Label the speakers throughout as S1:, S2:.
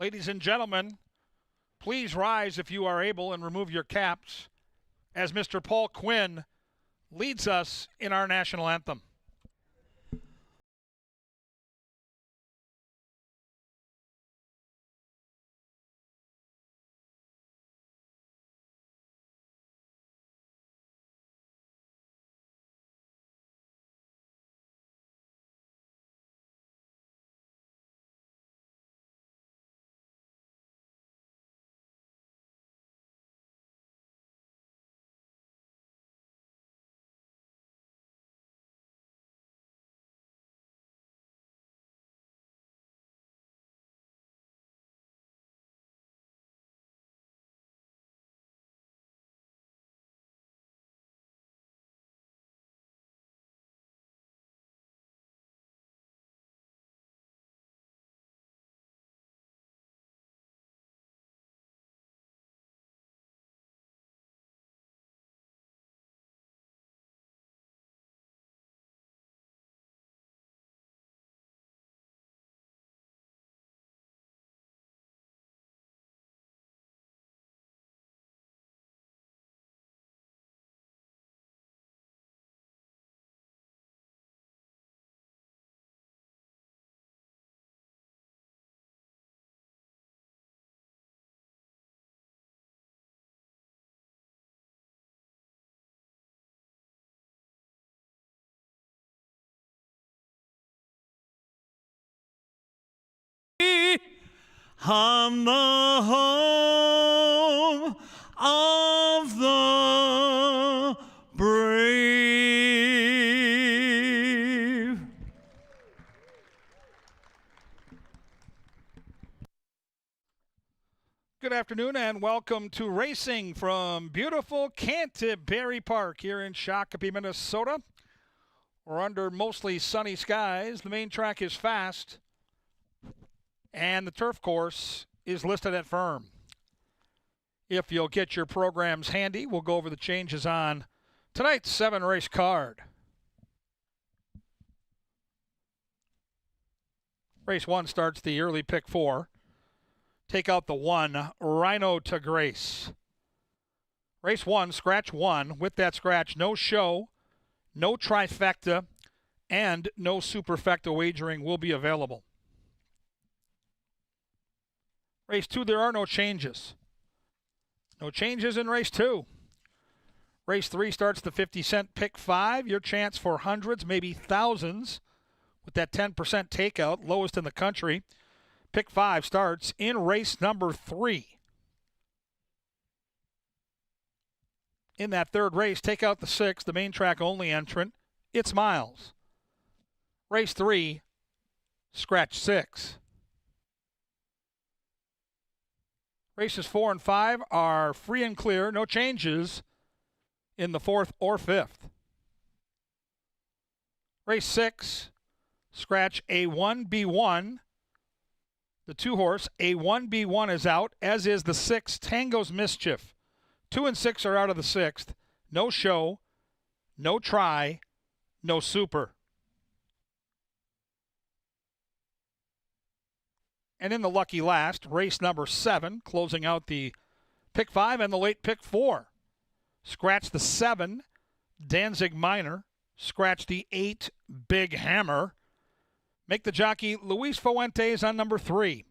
S1: Ladies and gentlemen, please rise if you are able and remove your caps as Mr. Paul Quinn leads us in our national anthem.
S2: On the home of the brave.
S1: Good afternoon and welcome to racing from beautiful Canterbury Park here in Shakopee, Minnesota. We're under mostly sunny skies. The main track is fast, and the turf course is listed at firm. If you'll get your programs handy, we'll go over the changes on tonight's 7-race card. Race 1 starts the early pick 4. Take out the 1, Rhino to Grace. Race 1, scratch 1. With that scratch, no show, no trifecta, and no superfecta wagering will be available. Race 2, there are no changes. No changes in race 2. Race 3 starts the 50-cent pick 5. Your chance for hundreds, maybe thousands, with that 10% takeout, lowest in the country. Pick 5 starts in race number 3. In that third race, take out the 6, the main track only entrant. It's Miles. Race 3, scratch 6. Races 4 and 5 are free and clear, no changes in the 4th or 5th. Race 6, scratch A1, B1. The 2-horse, A1, B1 is out, as is the 6, Tango's Mischief. 2 and 6 are out of the 6th. No show, no try, no super. And in the lucky last, race number 7, closing out the pick 5 and the late pick 4. Scratch the 7, Danzig Minor. Scratch the 8, Big Hammer. Make the jockey Luis Fuentes on number 3.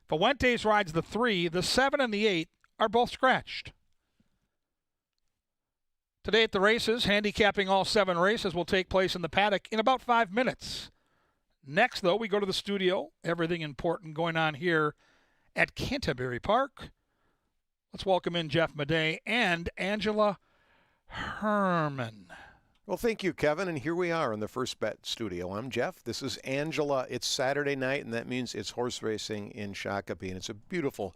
S1: Fuentes rides the 3, the 7 and the 8 are both scratched. Today at the races, handicapping all 7 races will take place in the paddock in about 5 minutes. Next, though, we go to the studio. Everything important going on here at Canterbury Park. Let's welcome in Jeff Madej and Angela Herman.
S3: Well, thank you, Kevin. And here we are in the First Bet studio. I'm Jeff. This is Angela. It's Saturday night, and that means it's horse racing in Shakopee. And it's a beautiful,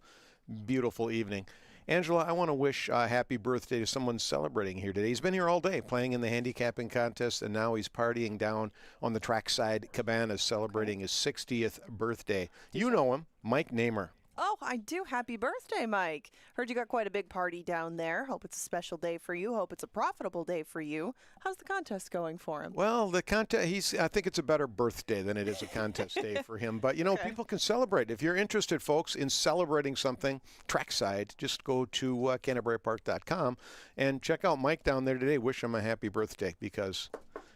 S3: beautiful evening. Angela, I want to wish a happy birthday to someone celebrating here today. He's been here all day playing in the handicapping contest, and now he's partying down on the trackside cabanas celebrating his 60th birthday. You know him, Mike Namer.
S4: Oh, I do. Happy birthday, Mike. Heard you got quite a big party down there. Hope it's a special day for you. Hope it's a profitable day for you. How's the contest going for him?
S3: Well, the contest, I think it's a better birthday than it is a contest day for him. But, you know,
S4: Okay.
S3: people can celebrate. If you're interested, folks, in celebrating something trackside, just go to CanterburyPark.com and check out Mike down there today. Wish him a happy birthday, because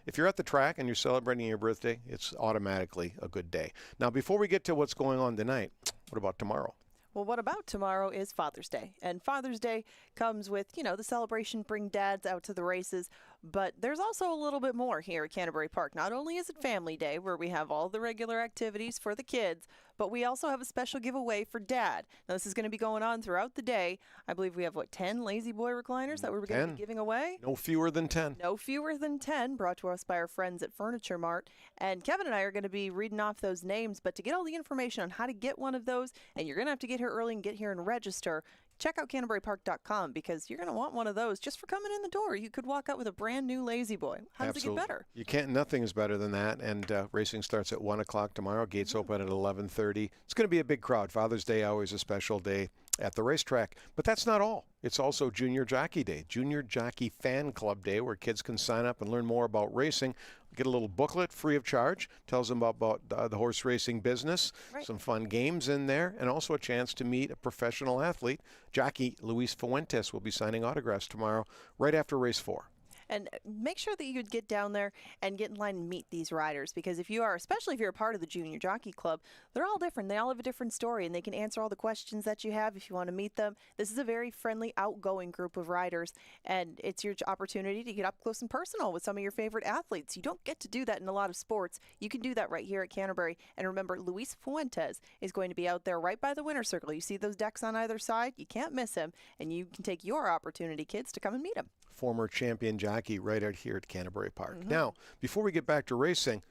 S3: if you're at the track and you're celebrating your birthday, it's automatically a good day. Now, before we get to what's going on tonight, what about tomorrow?
S4: Well, what about tomorrow is Father's Day. And Father's Day comes with, the celebration, bring dads out to the races. But there's also a little bit more here at Canterbury Park. Not only is it Family Day, where we have all the regular activities for the kids, but we also have a special giveaway for Dad. Now, this is going to be going on throughout the day. I believe we have, 10 Lazy Boy recliners that we're going to
S3: 10.
S4: be giving away?
S3: No fewer than 10.
S4: No fewer than 10, brought to us by our friends at Furniture Mart. And Kevin and I are going to be reading off those names, but to get all the information on how to get one of those, and you're going to have to get here early and get here and register, check out CanterburyPark.com, because you're going to want one of those just for coming in the door. You could walk out with a brand new Lazy Boy. How does
S3: Absolutely.
S4: it get better?
S3: You can't. Nothing is better than that. And racing starts at 1 o'clock tomorrow. Gates open at 11:30. It's going to be a big crowd. Father's Day, always a special day at the racetrack. But that's not all. It's also Junior Jockey Day, Junior Jockey Fan Club Day, where kids can sign up and learn more about racing. Get a little booklet free of charge. Tells them about the horse racing business.
S4: Right.
S3: Some fun games in there, and also a chance to meet a professional athlete. Jockey Luis Fuentes will be signing autographs tomorrow, right after race 4.
S4: And make sure that you get down there and get in line and meet these riders, because if you are, especially if you're a part of the Junior Jockey Club, they're all different. They all have a different story, and they can answer all the questions that you have if you want to meet them. This is a very friendly, outgoing group of riders, and it's your opportunity to get up close and personal with some of your favorite athletes. You don't get to do that in a lot of sports. You can do that right here at Canterbury. And remember, Luis Fuentes is going to be out there right by the winner's circle. You see those decks on either side? You can't miss him, and you can take your opportunity, kids, to come and meet him.
S3: Former champion jockey right out here at Canterbury Park. Now, before we get back to racing,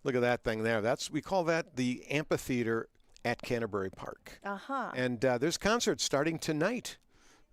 S3: look at that thing there. We call that the amphitheater at Canterbury Park.
S4: Uh-huh.
S3: And there's concerts starting tonight.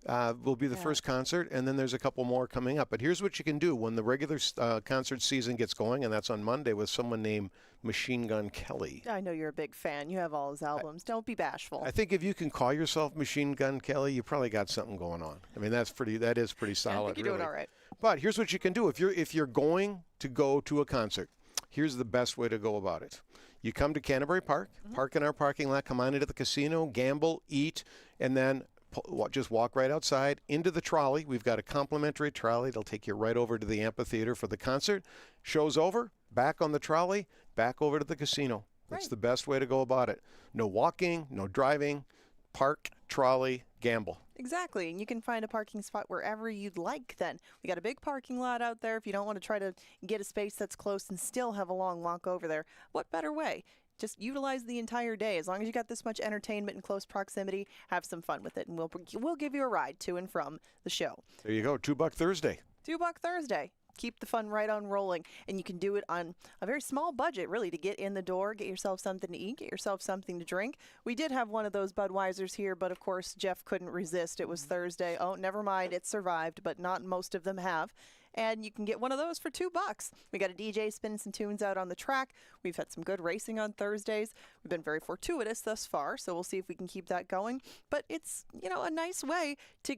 S3: Will be the first concert, and then there's a couple more coming up. But here's what you can do when the regular concert season gets going, and that's on Monday with someone named Machine Gun Kelly.
S4: I know you're a big fan. You have all his albums. Don't be bashful.
S3: I think if you can call yourself Machine Gun Kelly, you probably got something going on. I mean, that is pretty solid.
S4: I think you're
S3: really.
S4: doing all right.
S3: But here's what you can do. If you're going to go to a concert, here's the best way to go about it. You come to Canterbury Park, park in our parking lot, come on into the casino, gamble, eat, and then just walk right outside into the trolley. We've got a complimentary trolley. It'll take you right over to the amphitheater for the concert. Show's over, back on the trolley, back over to the casino. That's
S4: Right.
S3: the best way to go about it. No walking, no driving, park, trolley, gamble.
S4: Exactly. And you can find a parking spot wherever you'd like then. We got a big parking lot out there if you don't want to try to get a space that's close and still have a long walk over there. What better way? Just utilize the entire day. As long as you got this much entertainment in close proximity, have some fun with it, and we'll give you a ride to and from the show.
S3: There you go, $2 Thursday.
S4: $2 Thursday. Keep the fun right on rolling, and you can do it on a very small budget, really, to get in the door, get yourself something to eat, get yourself something to drink. We did have one of those Budweisers here, but of course Jeff couldn't resist. It was Thursday. Oh, never mind, it survived, but not most of them have. And you can get one of those for $2. We got a DJ spinning some tunes out on the track. We've had some good racing on Thursdays. We've been very fortuitous thus far, so we'll see if we can keep that going. But it's, a nice way to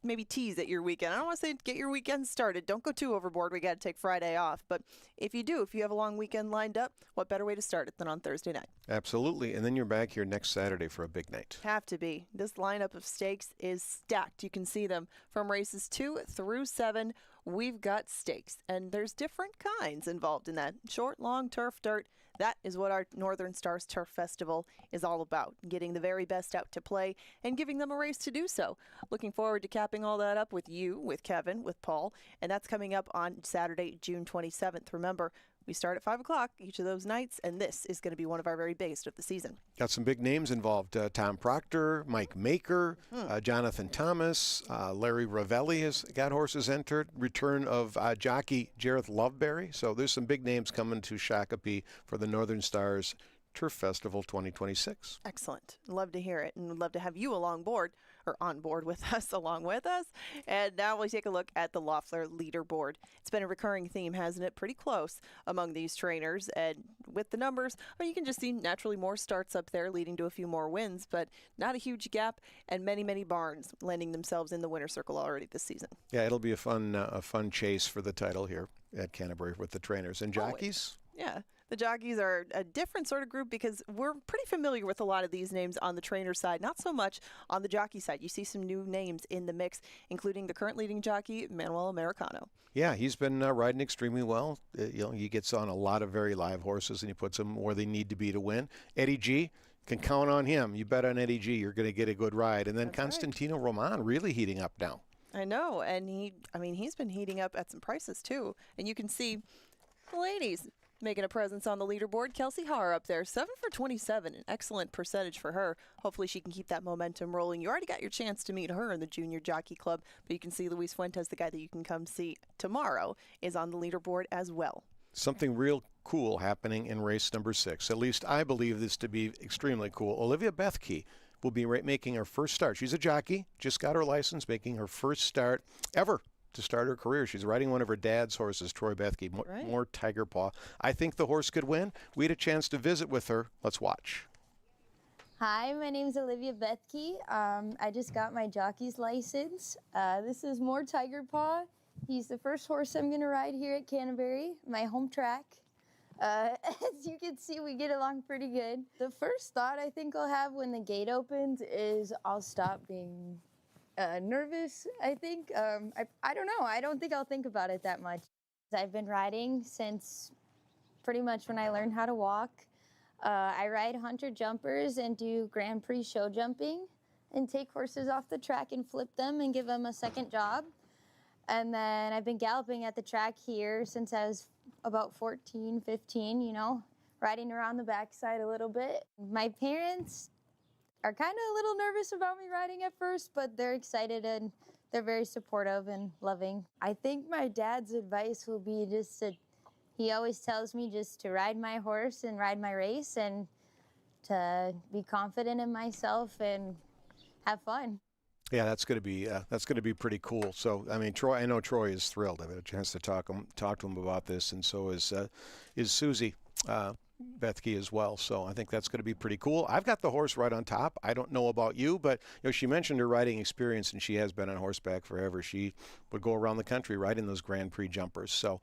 S4: maybe tease at your weekend. I don't want to say get your weekend started. Don't go too overboard. We got to take Friday off. But if you have a long weekend lined up, what better way to start it than on Thursday night?
S3: Absolutely. And then you're back here next Saturday for a big night.
S4: Have to be. This lineup of stakes is stacked. You can see them from races 2 through 7. We've got stakes, and there's different kinds involved in that. Short, long, turf, dirt. That is what our Northern Stars Turf Festival is all about, getting the very best out to play and giving them a race to do so. Looking forward to capping all that up with you, with Kevin, with Paul, and that's coming up on Saturday, June 27th. Remember, we start at 5 o'clock each of those nights, and this is going to be one of our very biggest of the season.
S3: Got some big names involved. Tom Proctor, Mike Maker, Jonathan Thomas, Larry Ravelli has got horses entered. Return of jockey Jareth Loveberry. So there's some big names coming to Shakopee for the Northern Stars Turf Festival 2026.
S4: Excellent. Love to hear it, and would love to have you along board. or on board with us, along with us. And now we take a look at the Loeffler leaderboard. It's been a recurring theme, hasn't it? Pretty close among these trainers. And with the numbers, well, you can just see naturally more starts up there leading to a few more wins, but not a huge gap, and many, many barns landing themselves in the winner's circle already this season.
S3: Yeah, it'll be a fun chase for the title here at Canterbury with the trainers and jockeys.
S4: Yeah. The jockeys are a different sort of group because we're pretty familiar with a lot of these names on the trainer side, not so much on the jockey side. You see some new names in the mix, including the current leading jockey, Manuel Americano.
S3: Yeah, he's been riding extremely well. He gets on a lot of very live horses and he puts them where they need to be to win. Eddie G, can count on him. You bet on Eddie G, you're going to get a good ride. And then
S4: That's
S3: Constantino Roman really heating up now.
S4: I know, and he's been heating up at some prices too. And you can see the ladies making a presence on the leaderboard. Kelsey Haar up there, 7 for 27, an excellent percentage for her. Hopefully she can keep that momentum rolling. You already got your chance to meet her in the Junior Jockey Club, but you can see Luis Fuentes, the guy that you can come see tomorrow, is on the leaderboard as well.
S3: Something real cool happening in race number 6. At least I believe this to be extremely cool. Olivia Bethke will be making her first start. She's a jockey, just got her license, making her first start ever to start her career. She's riding one of her dad's horses, Troy Bethke, more Tiger Paw. I think the horse could win. We had a chance to visit with her. Let's watch.
S5: Hi, my name's Olivia Bethke. I just got my jockey's license. This is more Tiger Paw. He's the first horse I'm going to ride here at Canterbury, my home track. As you can see, we get along pretty good. The first thought I think I'll have when the gate opens is I'll stop being nervous, I think. I don't know. I don't think I'll think about it that much. I've been riding since pretty much when I learned how to walk. I ride hunter jumpers and do Grand Prix show jumping and take horses off the track and flip them and give them a second job. And then I've been galloping at the track here since I was about 14, 15, riding around the backside a little bit. My parents are kind of a little nervous about me riding at first, but they're excited and they're very supportive and loving. I think my dad's advice will be he always tells me just to ride my horse and ride my race and to be confident in myself and have fun.
S3: Yeah, that's going to be pretty cool. So, I mean, Troy, I know Troy is thrilled. I've had a chance to talk to him about this, and so is Susie Bethke as well. So I think that's going to be pretty cool. I've got the horse right on top. I don't know about you, but she mentioned her riding experience, and she has been on horseback forever. She would go around the country riding those Grand Prix jumpers. So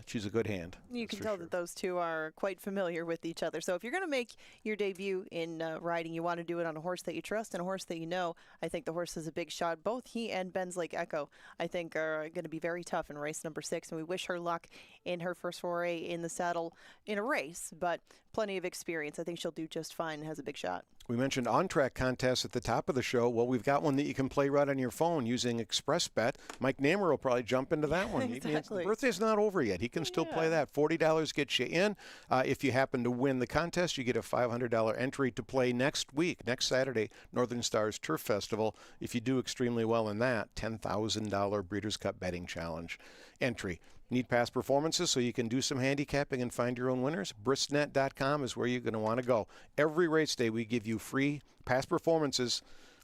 S3: she's a good hand.
S4: You can tell that those two are quite familiar with each other. So if you're going to make your debut in riding, you want to do it on a horse that you trust and a horse that you know. I think the horse is a big shot. Both he and Ben's Lake Echo, I think, are going to be very tough in race number 6, and we wish her luck in her first foray in the saddle in a race, but plenty of experience. I think she'll do just fine and has a big shot.
S3: We mentioned on-track contests at the top of the show. Well, we've got one that you can play right on your phone using Express Bet. Mike Namer will probably jump into that one.
S4: Exactly.
S3: The birthday's not over yet. He can still play that. $40 gets you in. If you happen to win the contest, you get a $500 entry to play next Saturday, Northern Stars Turf Festival. If you do extremely well in that, $10,000 Breeders' Cup betting challenge entry. Need past performances so you can do some handicapping and find your own winners? Bristnet.com is where you're going to want to go. Every race day we give you free past performances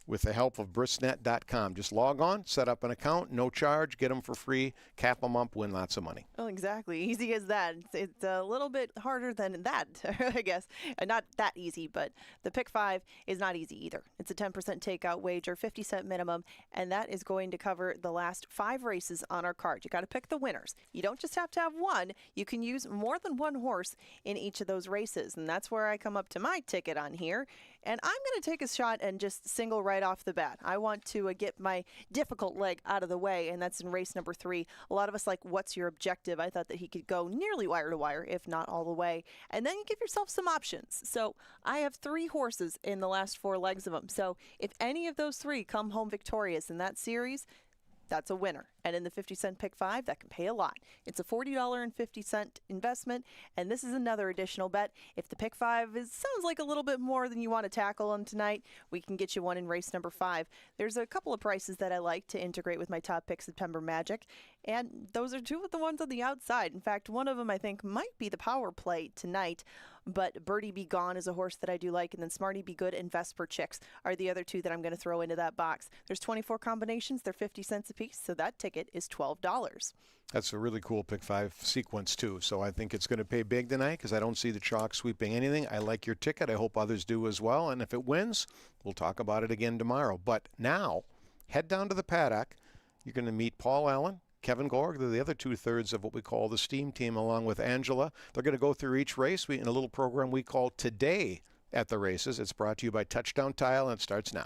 S3: with the help of Bristnet.com. Just log on, set up an account, no charge, get them for free, cap them up, win lots of money.
S4: Well, exactly. Easy as that. It's a little bit harder than that, I guess. Not that easy, but the Pick 5 is not easy either. It's a 10% takeout wager, 50-cent minimum, and that is going to cover the last 5 races on our card. You got to pick the winners. You don't just have to have one. You can use more than one horse in each of those races, and that's where I come up to my ticket on here. And I'm going to take a shot and just single right off the bat. I want to get my difficult leg out of the way, and that's in race number 3. A lot of us like, what's your objective? I thought that he could go nearly wire to wire, if not all the way. And then you give yourself some options. So I have 3 horses in the last 4 legs of them. So if any of those 3 come home victorious in that series, that's a winner. And in the 50-cent Pick 5, that can pay a lot. It's a $40.50 investment, and this is another additional bet. If the Pick 5 sounds like a little bit more than you want to tackle on tonight, we can get you one in race number 5. There's a couple of prices that I like to integrate with my top pick, September Magic, and those are 2 of the ones on the outside. In fact, one of them I think might be the power play tonight. but Birdie Be Gone is a horse that I do like, and then Smarty Be Good and Vesper Chicks are the other two that I'm going to throw into that box. There's 24 combinations. They're 50 cents a piece, so that ticket is $12.
S3: That's a really cool pick 5 sequence, too. So I think it's going to pay big tonight because I don't see the chalk sweeping anything. I like your ticket. I hope others do as well. And if it wins, we'll talk about it again tomorrow. But now, head down to the paddock. You're going to meet Paul Allen, Kevin Gorg. They're the other 2/3 of what we call the Steam Team, along with Angela. They're going to go through each race in a little program we call Today at the Races. It's brought to you by Touchdown Tile, and it starts now.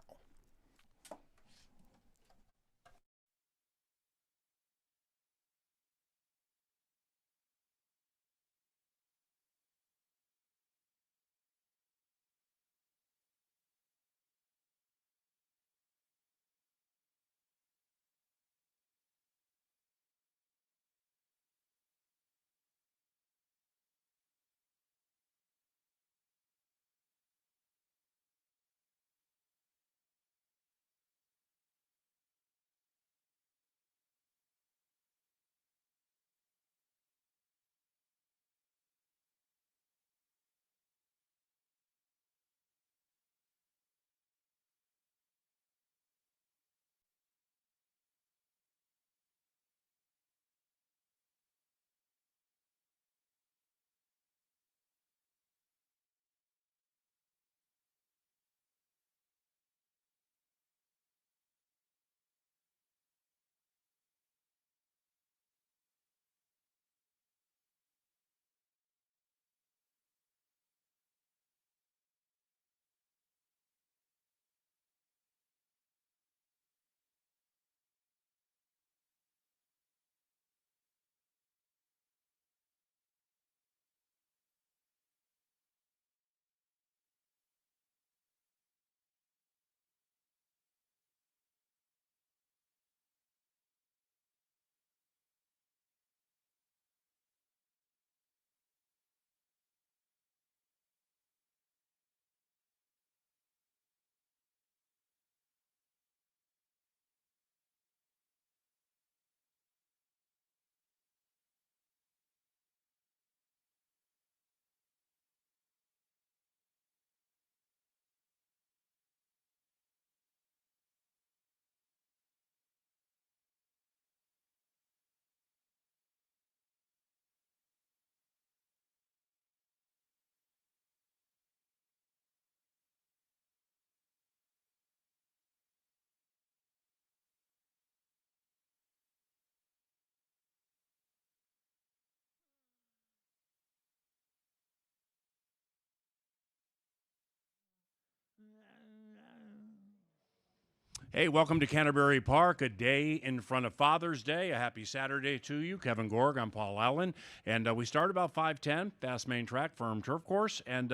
S2: Hey, welcome to Canterbury Park, a day in front of Father's Day. A happy Saturday to you. Kevin Gorg, I'm Paul Allen. And we start about 5:10, fast main track, firm turf course. And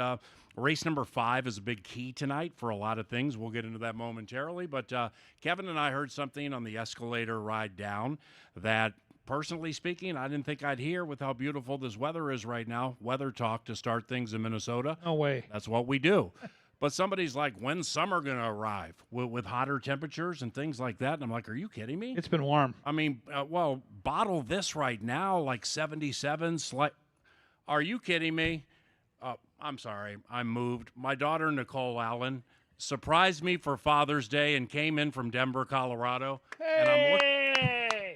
S2: race number 5 is a big key tonight for a lot of things. We'll get into that momentarily. But Kevin and I heard something on the escalator ride down that, personally speaking, I didn't think I'd hear with how beautiful this weather is right now. Weather talk to start things in Minnesota.
S1: No way.
S2: That's what we do. But somebody's like, when's summer going to arrive with hotter temperatures and things like that? And I'm like, are you kidding me?
S1: It's been warm.
S2: I mean, well, bottle this right now, like 77. Are you kidding me? I'm sorry. I'm moved. My daughter, Nicole Allen, surprised me for Father's Day and came in from Denver, Colorado.
S1: Hey!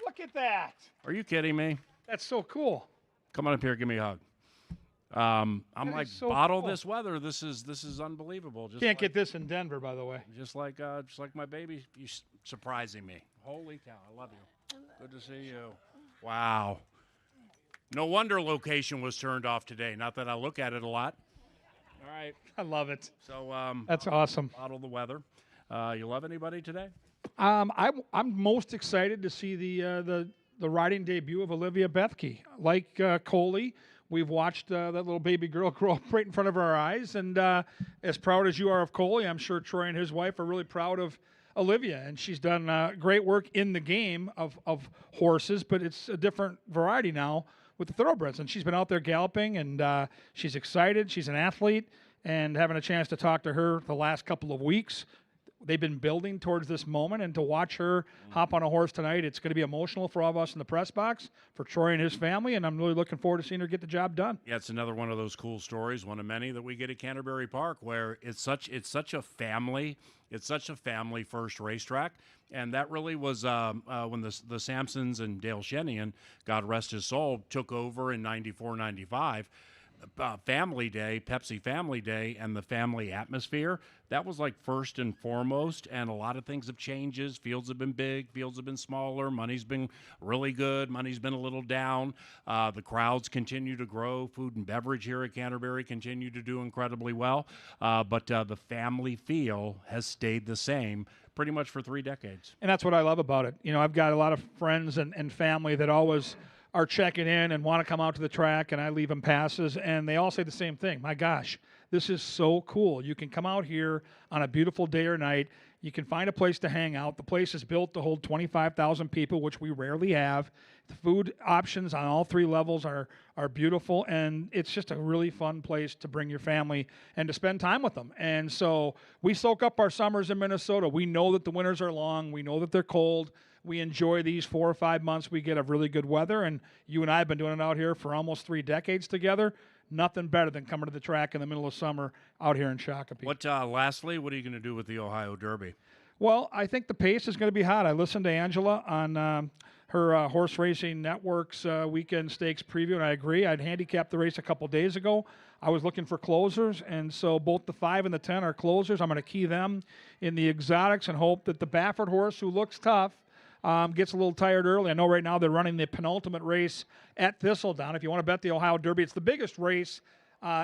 S1: Look at that.
S2: Are you kidding me?
S1: That's so cool.
S2: Come on up here. Give me a hug. I'm
S1: That
S2: like,
S1: is so
S2: bottle
S1: cool.
S2: this weather. This is unbelievable. Just
S1: Can't
S2: like,
S1: get this in Denver, by the way.
S2: just like my baby. You surprising me. Holy cow! I love you. Good to see you. Wow. No wonder location was turned off today. Not that I look at it a lot. All right.
S1: I love it.
S2: So
S1: That's awesome.
S2: bottle the weather. You love anybody today?
S1: I'm most excited to see the riding debut of Olivia Bethke. Like Coley, we've watched that little baby girl grow up right in front of our eyes, and as proud as you are of Coley, I'm sure Troy and his wife are really proud of Olivia, and she's done great work in the game of horses, but it's a different variety now with the thoroughbreds, and she's been out there galloping, and she's excited. She's an athlete, and having a chance to talk to her the last couple of weeks, they've been building towards this moment, and to watch her hop on a horse tonight, it's going to be emotional for all of us in the press box, for Troy and his family, and I'm really looking forward to seeing her get the job done.
S2: Yeah, it's another one of those cool stories, one of many that we get at Canterbury Park, where it's such a family first racetrack, and that really was when the Sampsons and Dale Shenian, God rest his soul, took over in '94, '95. Family Day, Pepsi Family Day, and the family atmosphere, that was like first and foremost, and a lot of things have changed. Fields have been big, fields have been smaller, money's been really good, money's been a little down. The crowds continue to grow. Food and beverage here at Canterbury continue to do incredibly well, but the family feel has stayed the same pretty much for 3 decades.
S1: And that's what I love about it. You know, I've got a lot of friends and family that always are checking in and want to come out to the track, and I leave them passes, and they all say the same thing. My gosh, this is so cool. You can come out here on a beautiful day or night. You can find a place to hang out. The place is built to hold 25,000 people, which we rarely have. The food options on all 3 levels are beautiful, and it's just a really fun place to bring your family and to spend time with them. And so we soak up our summers in Minnesota. We know that the winters are long. We know that they're cold. We enjoy these 4 or 5 months we get of really good weather, and you and I have been doing it out here for almost 3 decades together. Nothing better than coming to the track in the middle of summer out here in Shakopee.
S2: Lastly, what are you going to do with the Ohio Derby?
S1: Well, I think the pace is going to be hot. I listened to Angela on her Horse Racing Network's Weekend Stakes preview, and I agree. I'd handicapped the race a couple days ago. I was looking for closers, and so both the 5 and the 10 are closers. I'm going to key them in the exotics and hope that the Baffert horse, who looks tough, gets a little tired early. I know right now they're running the penultimate race at Thistledown. If you want to bet the Ohio Derby, it's the biggest race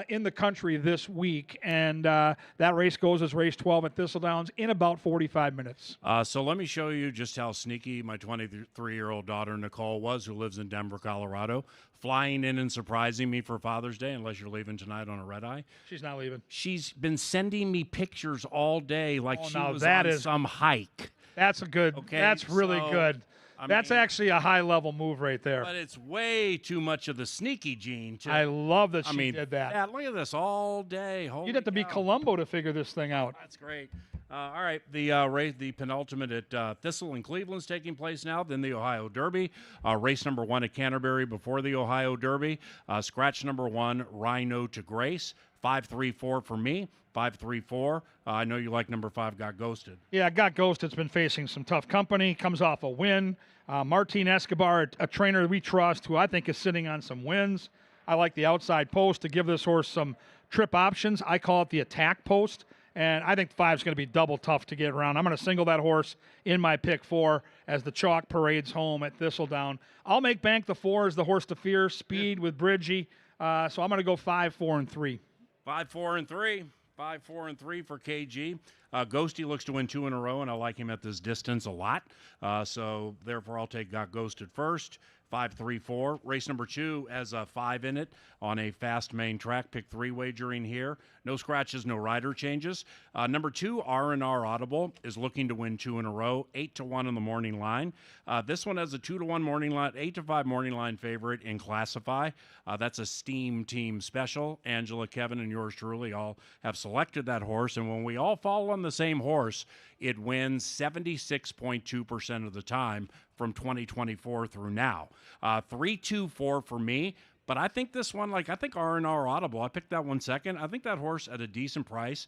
S1: in the country this week, and that race goes as race 12 at Thistledowns in about 45 minutes.
S2: So let me show you just how sneaky my 23-year-old daughter Nicole was, who lives in Denver, Colorado, flying in and surprising me for Father's Day, unless you're leaving tonight on a red eye.
S1: She's not leaving.
S2: She's been sending me pictures all day like she was
S1: that
S2: on
S1: is
S2: some hike.
S1: That's a good.
S2: Okay,
S1: that's really
S2: so,
S1: good. That's
S2: mean,
S1: actually a high-level move right there.
S2: But it's way too much of the sneaky gene.
S1: I love that she did that.
S2: Yeah, look at this all day. Holy
S1: You'd have to be
S2: cow.
S1: Columbo to figure this thing out.
S2: That's great. All right, the penultimate at Thistle in Cleveland's taking place now. Then the Ohio Derby, race number 1 at Canterbury before the Ohio Derby. Scratch number 1, Rhino to Grace. 5-3-4 for me. 5-3-4. I know you like number 5, Got Ghosted.
S1: Yeah, Got Ghosted's been facing some tough company. Comes off a win. Martin Escobar, a trainer we trust, who I think is sitting on some wins. I like the outside post to give this horse some trip options. I call it the attack post. And I think 5 is going to be double tough to get around. I'm going to single that horse in my pick 4 as the chalk parades home at Thistledown. I'll make bank the 4 as the horse to fear, speed with Bridgie. So I'm going to go 5, 4, and 3.
S2: 5, 4, and 3. 5, 4, and 3 for KG. Ghosty looks to win 2 in a row, and I like him at this distance a lot. So therefore, I'll take Got Ghosted first. 5-3-4. Race number 2 has a 5 in it on a fast main track. Pick 3 wagering here. No scratches, no rider changes. Number 2, R&R Audible, is looking to win 2 in a row. 8-1 on the morning line. This one has a 2-1 morning line, 8-5 morning line favorite in Classify. That's a Steam Team special. Angela, Kevin, and yours truly all have selected that horse. And when we all fall on the same horse, it wins 76.2% of the time from 2024 through now. 3-2-4 for me. But I think this one, I think R&R Audible, I picked that one second. I think that horse at a decent price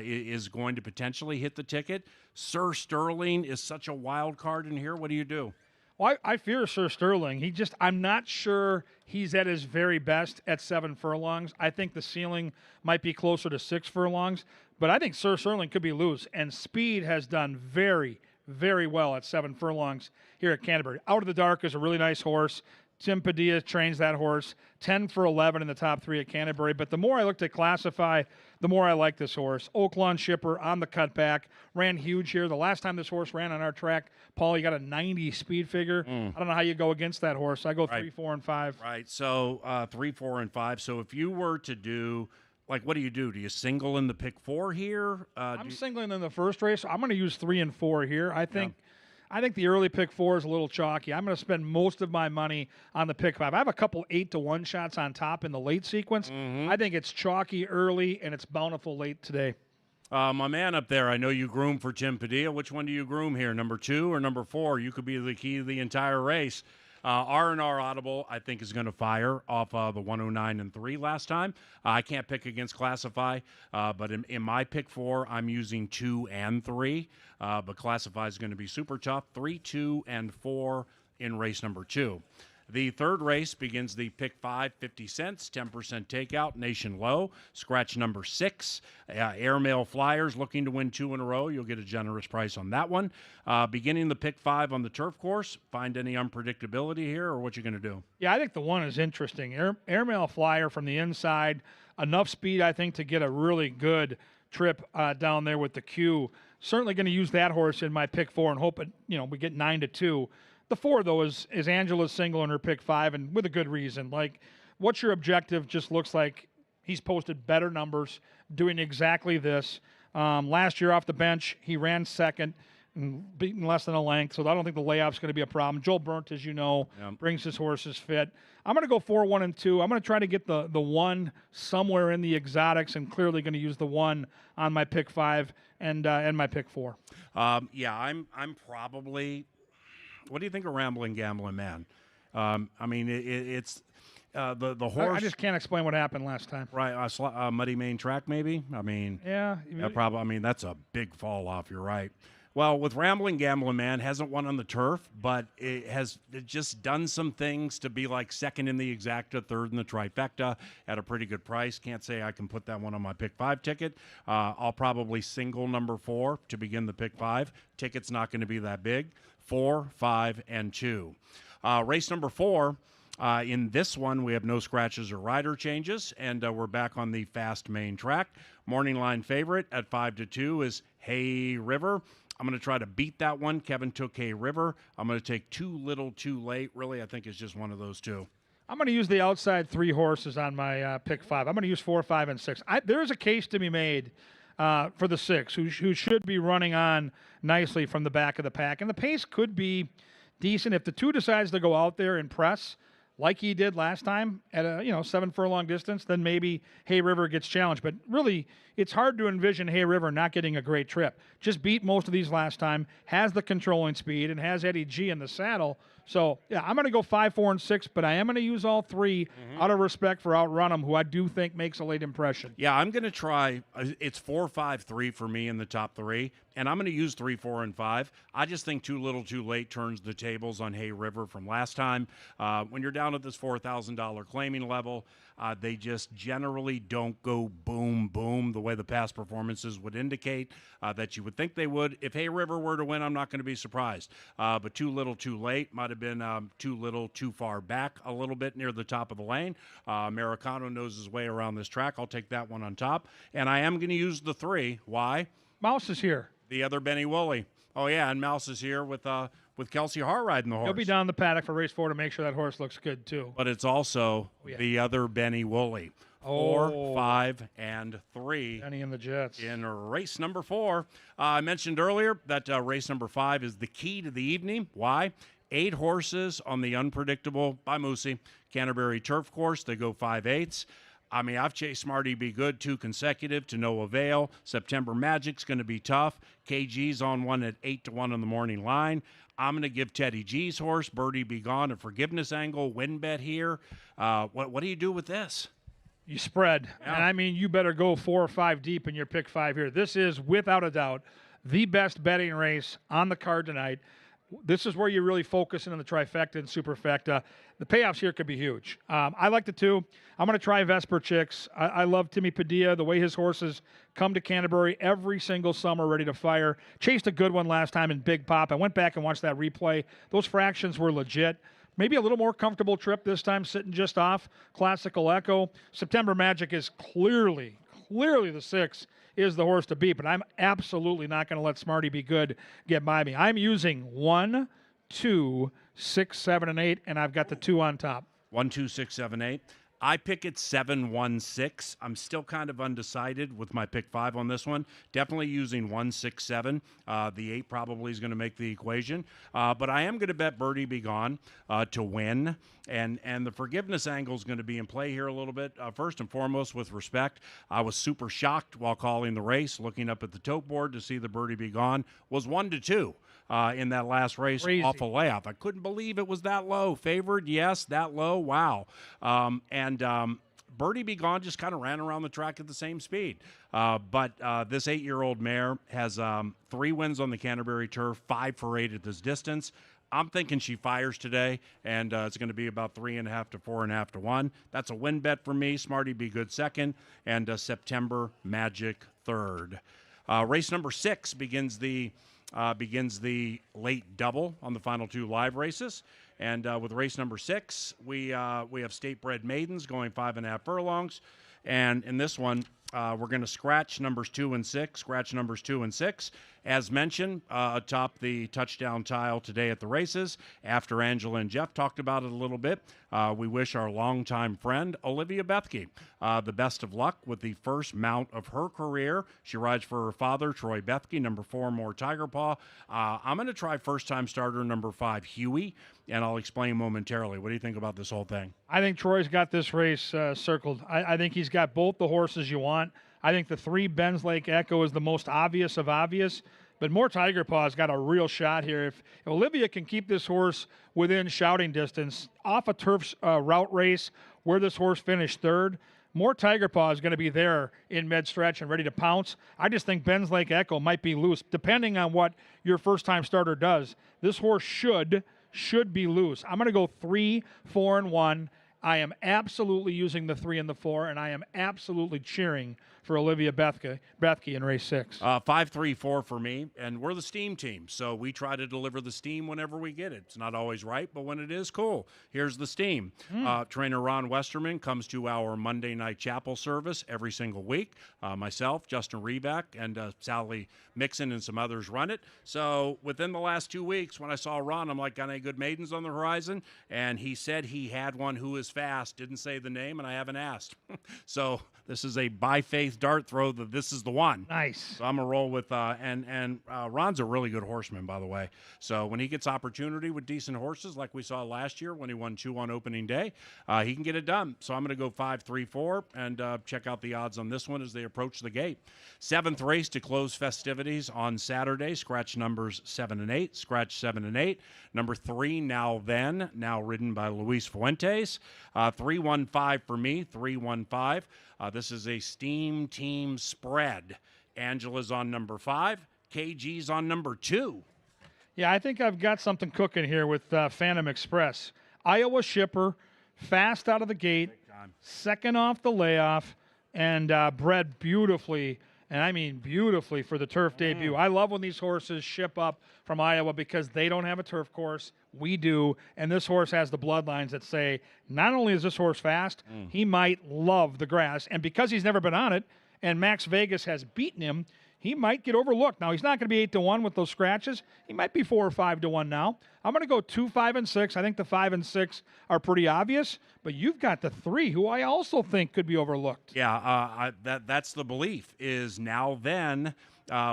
S2: is going to potentially hit the ticket. Sir Sterling is such a wild card in here. What do you do?
S1: Well, I fear Sir Sterling. I'm not sure he's at his very best at 7 furlongs. I think the ceiling might be closer to 6 furlongs. But I think Sir Sterling could be loose. And Speed has done very, very well at 7 furlongs here at Canterbury. Out of the Dark is a really nice horse. Tim Padilla trains that horse. 10 for 11 in the top 3 at Canterbury. But the more I looked at Classify, the more I like this horse. Oaklawn Shipper on the cutback. Ran huge here. The last time this horse ran on our track, Paul, you got a 90 speed figure. I don't know how you go against that horse. I go 3, 4, and 5.
S2: Right. So 3, 4, and 5. So if you were to do, what do you do? Do you single in the pick 4 here?
S1: I'm singling in the first race. I'm going to use 3 and 4 here. I think the early pick 4 is a little chalky. I'm going to spend most of my money on the pick 5. I have a couple 8-1 shots on top in the late sequence. I think it's chalky early and it's bountiful late today.
S2: My man up there, I know you groom for Tim Padilla. Which one do you groom here, number 2 or number 4? You could be the key to the entire race. R&R Audible, I think, is going to fire off the 109 and 3 last time. I can't pick against Classify, but in my pick 4, I'm using 2 and 3. But Classify is going to be super tough. 3, 2, and 4 in race number 2. The third race begins the pick 5, 50 cents, 10% takeout, Nation Low, scratch number 6. Airmail Flyers looking to win 2 in a row. You'll get a generous price on that one. Beginning the pick 5 on the turf course, find any unpredictability here, or what you going to do?
S1: Yeah, I think the 1 is interesting. Airmail Flyer from the inside, enough speed, I think, to get a really good trip down there with the Q. Certainly going to use that horse in my pick 4 and hope it, we get 9-2. The 4, though, is Angela's single in her pick 5, and with a good reason. Like, what's your objective? Just looks like he's posted better numbers doing exactly this. Last year off the bench, he ran second and beaten less than a length, so I don't think the layoff's going to be a problem. Joel Burnt, as you know, brings his horses fit. I'm going to go 4, 1, and 2. I'm going to try to get the 1 somewhere in the exotics, and clearly going to use the 1 on my pick 5 and my pick 4.
S2: Yeah, I'm probably... What do you think of Rambling Gambling Man? I mean, it's the horse.
S1: I just can't explain what happened last time.
S2: Right, Muddy Main Track, maybe. I mean,
S1: yeah,
S2: probably. I mean, that's a big fall off. You're right. Well, with Rambling Gambling Man, hasn't won on the turf, but it just done some things to be like second in the exacta, third in the trifecta at a pretty good price. Can't say I can put that one on my pick 5 ticket. I'll probably single number 4 to begin the pick 5. Ticket's not going to be that big. 4, 5, and 2. Race number 4. In this one, we have no scratches or rider changes, and we're back on the fast main track. Morning line favorite at 5-2 is Hay River. I'm going to try to beat that one. Kevin took Hay River. I'm going to take Too Little, Too Late. Really, I think it's just one of those two.
S1: I'm going to use the outside 3 horses on my pick 5. I'm going to use 4, 5, and 6. There's a case to be made for the 6, who should be running on nicely from the back of the pack. And the pace could be decent. If the 2 decides to go out there and press like he did last time at a 7 furlong distance, then maybe Hay River gets challenged. But really, it's hard to envision Hay River not getting a great trip. Just beat most of these last time, has the controlling speed, and has Eddie G in the saddle. So, yeah, I'm going to go 5, 4, and 6, but I am going to use all 3 out of respect for Outrun 'em, who I do think makes a late impression.
S2: Yeah, I'm going to try. It's 4, 5, 3 for me in the top 3, and I'm going to use 3, 4, and 5. I just think Too Little, Too Late turns the tables on Hay River from last time. When you're down at this $4,000 claiming level, they just generally don't go boom, boom the way the past performances would indicate that you would think they would. If Hay River were to win, I'm not going to be surprised. But Too Little, Too Late might have been too little, too far back a little bit near the top of the lane. Americano knows his way around this track. I'll take that one on top. And I am going to use the 3. Why?
S1: Mouse is here.
S2: The other Benny Woolley. Oh, yeah, and Mouse is here with Kelsey Hart riding the horse.
S1: He'll be down the paddock for race 4 to make sure that horse looks good, too.
S2: But it's also the other Benny Woolley. 4, 5, and 3.
S1: Benny and the Jets.
S2: In race number 4. I mentioned earlier that race number 5 is the key to the evening. Why? 8 horses on the unpredictable, by Moosey, Canterbury Turf Course. They go 5/8. I mean, I've chased Smarty Be Good 2 consecutive to no avail. September Magic's going to be tough. KG's on one at 8-1 on the morning line. I'm going to give Teddy G's horse, Birdie Be Gone, a forgiveness angle, win bet here. What do you do with this?
S1: You spread.
S2: Yeah.
S1: And I mean, you better go 4 or 5 deep in your pick 5 here. This is, without a doubt, the best betting race on the card tonight. This is where you're really focusing on the trifecta and superfecta. The payoffs here could be huge. I like the 2. I'm going to try Vesper Chicks. I love Timmy Padilla, the way his horses come to Canterbury every single summer ready to fire. Chased a good one last time in Big Pop. I went back and watched that replay. Those fractions were legit. Maybe a little more comfortable trip this time, sitting just off Classical Echo. September Magic is clearly the 6 is the horse to beat, but I'm absolutely not going to let Smarty Be Good get by me. I'm using 1, 2, 6, 7, and 8, and I've got the 2 on top.
S2: 1, 2, 6, 7, 8. I pick it 7-1-6. I'm still kind of undecided with my pick 5 on this one. Definitely using 1-6-7. The 8 probably is going to make the equation. But I am going to bet Birdie Be Gone to win. And the forgiveness angle is going to be in play here a little bit. First and foremost, with respect, I was super shocked while calling the race, looking up at the tote board to see the Birdie Be Gone was 1-2. In that last race off a layoff. I couldn't believe it was that low. Favored, yes, that low, wow. Birdie Be Gone just kind of ran around the track at the same speed. But this 8-year-old mare has 3 wins on the Canterbury turf, 5 for 8 at this distance. I'm thinking she fires today, and it's going to be about 3.5 to 4.5 to 1. That's a win bet for me. Smarty Be Good second, and September Magic third. Race number 6 begins the late double on the final 2 live races. And with race number 6, we have state-bred maidens going 5.5 furlongs. And in this one, we're going to scratch numbers 2 and 6, scratch numbers 2 and 6. As mentioned, atop the touchdown tile today at the races, after Angela and Jeff talked about it a little bit, we wish our longtime friend, Olivia Bethke, the best of luck with the first mount of her career. She rides for her father, Troy Bethke, number 4, More Tiger Paw. I'm going to try first-time starter number 5, Huey, and I'll explain momentarily. What do you think about this whole thing?
S1: I think Troy's got this race circled. I think he's got both the horses you want. I think the 3 Benz Lake Echo is the most obvious of obvious, but More Tiger Paw's got a real shot here. If Olivia can keep this horse within shouting distance off a turf route race where this horse finished 3rd, More Tiger Paw is going to be there in mid-stretch and ready to pounce. I just think Benz Lake Echo might be loose, depending on what your first-time starter does. This horse should be loose. I'm going to go 3, 4, and 1. I am absolutely using the 3 and the 4, and I am absolutely cheering for Olivia Bethke in race 6.
S2: 5-3-4 for me, and we're the steam team, so we try to deliver the steam whenever we get it. It's not always right, but when it is, cool. Here's the steam. Trainer Ron Westerman comes to our Monday night chapel service every single week. Myself, Justin Reback, and Sally Mixon and some others run it. So within the last 2 weeks, when I saw Ron, I'm like, got any good maidens on the horizon? And he said he had one who is fast. Didn't say the name, and I haven't asked. So this is a by faith dart throw that this is the one.
S1: Nice.
S2: So I'm going to roll with, Ron's a really good horseman, by the way. So when he gets opportunity with decent horses, like we saw last year when he won 2 on opening day, he can get it done. So I'm going to go 5-3-4 and check out the odds on this one as they approach the gate. 7th race to close festivities on Saturday. Scratch numbers 7 and 8. Scratch 7 and 8. Number 3, Now Then, now ridden by Luis Fuentes. 3-1-5 for me. 3-1-5. This is a steam team spread. Angela's on number 5. KG's on number 2.
S1: Yeah, I think I've got something cooking here with Phantom Express. Iowa shipper, fast out of the gate, second off the layoff, and bred beautifully, and I mean beautifully, for the turf debut. I love when these horses ship up from Iowa because they don't have a turf course. We do, and this horse has the bloodlines that say not only is this horse fast, he might love the grass, and because he's never been on it, and Max Vegas has beaten him, he might get overlooked. Now, he's not going to be 8-1 with those scratches. He might be 4 or 5-1 now. I'm going to go 2, 5, and 6. I think the 5 and 6 are pretty obvious, but you've got the 3, who I also think could be overlooked.
S2: Yeah, that's the belief, is Now Then,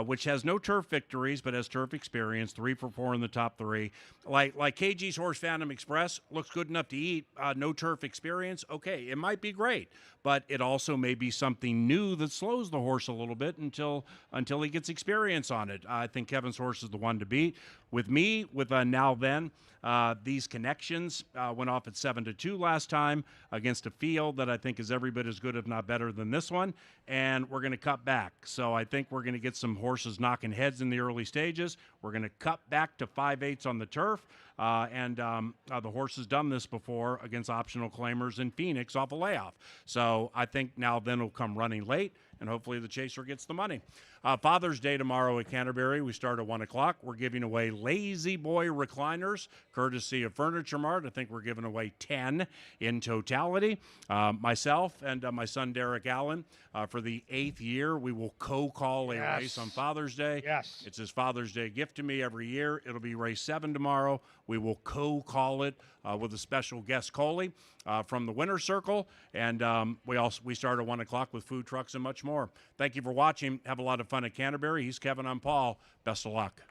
S2: which has no turf victories but has turf experience, 3 for 4 in the top 3. Like KG's horse Phantom Express looks good enough to eat, no turf experience. Okay, it might be great, but it also may be something new that slows the horse a little bit until he gets experience on it. I think Kevin's horse is the one to beat. With me, with Now Then, these connections went off at 7-2 last time against a field that I think is every bit as good, if not better, than this one, and we're going to cut back. So I think we're going to get some horses knocking heads in the early stages. We're going to cut back to 5/8 on the turf, and the horse has done this before against optional claimers in Phoenix off a layoff. So I think Now Then will come running late. and hopefully the chaser gets the money. Father's Day tomorrow at Canterbury. We start at 1 o'clock. We're giving away Lazy Boy recliners, courtesy of Furniture Mart. I think we're giving away 10 in totality. Myself and my son Derek Allen, for the 8th year, we will co-call a race on Father's Day.
S1: Yes.
S2: It's his Father's Day gift to me every year. It'll be race 7 tomorrow. We will co-call it with a special guest Coley from the Winner's Circle, and we start at 1 o'clock with food trucks and much more. Thank you for watching. Have a lot of fun at Canterbury. He's Kevin. I'm Paul. Best of luck.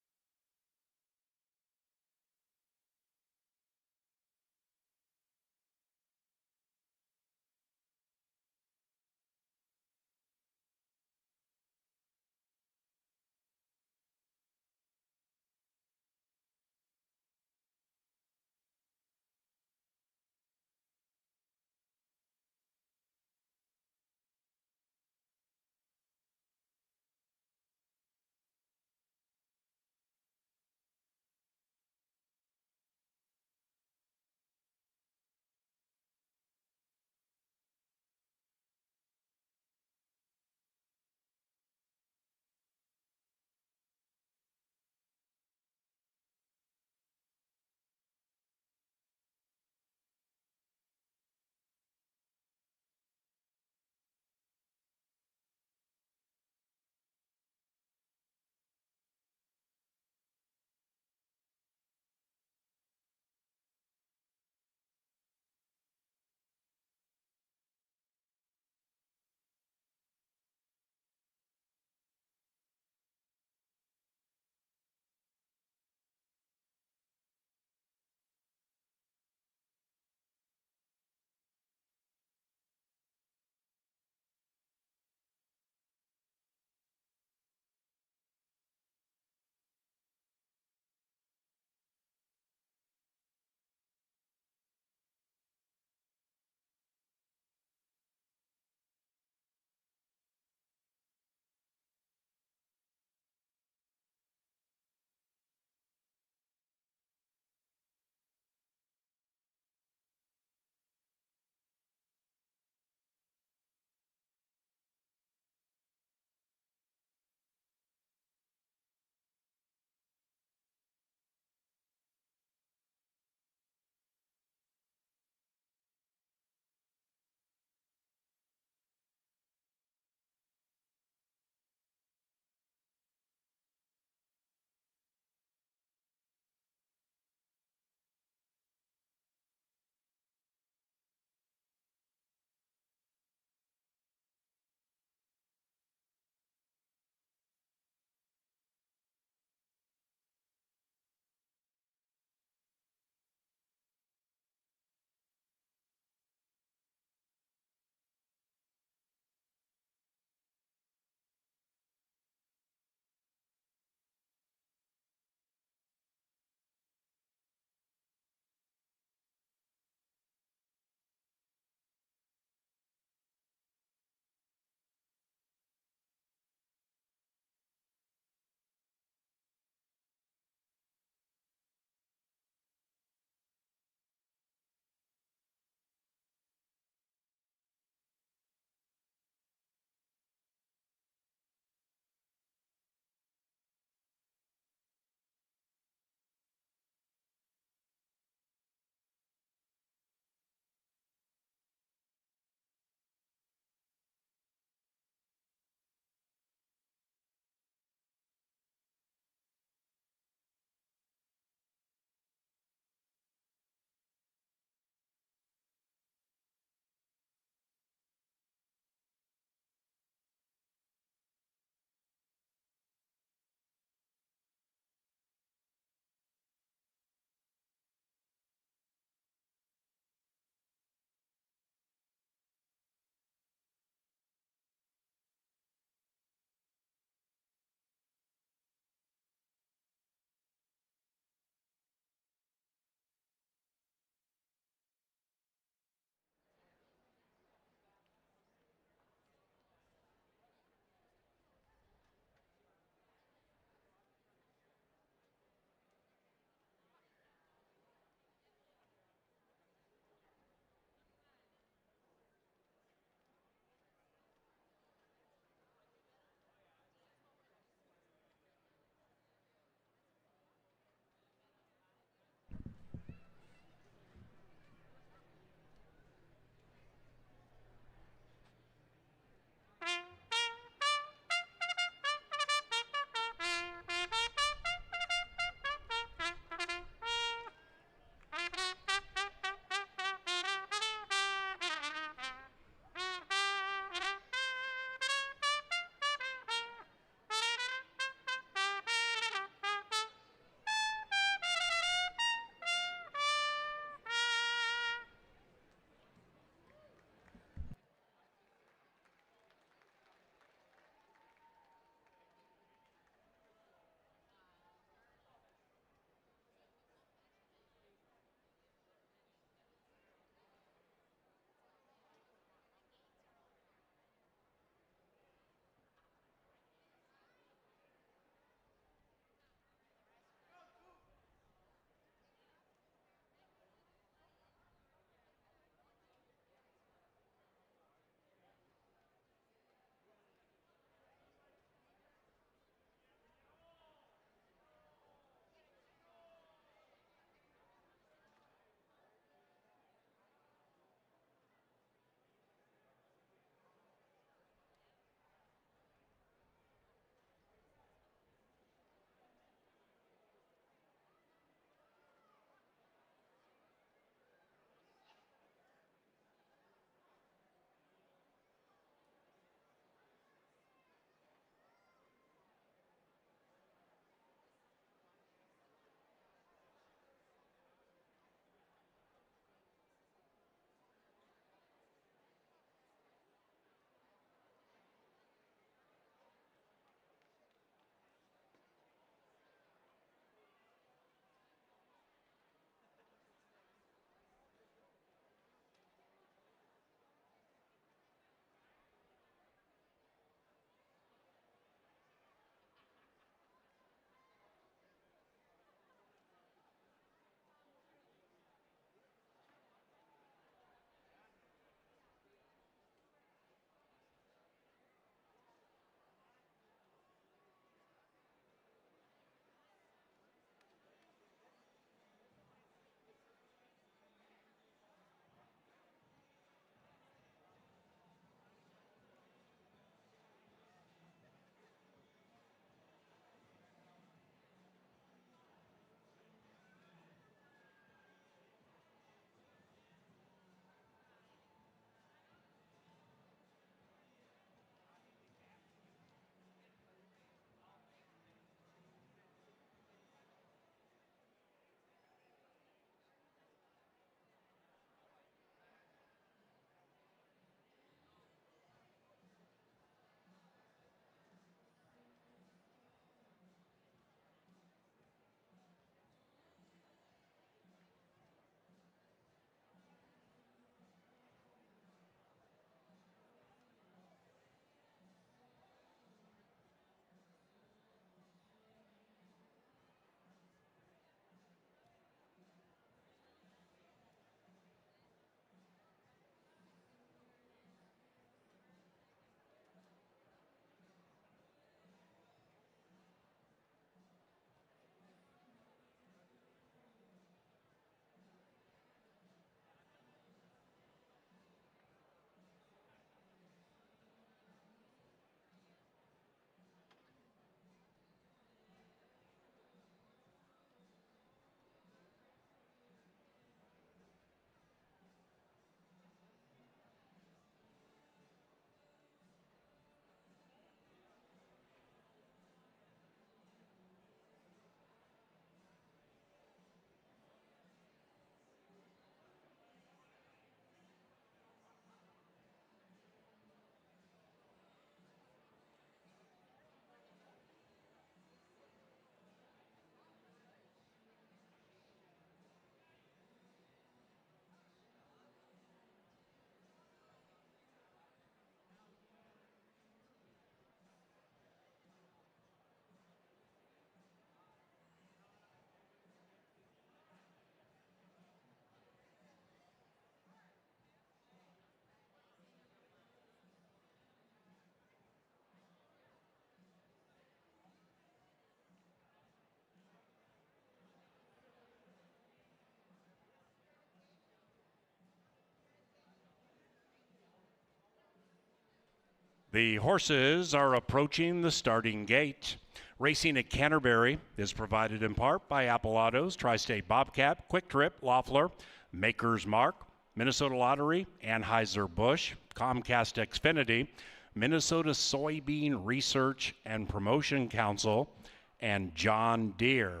S2: The horses are approaching the starting gate. Racing at Canterbury is provided in part by Apple Autos, Tri-State Bobcat, Quick Trip, Loeffler, Maker's Mark, Minnesota Lottery, Anheuser-Busch, Comcast Xfinity, Minnesota Soybean Research and Promotion Council, and John Deere.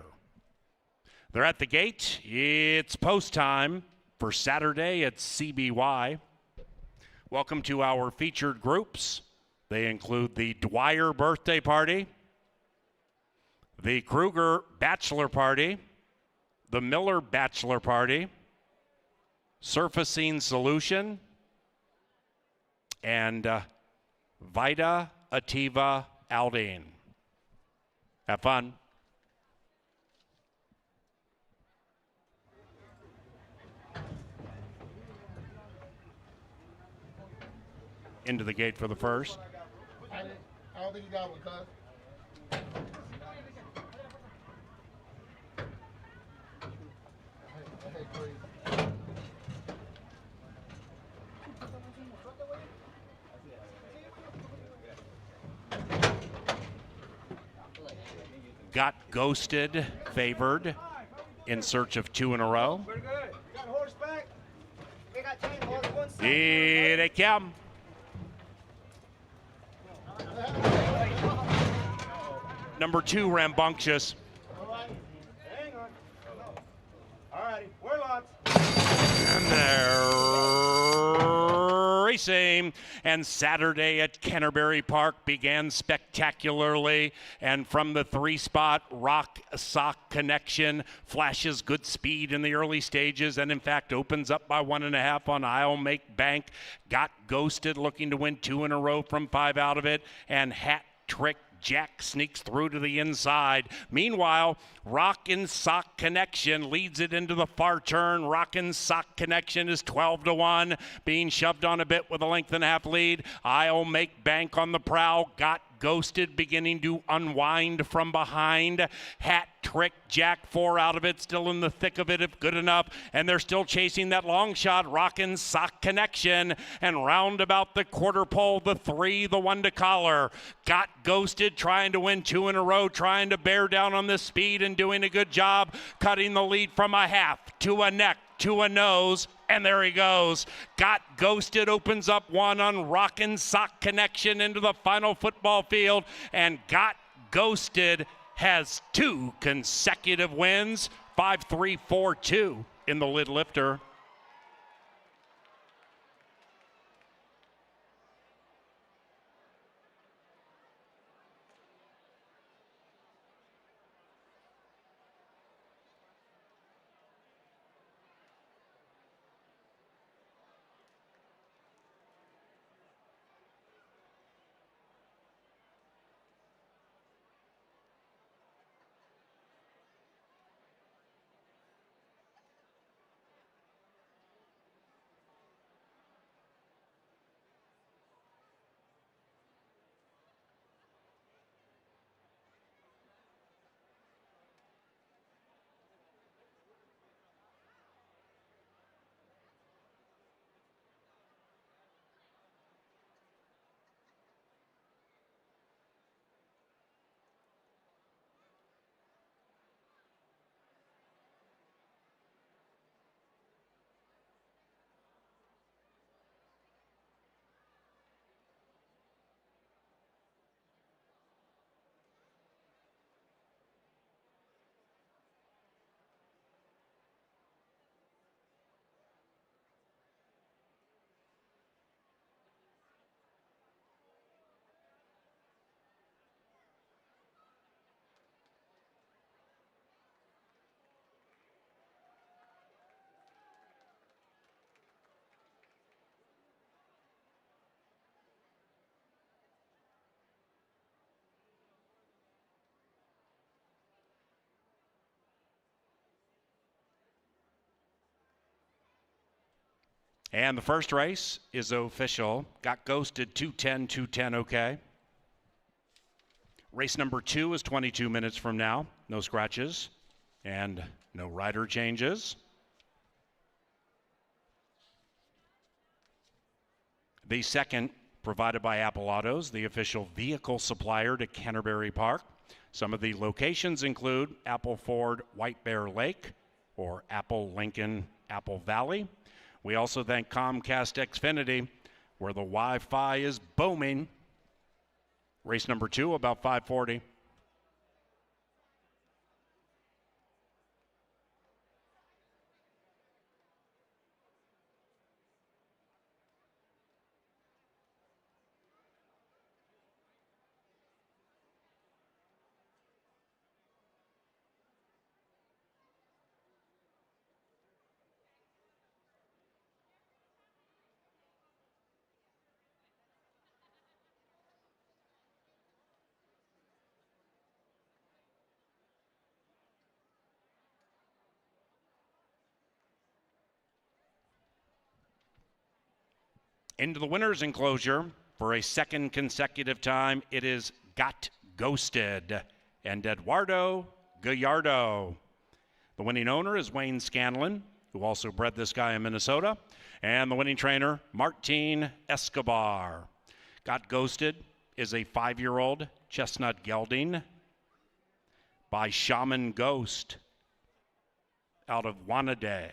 S2: They're at the gate. It's post time for Saturday at CBY. Welcome to our featured groups. They include the Dwyer Birthday Party, the Kruger Bachelor Party, the Miller Bachelor Party, Surfacing Solution, and Vita Ativa Aldine. Have fun. Into the gate for the first.
S6: I don't think you got one, cuz. Hey, please.
S2: Got Ghosted, favored, in search of 2 in a row.
S6: Got horseback. We got 10 horse, one side.
S2: Here they come. Number 2, Rambunctious.
S6: All right. Hang on. All righty. We're locked.
S2: And they're racing. And Saturday at Canterbury Park began spectacularly. And from the 3 spot, Rock Sock Connection flashes good speed in the early stages and in fact opens up by 1.5 on I'll Make Bank. Got Ghosted looking to win 2 in a row from 5 out of it. And Hat Trick Jack sneaks through to the inside. Meanwhile, Rockin' Sock Connection leads it into the far turn. Rockin' Sock Connection is 12-1, being shoved on a bit with a 1.5 lead. I'll Make Bank on the prowl. Got Ghosted beginning to unwind from behind. Hat Trick Jack 4 out of it, still in the thick of it if good enough, and they're still chasing that long shot. Rockin' Sock Connection, and round about the quarter pole, the 3, the 1 to collar. Got Ghosted trying to win 2 in a row, trying to bear down on the speed and doing a good job cutting the lead from a half to a neck to a nose, and there he goes. Got Ghosted opens up 1 on Rockin' Sock Connection into the final football field, and Got Ghosted has 2 consecutive wins, 5-3, 4-2 in the lid lifter. And the first race is official. Got Ghosted 2:10, 2:10, okay. Race number 2 is 22 minutes from now. No scratches and no rider changes. The second provided by Apple Autos, the official vehicle supplier to Canterbury Park. Some of the locations include Apple Ford White Bear Lake or Apple Lincoln Apple Valley. We also thank Comcast Xfinity, where the Wi-Fi is booming. Race number 2, about 5:40. Into the winner's enclosure for a second consecutive time, it is Got Ghosted and Eduardo Gallardo. The winning owner is Wayne Scanlon, who also bred this guy in Minnesota, and the winning trainer, Martin Escobar. Got Ghosted is a 5-year-old chestnut gelding by Shaman Ghost out of Wanaday.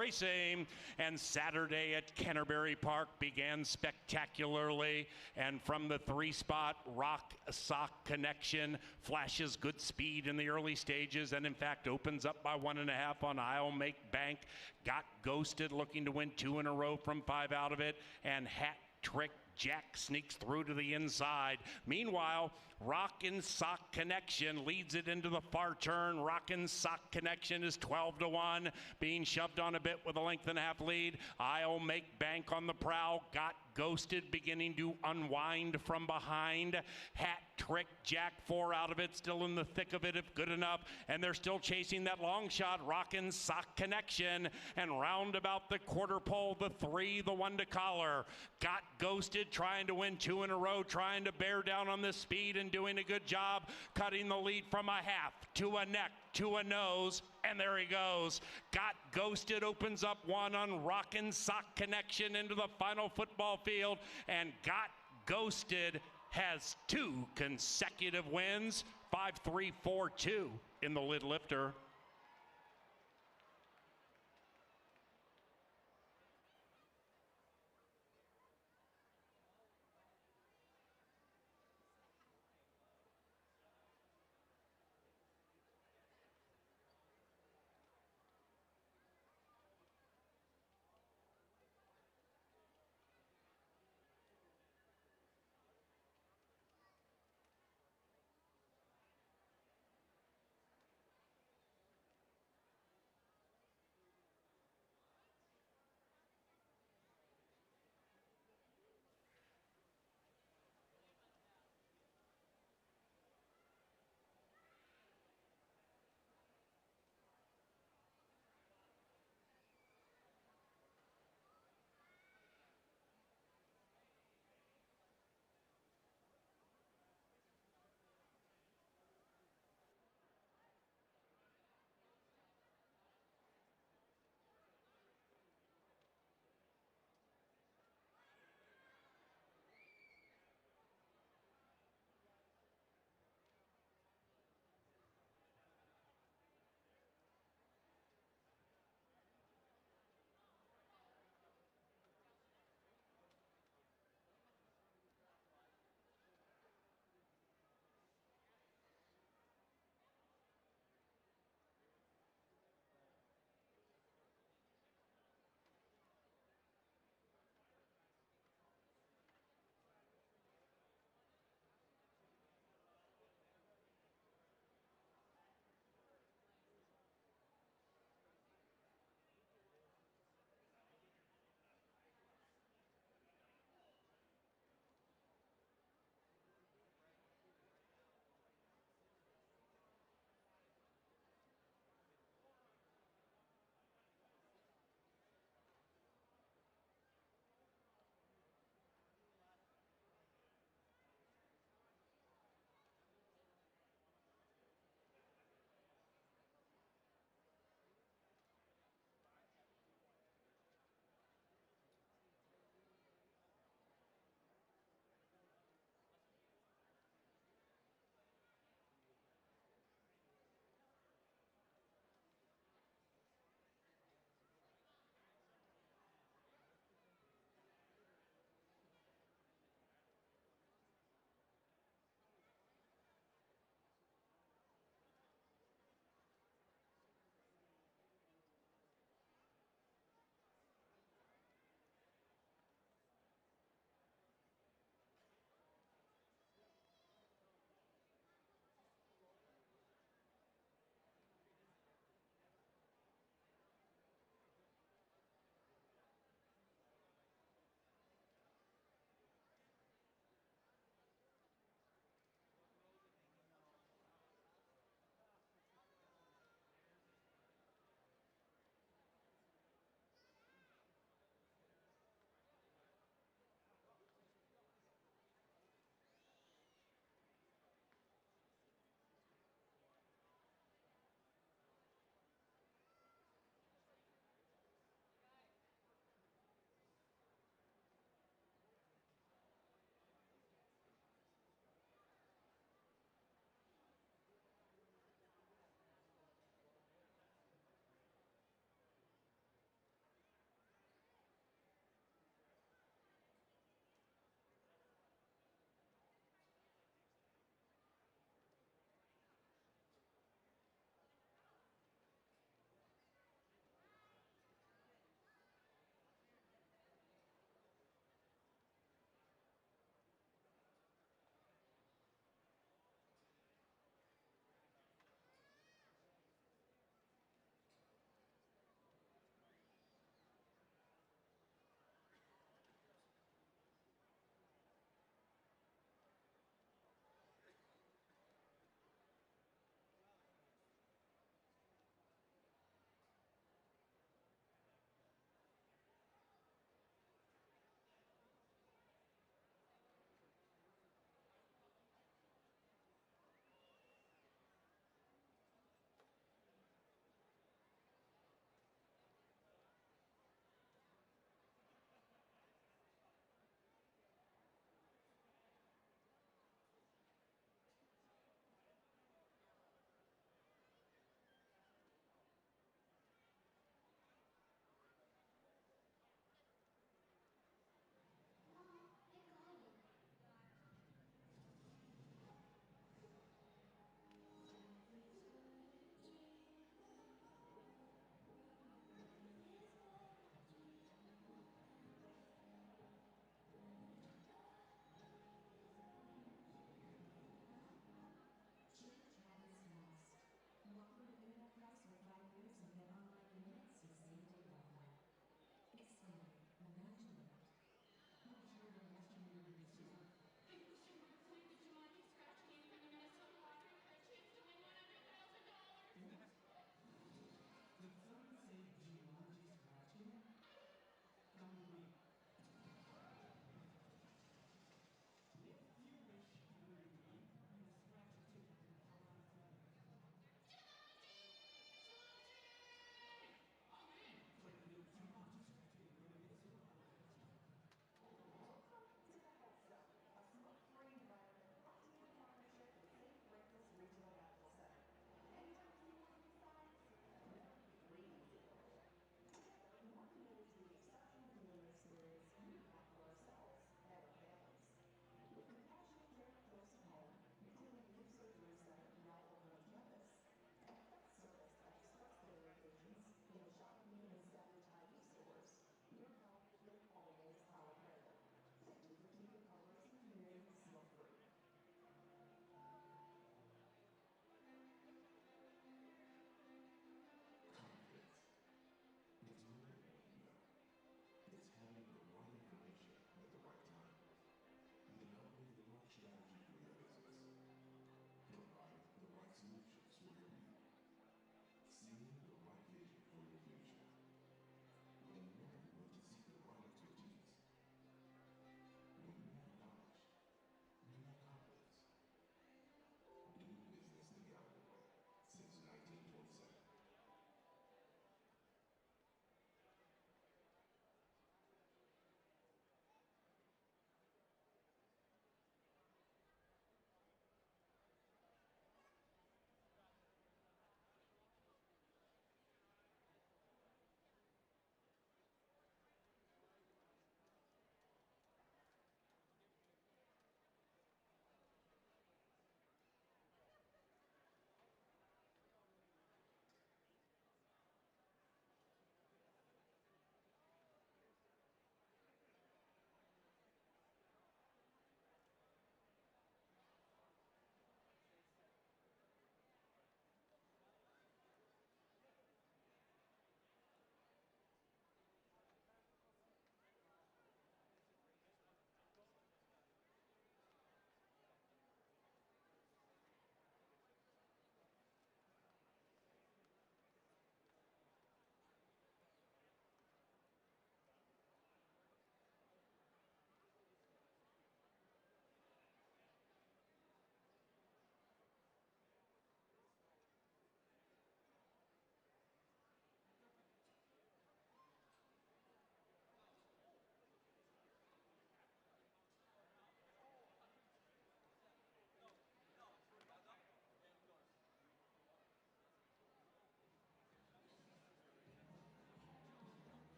S2: Racing, and Saturday at Canterbury Park began spectacularly, and from the 3-spot Rock Sock Connection flashes good speed in the early stages, and in fact opens up by 1.5 on I'll Make Bank. Got Ghosted looking to win 2 in a row from 5 out of it, and Hat Trick Jack sneaks through to the inside. Meanwhile, Rockin' Sock Connection leads it into the far turn. Rockin' Sock Connection is 12-1, being shoved on a bit with a 1.5 lead. I'll Make Bank on the prowl. Got Ghosted beginning to unwind from behind. Hat Trick Jack 4 out of it, still in the thick of it if good enough, and they're still chasing that long shot, Rockin' Sock Connection, and round about the quarter pole, the 3, the 1 to collar. Got Ghosted trying to win 2 in a row, trying to bear down on the speed and doing a good job, cutting the lead from a half to a neck to a nose, and there he goes. Got Ghosted opens up 1 on Rockin' Sock Connection into the final football field, and Got Ghosted has 2 consecutive wins, 5-3, 4-2 in the lid lifter.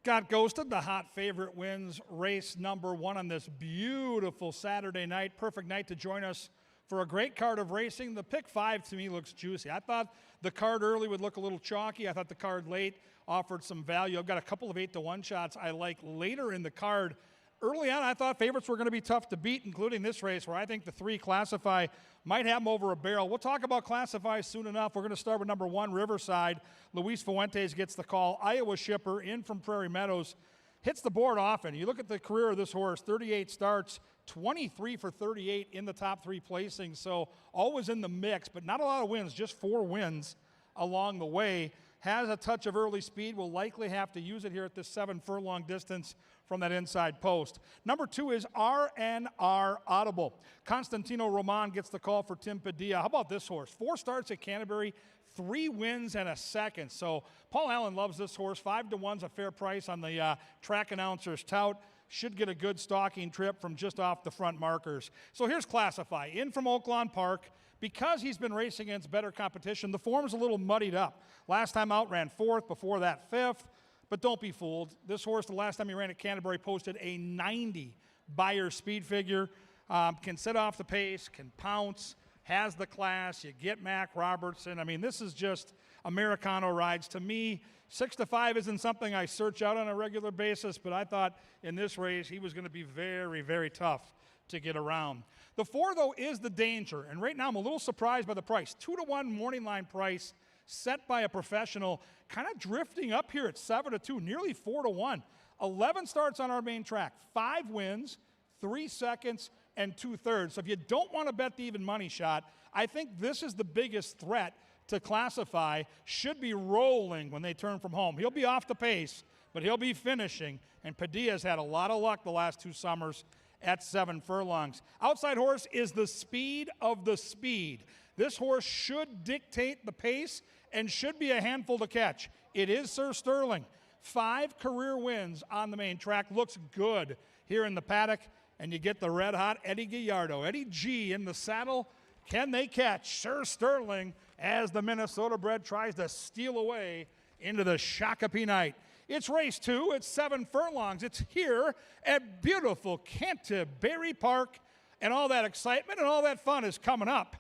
S1: Got Ghosted, the hot favorite, wins race number 1 on this beautiful Saturday night. Perfect night to join us for a great card of racing. The pick 5 to me looks juicy. I thought the card early would look a little chalky. I thought the card late offered some value. I've got a couple of 8-1 shots I like later in the card. Early on, I thought favorites were going to be tough to beat, including this race, where I think the 3 Classify might have them over a barrel. We'll talk about Classify soon enough. We're going to start with number 1, Riverside. Luis Fuentes gets the call. Iowa Shipper in from Prairie Meadows. Hits the board often. You look at the career of this horse, 38 starts, 23 for 38 in the top 3 placings. So always in the mix, but not a lot of wins, just 4 wins along the way. Has a touch of early speed. Will likely have to use it here at this 7-furlong distance from that inside post. Number 2 is RNR Audible. Constantino Roman gets the call for Tim Padilla. How about this horse? 4 starts at Canterbury, 3 wins and a second. So Paul Allen loves this horse. 5-1's a fair price on the track announcer's tout. Should get a good stalking trip from just off the front markers. So here's Classify. In from Oaklawn Park. Because he's been racing against better competition, the form's a little muddied up. Last time out ran 4th, before that 5th. But don't be fooled. This horse, the last time he ran at Canterbury, posted a 90 Beyer speed figure. Can set off the pace, can pounce, has the class. You get Mac Robertson. I mean, this is just Americano rides. To me, 6-5 isn't something I search out on a regular basis, but I thought in this race he was going to be very, very tough to get around. The 4, though, is the danger, and right now I'm a little surprised by the price. 2-1 morning line price set by a professional, kind of drifting up here at 7-2, nearly 4-1. 11 starts on our main track, 5 wins, 3 seconds, and 2/3. So if you don't want to bet the even money shot, I think this is the biggest threat to Classify. Should be rolling when they turn from home. He'll be off the pace, but he'll be finishing, and Padilla's had a lot of luck the last 2 summers at 7 furlongs. Outside horse is the speed of the speed. This horse should dictate the pace and should be a handful to catch. It is Sir Sterling. 5 career wins on the main track. Looks good here in the paddock. And you get the red-hot Eddie Gallardo. Eddie G in the saddle. Can they catch Sir Sterling as the Minnesota bred tries to steal away into the Shakopee night? It's race 2. It's 7 furlongs. It's here at beautiful Canterbury Park. And all that excitement and all that fun is coming up.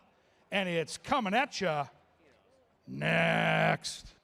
S1: And it's coming at you next.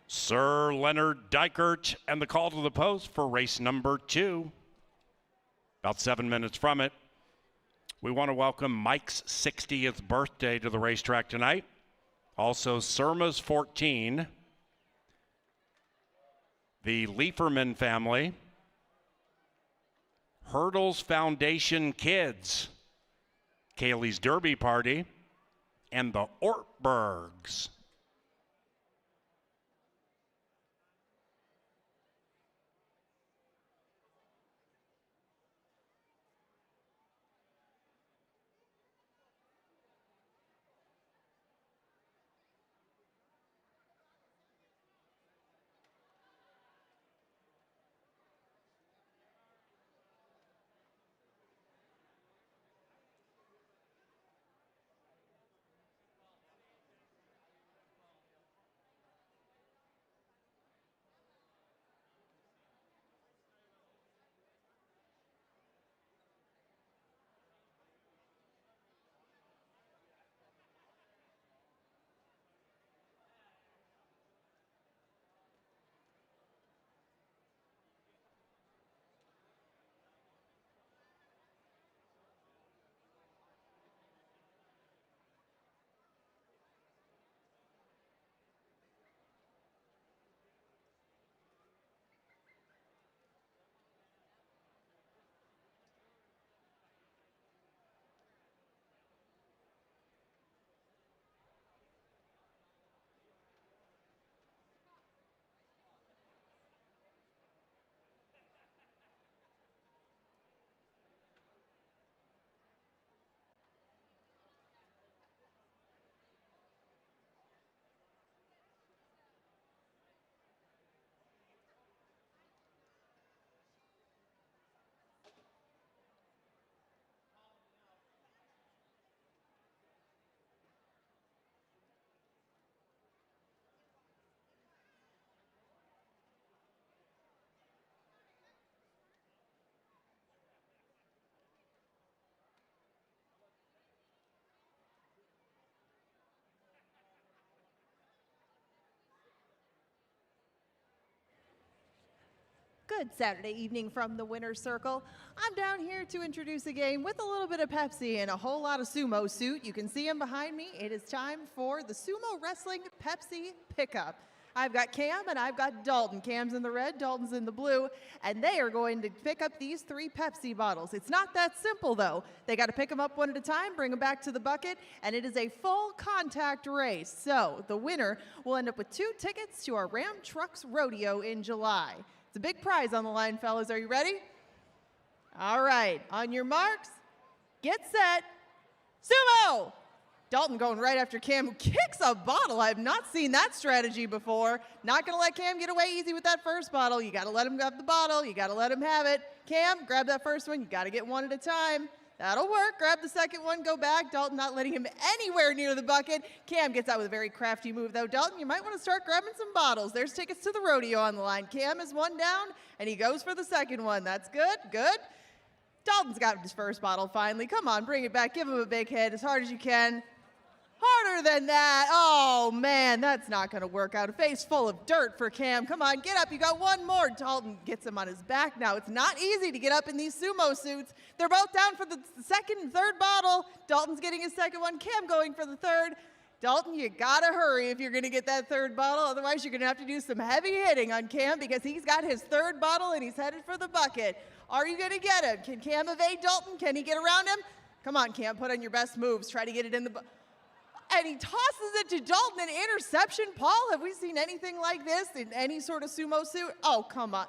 S2: Sir Leonard Dykert and the call to the post for race number 2. About 7 minutes from it. We want to welcome Mike's 60th birthday to the racetrack tonight. Also, Surma's 14. The Lieferman family. Hurdles Foundation Kids. Kaylee's Derby Party. And the Ortbergs.
S4: Good Saturday evening from the winner's circle. I'm down here to introduce a game with a little bit of Pepsi and a whole lot of sumo suit. You can see him behind me. It is time for the Sumo Wrestling Pepsi Pickup. I've got Cam and I've got Dalton. Cam's in the red, Dalton's in the blue, and they are going to pick up these 3 Pepsi bottles. It's not that simple, though. They got to pick them up one at a time, bring them back to the bucket, and it is a full contact race. So the winner will end up with 2 tickets to our Ram Trucks Rodeo in July. It's a big prize on the line, fellas. Are you ready? All right, on your marks, get set, sumo! Dalton going right after Cam, who kicks a bottle. I have not seen that strategy before. Not going to let Cam get away easy with that first bottle. You got to let him grab the bottle. You got to let him have it. Cam, grab that first one. You got to get one at a time. That'll work. Grab the second one, go back. Dalton not letting him anywhere near the bucket. Cam gets out with a very crafty move, though. Dalton, you might want to start grabbing some bottles. There's tickets to the rodeo on the line. Cam is one down, and he goes for the second one. That's good, good. Dalton's got his first bottle finally. Come on, bring it back. Give him a big hit as hard as you can. Harder than that. Oh, man, that's not going to work out. A face full of dirt for Cam. Come on, get up. You got one more. Dalton gets him on his back now. It's not easy to get up in these sumo suits. They're both down for the second and third bottle. Dalton's getting his second one. Cam going for the third. Dalton, you got to hurry if you're going to get that third bottle. Otherwise, you're going to have to do some heavy hitting on Cam because he's got his third bottle and he's headed for the bucket. Are you going to get him? Can Cam evade Dalton? Can he get around him? Come on, Cam, put on your best moves. Try to get it in the bucket. And he tosses it to Dalton, an interception. Paul, have we seen anything like this in any sort of sumo suit? Oh, come on.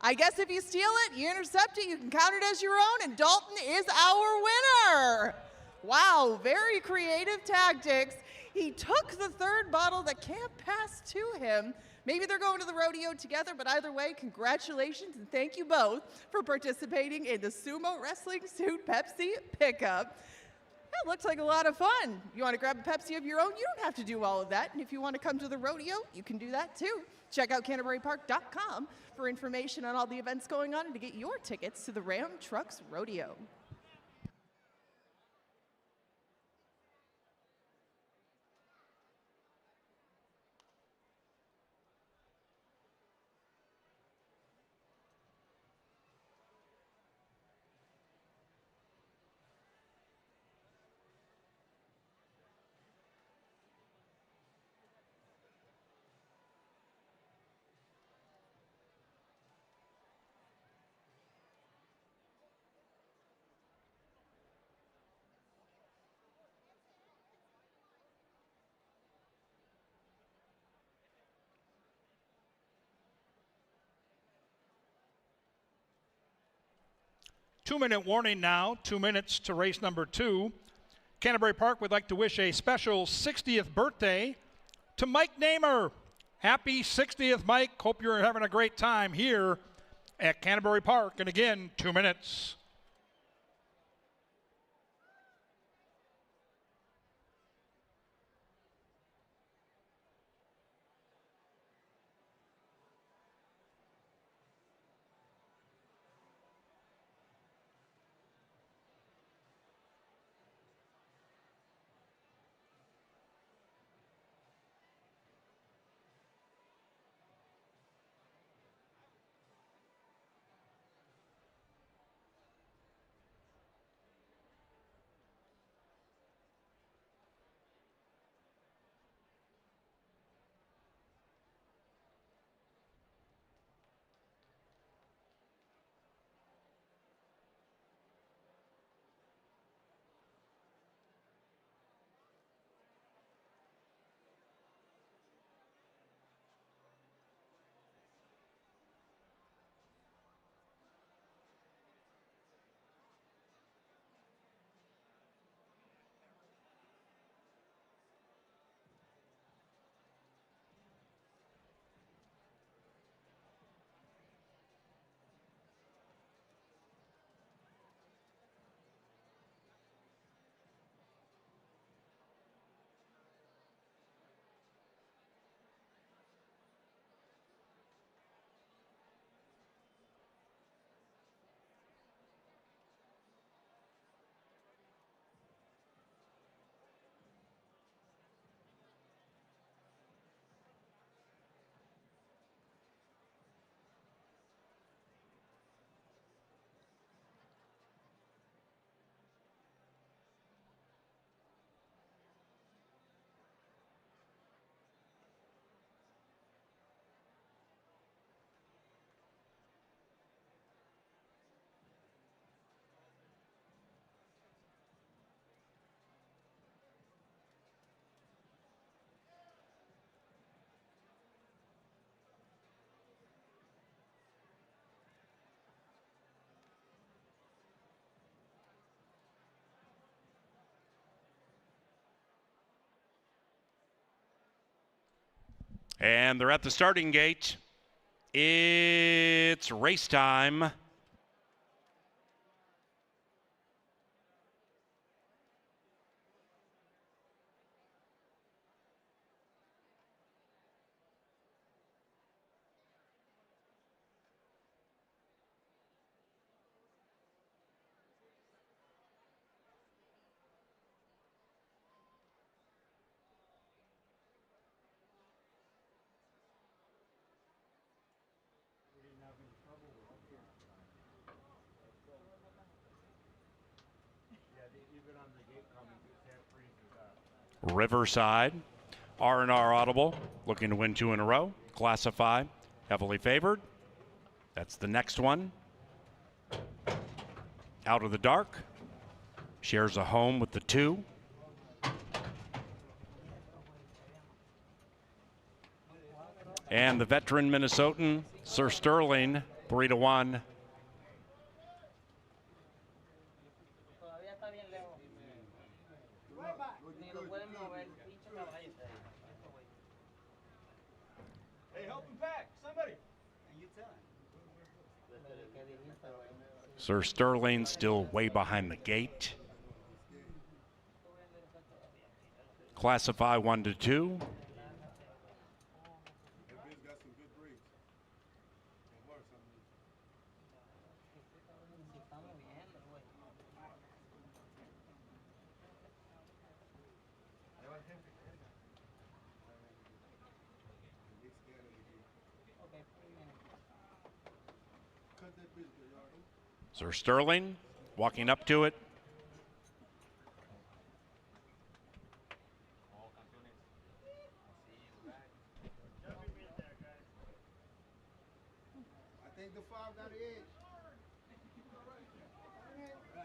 S4: I guess if you steal it, you intercept it, you can count it as your own, and Dalton is our winner. Wow, very creative tactics. He took the third bottle that Cam passed to him. Maybe they're going to the rodeo together, but either way, congratulations and thank you both for participating in the Sumo Wrestling Suit Pepsi Pickup. That looks like a lot of fun. You want to grab a Pepsi of your own? You don't have to do all of that. And if you want to come to the rodeo, you can do that too. Check out CanterburyPark.com for information on all the events going on and to get your tickets to the Ram Trucks Rodeo.
S1: Two-minute warning now, 2 minutes to race number 2. Canterbury Park would like to wish a special 60th birthday to Mike Namer. Happy 60th, Mike. Hope you're having a great time here at Canterbury Park. And again, 2 minutes.
S2: And they're at the starting gate. It's race time. Riverside, R&R Audible, looking to win 2 in a row. Classify, heavily favored. That's the next one. Out of the Dark, shares a home with the 2. And the veteran Minnesotan, Sir Sterling, 3-1.
S6: Hey, help him back. Somebody.
S2: Sir Sterling still way behind the gate. Classify 1 to 2. Sir Sterling walking up to it.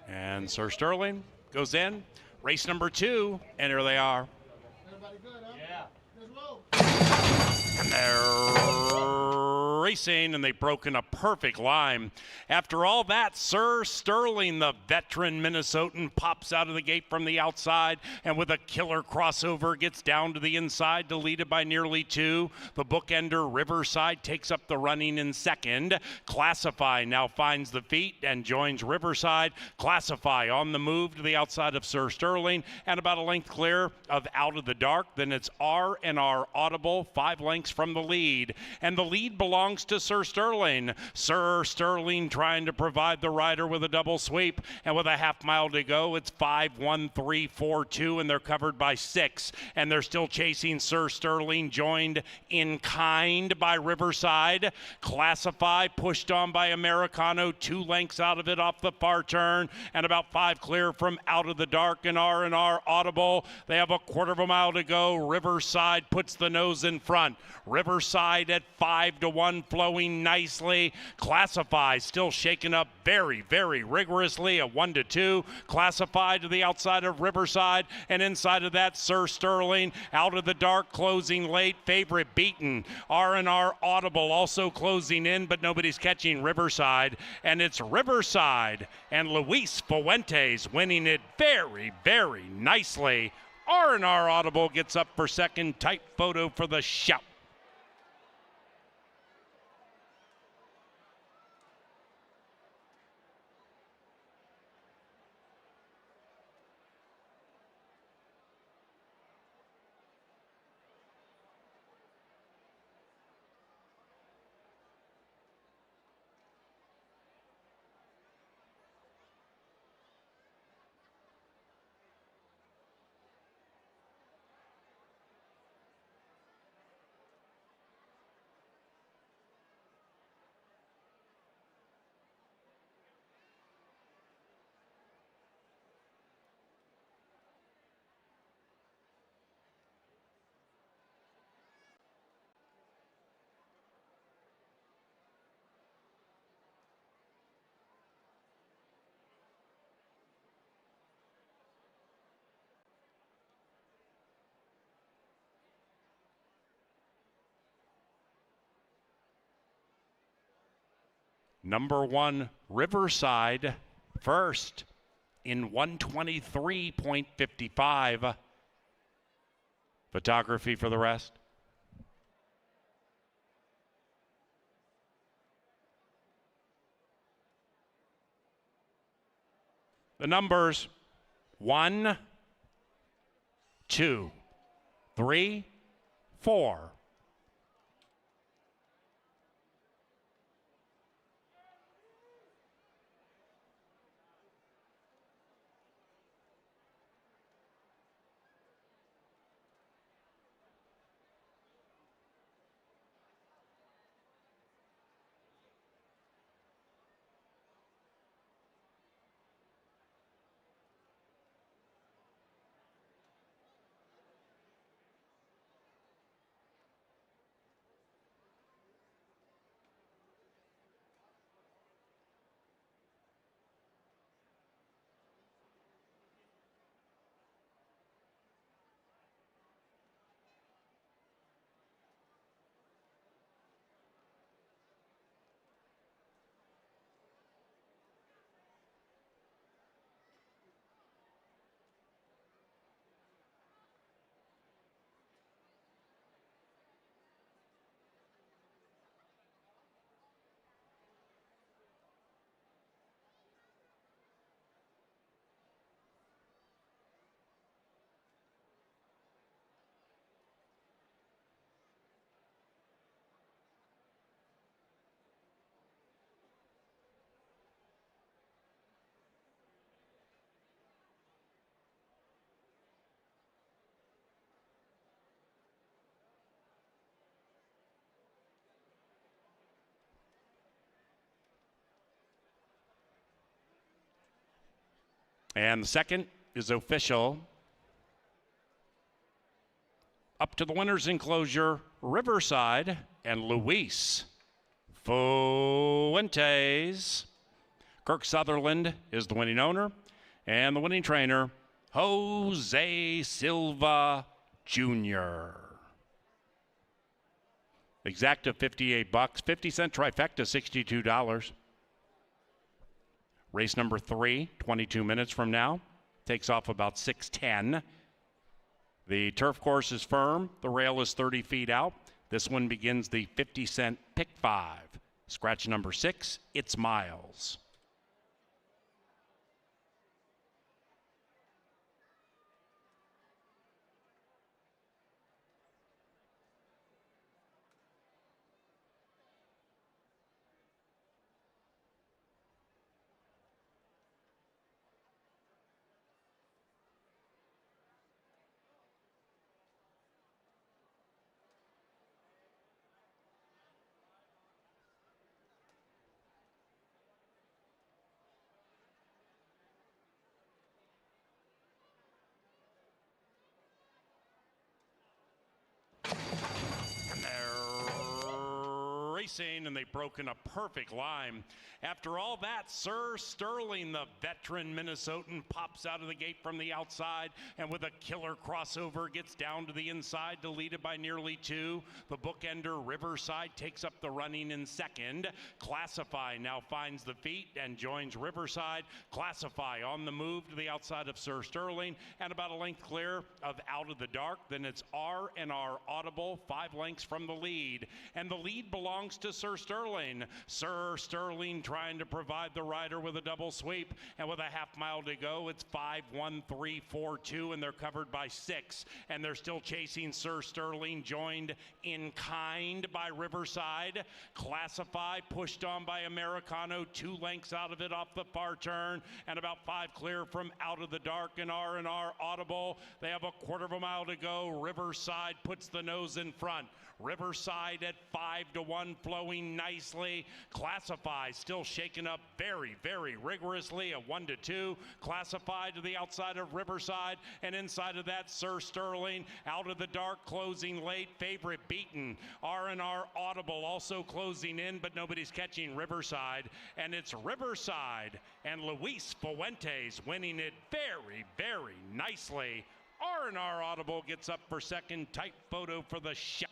S2: And Sir Sterling goes in. Race number 2, and here they are. And they're racing, and they've broken a perfect line. After all that, Sir Sterling, the veteran Minnesotan, pops out of the gate from the outside, and with a killer crossover, gets down to the inside to lead it by nearly 2. The bookender Riverside takes up the running in second. Classify now finds the feet and joins Riverside. Classify on the move to the outside of Sir Sterling, and about a length clear of Out of the Dark. Then it's R&R Audible, 5 lengths from the lead, and the lead belongs to Sir Sterling. Sir Sterling trying to provide the rider with a double sweep, and with a half mile to go, it's 5-1-3-4-2, and they're covered by 6, and they're still chasing Sir Sterling, joined in kind by Riverside. Classify pushed on by Americano, 2 lengths out of it off the far turn, and about 5 clear from Out of the Dark and R&R Audible. They have a quarter of a mile to go. Riverside puts the nose in front. Riverside at 5-1, flowing nicely. Classify still shaken up very, very rigorously at 1-2. Classify to the outside of Riverside, and inside of that, Sir Sterling. Out of the Dark closing late. Favorite beaten. R&R Audible also closing in, but nobody's catching Riverside. And it's Riverside and Luis Fuentes winning it very, very nicely. R&R Audible gets up for second. Tight photo for the shout. Number 1, Riverside, first in 1:23.55. Photography for the rest. The numbers 1, 2, 3, 4. And the second is official. Up to the winner's enclosure, Riverside and Luis Fuentes. Kirk Sutherland is the winning owner, and the winning trainer, Jose Silva Jr. Exacta $58, 50-cent trifecta $62. Race number 3, 22 minutes from now, takes off about 6:10. The turf course is firm. The rail is 30 feet out. This one begins the 50-cent pick 5. Scratch number 6, It's Miles. Racing, and they've broken a perfect line. After all that, Sir Sterling, the veteran Minnesotan, pops out of the gate from the outside and with a killer crossover gets down to the inside to lead it by nearly 2. The bookender Riverside takes up the running in second. Classify now finds the feet and joins Riverside. Classify on the move to the outside of Sir Sterling and about a length clear of Out of the Dark. Then it's R&R Audible, 5 lengths from the lead, and the lead belongs to Sir Sterling. Sir Sterling trying to provide the rider with a double sweep, and with a half mile to go, it's 5-1-3-4-2, and they're covered by 6, and they're still chasing Sir Sterling, joined in kind by Riverside. Classify pushed on by Americano, 2 lengths out of it off the far turn, and about 5 clear from Out of the Dark and R&R Audible. They have a quarter of a mile to go. Riverside puts the nose in front. Riverside at 5-1, flowing nicely. Classify still shaken up very, very rigorously at 1-2. Classify to the outside of Riverside, and inside of that, Sir Sterling. Out of the Dark closing late. Favorite beaten. R&R Audible also closing in, but nobody's catching Riverside. And it's Riverside and Luis Fuentes winning it very, very nicely. R&R Audible gets up for second. Tight photo for the shot.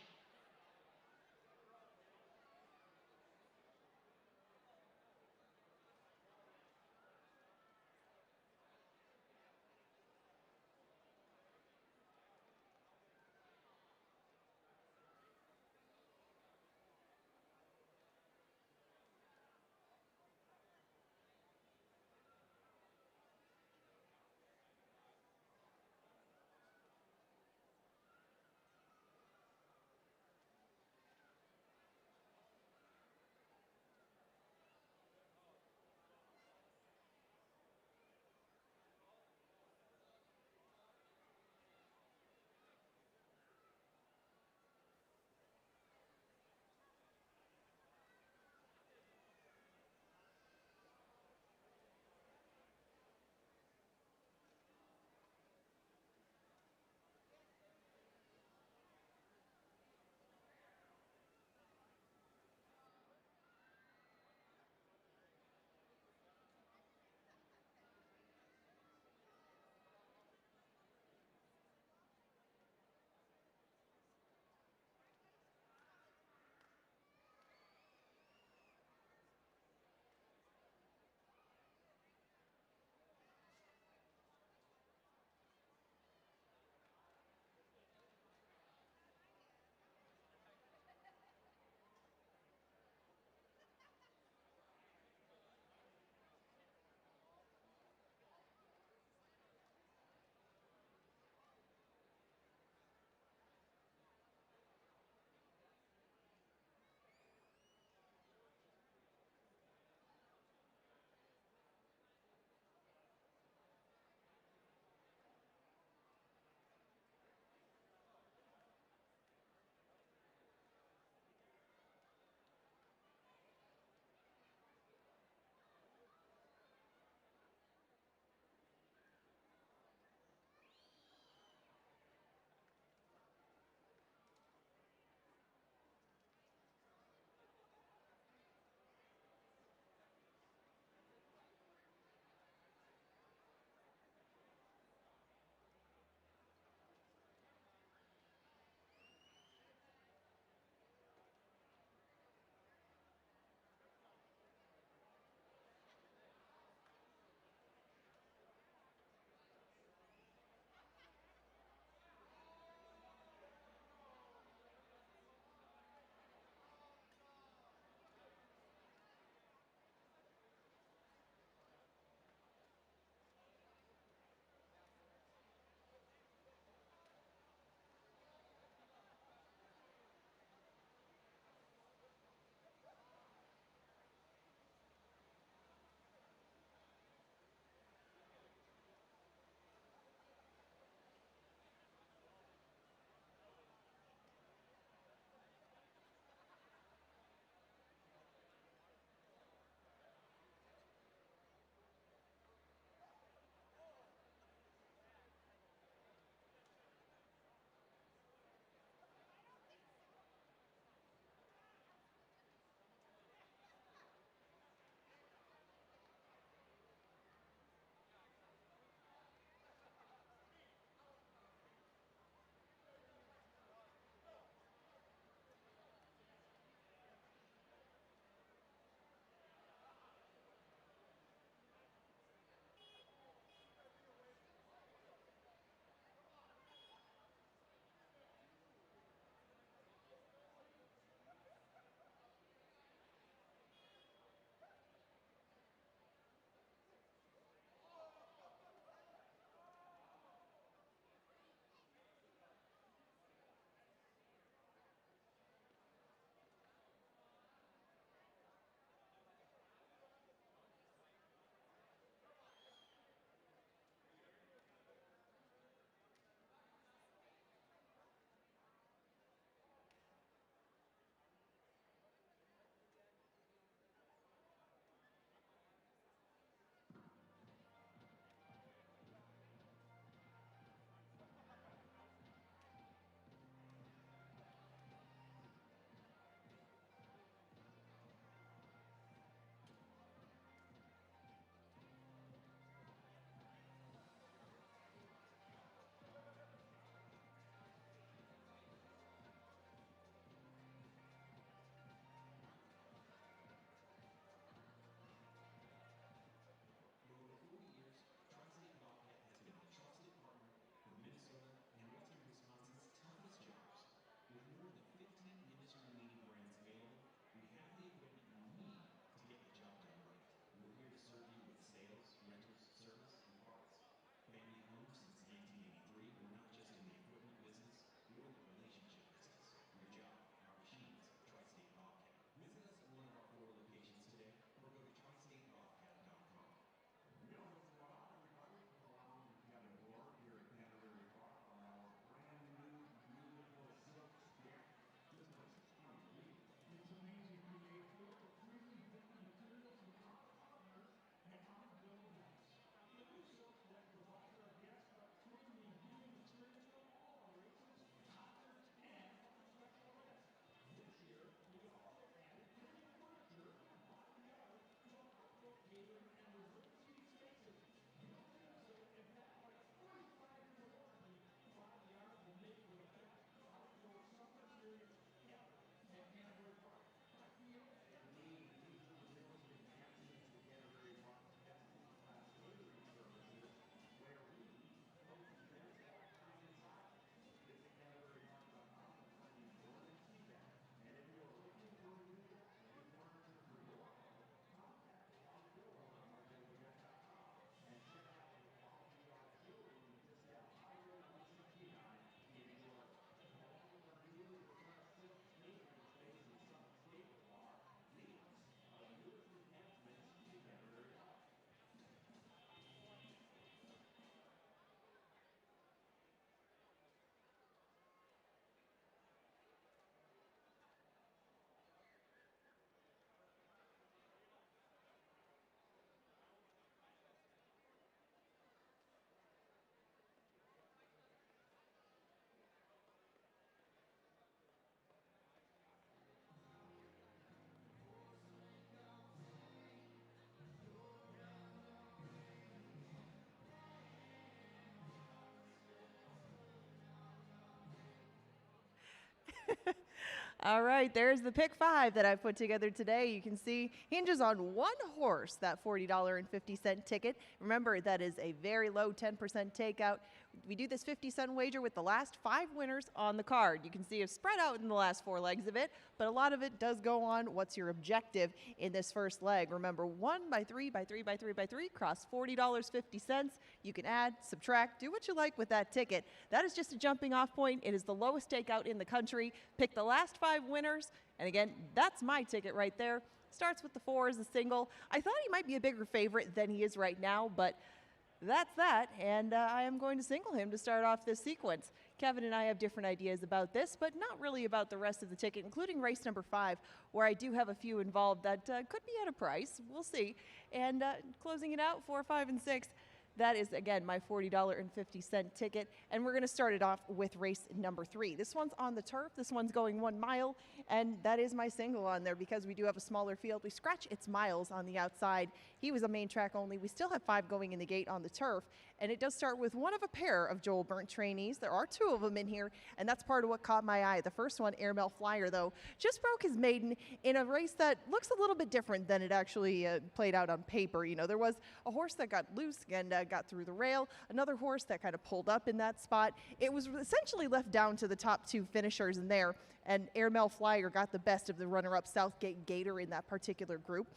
S4: All right, there's the pick 5 that I put together today. You can see hinges on one horse, that $40.50 ticket. Remember, that is a very low 10% takeout. We do this 50-cent wager with the last 5 winners on the card. You can see it's spread out in the last 4 legs of it, but a lot of it does go on what's your objective in this first leg. Remember, 1 by 3 by 3 by 3 by 3 costs $40.50. You can add, subtract, do what you like with that ticket. That is just a jumping off point. It is the lowest takeout in the country. Pick the last 5 winners, and again, that's my ticket right there. Starts with the 4 as a single. I thought he might be a bigger favorite than he is right now, but that's that, and I am going to single him to start off this sequence. Kevin and I have different ideas about this, but not really about the rest of the ticket, including race number 5, where I do have a few involved that could be at a price. We'll see. And closing it out, 4, 5, and 6. That is, again, my $40.50 ticket. And we're going to start it off with race number 3. This one's on the turf. This one's going 1 mile. And that is my single on there because we do have a smaller field. We scratch its miles on the outside. He was a main track only. We still have 5 going in the gate on the turf. And it does start with one of a pair of Joel Burnt trainees. There are 2 of them in here, and that's part of what caught my eye. The first one, Airmail Flyer, though, just broke his maiden in a race that looks a little bit different than it actually played out on paper. You know, there was a horse that got loose and got through the rail, another horse that kind of pulled up in that spot. It was essentially left down to the top 2 finishers in there, and Airmail Flyer got the best of the runner-up Southgate Gator in that particular group.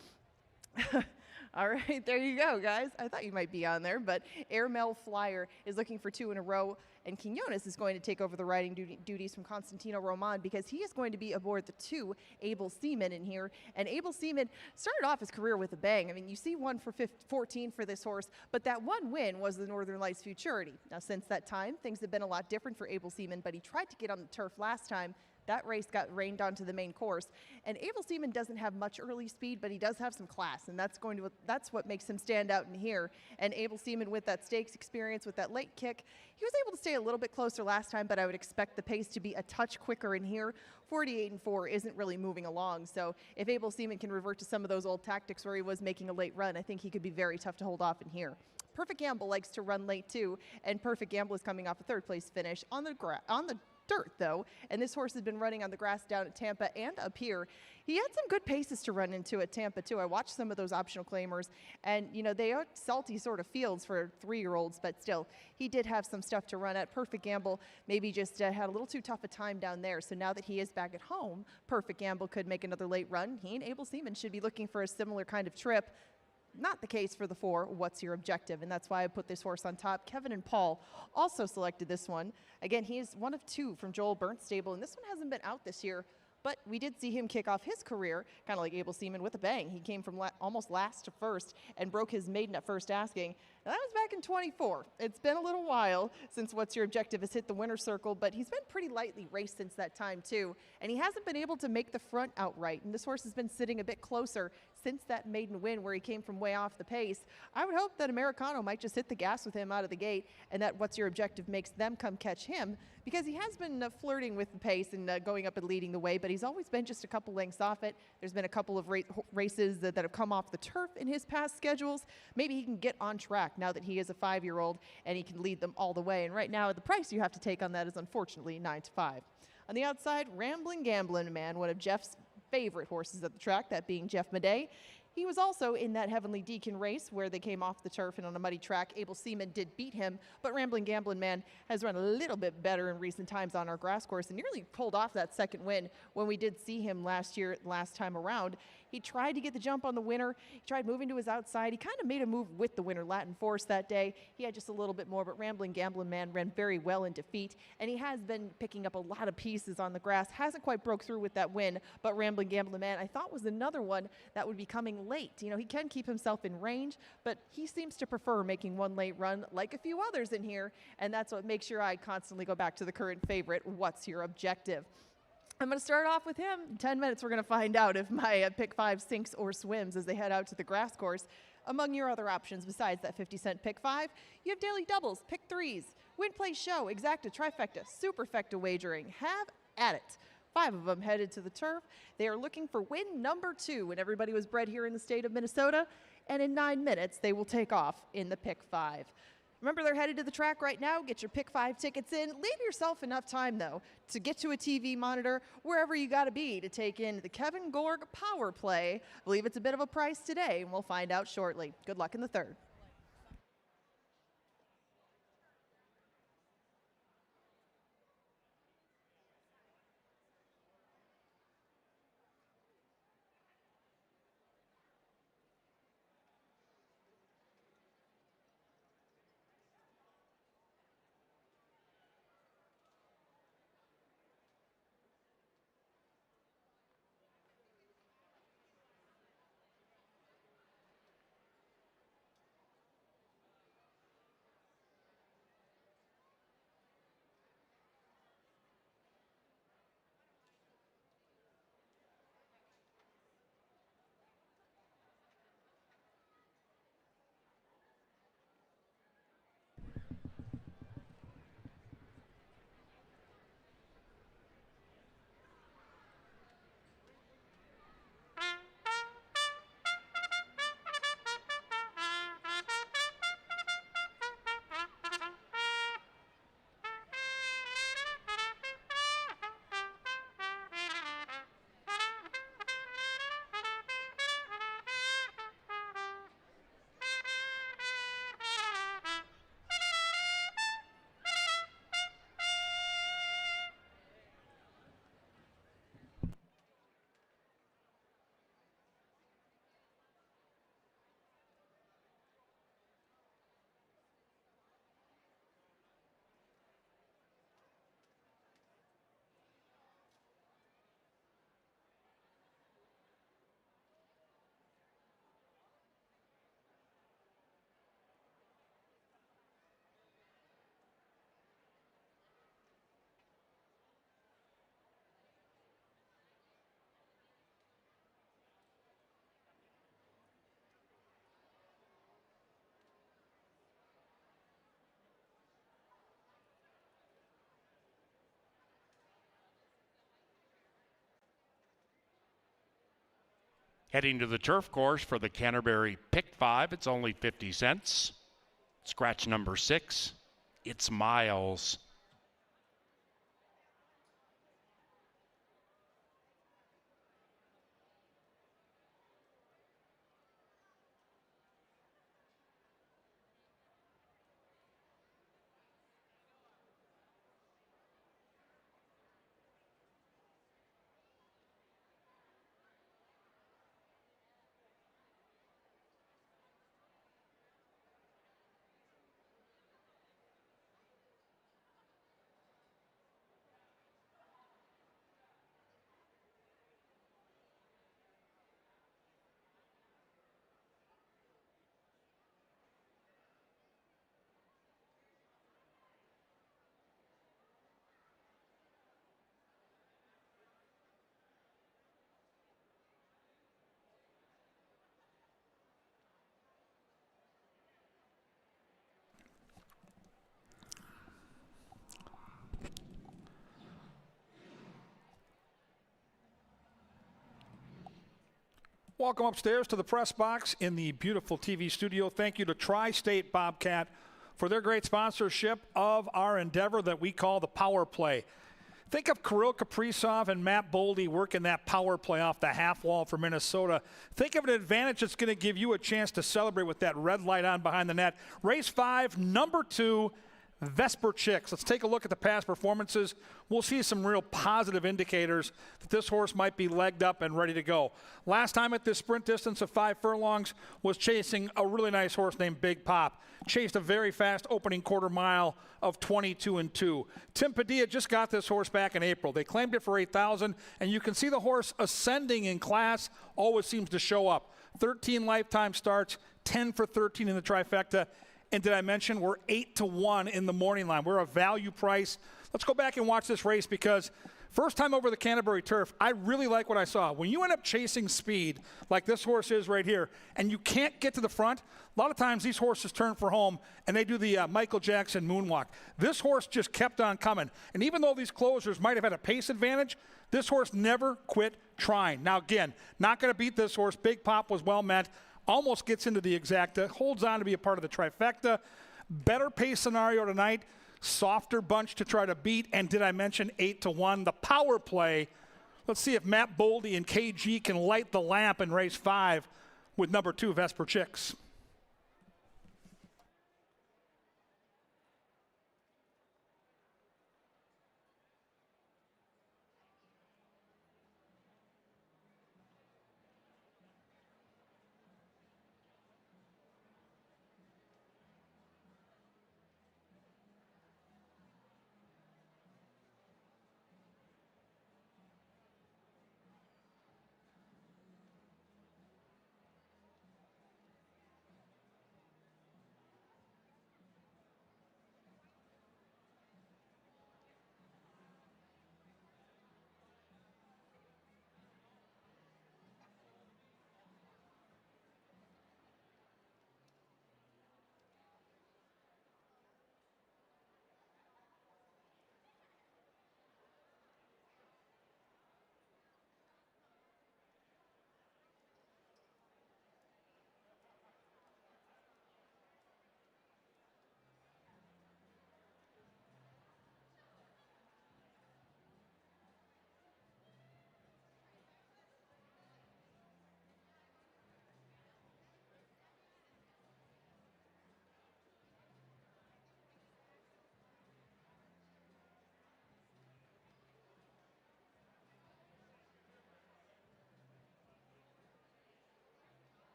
S4: All right, there you go, guys. I thought you might be on there, but Airmail Flyer is looking for 2 in a row, and Quinones is going to take over the riding duties from Constantino Roman because he is going to be aboard the 2 Able Seaman in here. And Able Seaman started off his career with a bang. I mean, you see 1 for 14 for this horse, but that 1 win was the Northern Lights Futurity. Now, since that time, things have been a lot different for Able Seaman, but he tried to get on the turf last time. That race got rained onto the main course. And Able Seaman doesn't have much early speed, but he does have some class, and that's what makes him stand out in here. And Able Seaman, with that stakes experience, with that late kick, he was able to stay a little bit closer last time, but I would expect the pace to be a touch quicker in here. 48-4 isn't really moving along, so if Able Seaman can revert to some of those old tactics where he was making a late run, I think he could be very tough to hold off in here. Perfect Gamble likes to run late too, and Perfect Gamble is coming off a 3rd place finish on the dirt, though, and this horse has been running on the grass down at Tampa and up here. He had some good paces to run into at Tampa, too. I watched some of those optional claimers, and, you know, they are salty sort of fields for 3-year-olds, but still, he did have some stuff to run at. Perfect Gamble maybe just had a little too tough a time down there, so now that he is back at home, Perfect Gamble could make another late run. He and Able Seaman should be looking for a similar kind of trip. Not the case for the 4, What's Your Objective? And that's why I put this horse on top. Kevin and Paul also selected this one. Again, he is 1 of 2 from Joel Burnt stable, and this one hasn't been out this year, but we did see him kick off his career, kind of like Able Seaman, with a bang. He came from almost last to first and broke his maiden at first asking. Now, that was back in 24. It's been a little while since What's Your Objective has hit the winner's circle, but he's been pretty lightly raced since that time, too. And he hasn't been able to make the front outright. And this horse has been sitting a bit closer since that maiden win where he came from way off the pace. I would hope that Americano might just hit the gas with him out of the gate and that What's Your Objective makes them come catch him, because he has been flirting with the pace and going up and leading the way, but he's always been just a couple lengths off it. There's been a couple of races that have come off the turf in his past schedules. Maybe he can get on track now that he is a 5-year-old and he can lead them all the way. And right now, the price you have to take on that is unfortunately 9-5. On the outside, Rambling Gamblin' Man, one of Jeff's favorite horses at the track, that being Jeff Madej. He was also in that Heavenly Deacon race where they came off the turf and on a muddy track. Able Seaman did beat him, but Rambling Gamblin' Man has run a little bit better in recent times on our grass course and nearly pulled off that second win when we did see him last time around. He tried to get the jump on the winner. He tried moving to his outside. He kind of made a move with the winner, Latin Force, that day. He had just a little bit more, but Rambling Gamblin' Man ran very well in defeat, and he has been picking up a lot of pieces on the grass. Hasn't quite broke through with that win, but Rambling Gamblin' Man, I thought, was another one that would be coming late. You know, he can keep himself in range, but he seems to prefer making one late run, like a few others in here, and that's what makes sure I constantly go back to the current favorite, What's Your Objective? I'm going to start off with him. In 10 minutes, we're going to find out if my pick 5 sinks or swims as they head out to the grass course. Among your other options, besides that 50-cent pick 5, you have daily doubles, pick 3s, win, play, show, exacta, trifecta, superfecta wagering. Have at it. 5 of them headed to the turf. They are looking for win number 2 when everybody was bred here in the state of Minnesota. And in 9 minutes, they will take off in the pick 5.
S7: Remember, they're headed to the track right now. Get your Pick 5 tickets in. Leave yourself enough time, though, to get to a TV monitor wherever you got to be to take in the Kevin Gorg Power Play. I believe it's a bit of a price today, and we'll find out shortly. Good luck in the third.
S2: Heading to the turf course for the Canterbury Pick 5, it's only 50 cents. Scratch number 6, it's Miles.
S1: Welcome upstairs to the press box in the beautiful TV studio. Thank you to Tri-State Bobcat for their great sponsorship of our endeavor that we call the Power Play. Think of Kirill Kaprizov and Matt Boldy working that power play off the half wall for Minnesota. Think of an advantage that's going to give you a chance to celebrate with that red light on behind the net. Race 5, number 2, Vesper Chicks. Let's take a look at the past performances. We'll see some real positive indicators that this horse might be legged up and ready to go. Last time at this sprint distance of 5 furlongs was chasing a really nice horse named Big Pop. Chased a very fast opening quarter mile of 22-2. Tim Padilla just got this horse back in April. They claimed it for $8,000, and you can see the horse ascending in class. Always seems to show up. 13 lifetime starts, 10 for 13 in the trifecta. And did I mention we're 8-1 in the morning line? We're a value price. Let's go back and watch this race because first time over the Canterbury turf, I really like what I saw. When you end up chasing speed like this horse is right here and you can't get to the front, a lot of times these horses turn for home and they do the Michael Jackson moonwalk. This horse just kept on coming. And even though these closers might have had a pace advantage, this horse never quit trying. Now again, not going to beat this horse. Big Pop was well met. Almost gets into the exacta, holds on to be a part of the trifecta. Better pace scenario tonight, softer bunch to try to beat, and did I mention 8-1? The power play. Let's see if Matt Boldy and KG can light the lamp in race 5 with number 2, Vesper Chicks.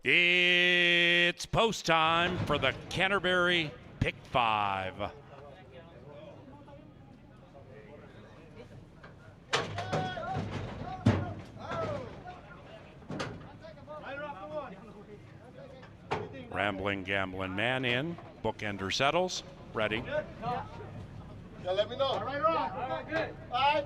S2: It's post time for the Canterbury Pick 5. Rambling, gambling man in. Bookender settles. Ready.
S6: Yeah, let me know. All right, Ron. All right, good. All right.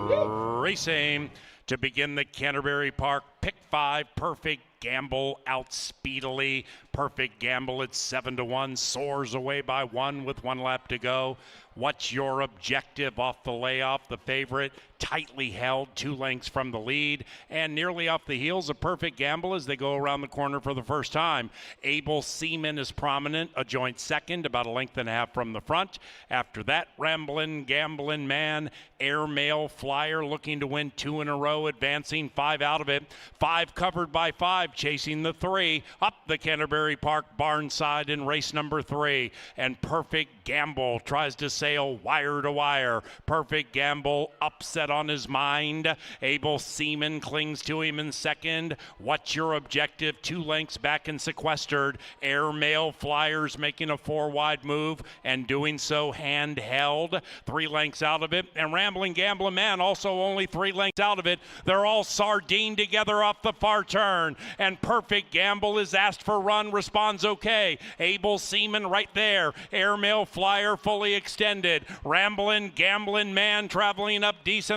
S2: They're racing to begin the Canterbury Park Pick 5. Perfect gamble out speedily. Perfect gamble at 7-1. Soars away by 1 with 1 lap to go. What's your objective off the layoff? The favorite tightly held 2 lengths from the lead and nearly off the heels of Perfect Gamble as they go around the corner for the first time. Able Seaman is prominent, a joint second, about a length and a half from the front. After that, Ramblin' Gamblin' Man, Airmail Flyer looking to win 2 in a row, advancing 5 out of it. 5 covered by 5, chasing the 3 up the Canterbury Park barn side in race number 3. And Perfect Gamble tries to sail wire to wire. Perfect Gamble upset on his mind. Able Seaman clings to him in second. What's your objective? 2 lengths back and sequestered. Airmail Flyers making a 4-wide move and doing so handheld. 3 lengths out of it. And Rambling Gambling Man also only 3 lengths out of it. They're all sardined together off the far turn. And Perfect Gamble is asked for run, responds okay. Able Seaman right there. Airmail Flyer fully extended. Rambling Gambling Man traveling up decently.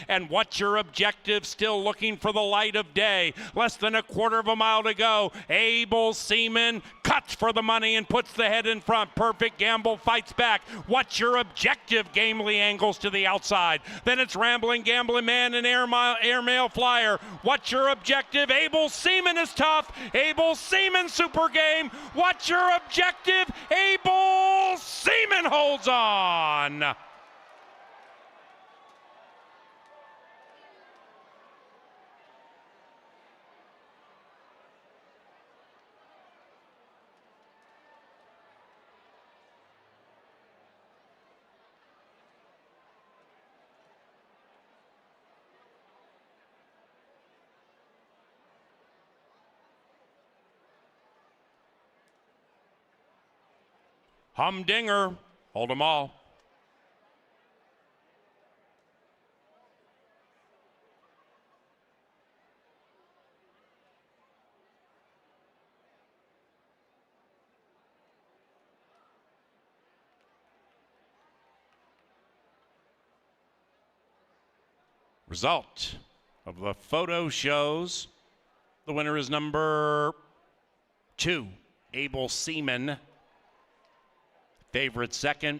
S2: And what's your objective? Still looking for the light of day. Less than a quarter of a mile to go. Able Seaman cuts for the money and puts the head in front. Perfect Gamble fights back. What's your objective? Gamely angles to the outside. Then it's Rambling Gambling Man and Airmail Flyer. What's your objective? Able Seaman is tough. Able Seaman super game. What's your objective? Able Seaman holds on. Humdinger, hold them all. Result of the photo shows the winner is number 2, Able Seaman. Favorite second,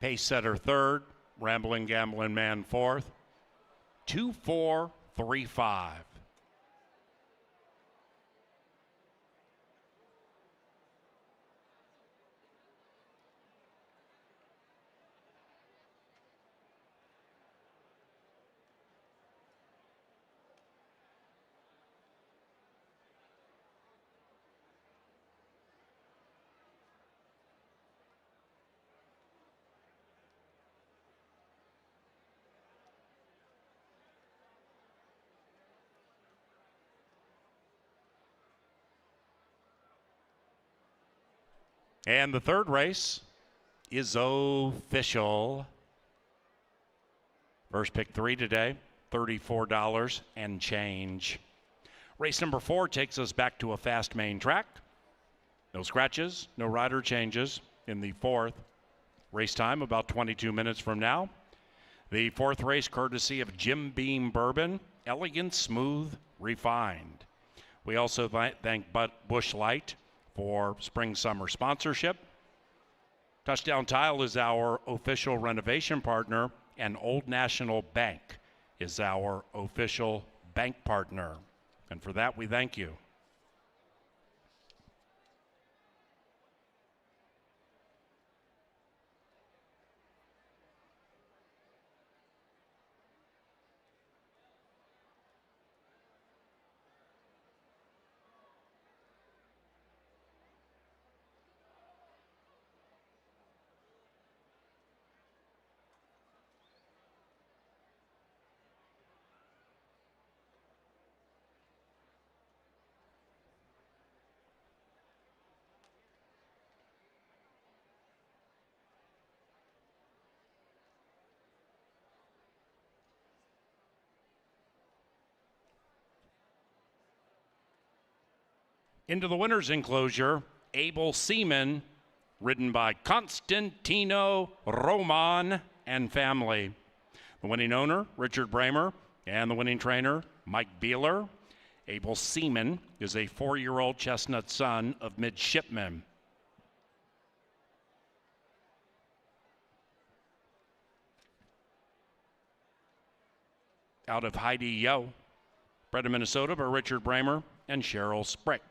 S2: pace setter third, Rambling Gambling Man fourth. 2-4-3-5. And the third race is official. First pick 3 today, $34 and change. Race number 4 takes us back to a fast main track. No scratches, no rider changes in the 4th. Race time about 22 minutes from now. The 4th race courtesy of Jim Beam Bourbon, elegant, smooth, refined. We also thank Busch Light for spring-summer sponsorship. Touchdown Tile is our official renovation partner, and Old National Bank is our official bank partner. And for that, we thank you. Into the winner's enclosure, Able Seaman, ridden by Constantino Roman and family. The winning owner, Richard Bramer, and the winning trainer, Mike Beeler. Able Seaman is a 4-year-old chestnut son of midshipmen. Out of Heidi Yo, bred in Minnesota by Richard Bramer and Cheryl Sprick.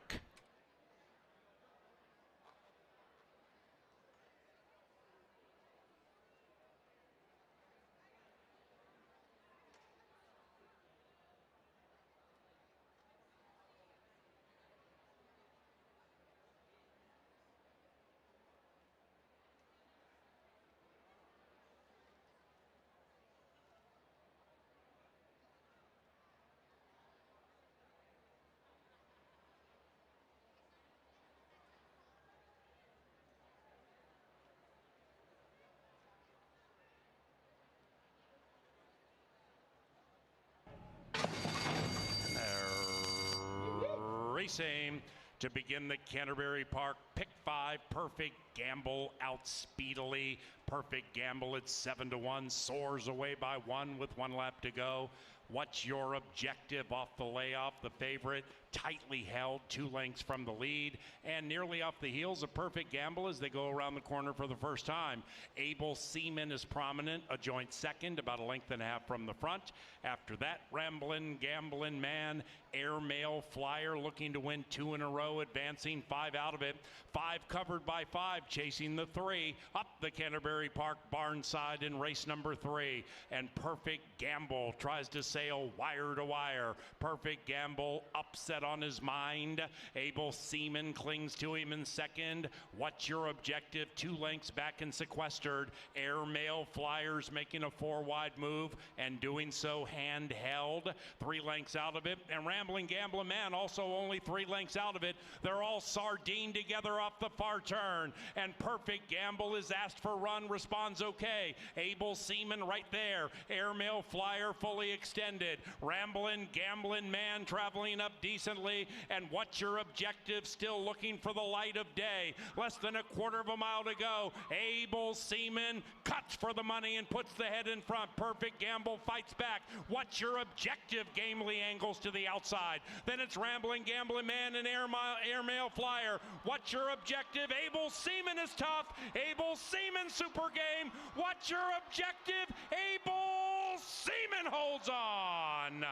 S2: Racing to begin the Canterbury Park Pick 5 Perfect Gamble out speedily. Perfect Gamble at 7-1, soars away by 1 with 1 lap to go. What's your objective off the layoff? The favorite tightly held 2 lengths from the lead and nearly off the heels of Perfect Gamble as they go around the corner for the first time. Able Seaman is prominent, a joint second, about 1.5 lengths from the front. After that, Ramblin' Gamblin' Man, Airmail Flyer looking to win 2 in a row, advancing 5 out of it. 5 covered by 5, chasing the 3 up the Canterbury Park barn side in race number 3. And Perfect Gamble tries to sail wire to wire. Perfect Gamble upset on his mind. Able Seaman clings to him in second. What's your objective? 2 lengths back and sequestered. Airmail Flyers making a 4-wide move and doing so handheld. 3 lengths out of it. And Rambling Gambling Man also only 3 lengths out of it. They're all sardined together off the far turn. And Perfect Gamble is asked for run, responds okay. Able Seaman right there. Airmail Flyer fully extended. Rambling Gambling Man traveling up decently. And what's your objective? Still looking for the light of day. Less than 1/4 mile to go. Able Seaman cuts for the money and puts the head in front. Perfect Gamble fights back. What's your objective? Gamely angles to the outside. Then it's Rambling Gambling Man and Airmail Flyer. What's your objective? Able Seaman is tough. Able Seaman super game. What's your objective? Able Seaman holds on.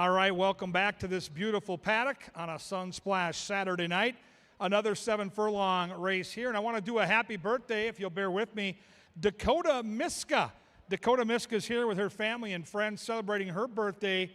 S1: All right, welcome back to this beautiful paddock on a Sunsplash Saturday night. Another 7-furlong race here, and I want to do a happy birthday, if you'll bear with me. Dakota Miska. Dakota Miska is here with her family and friends celebrating her birthday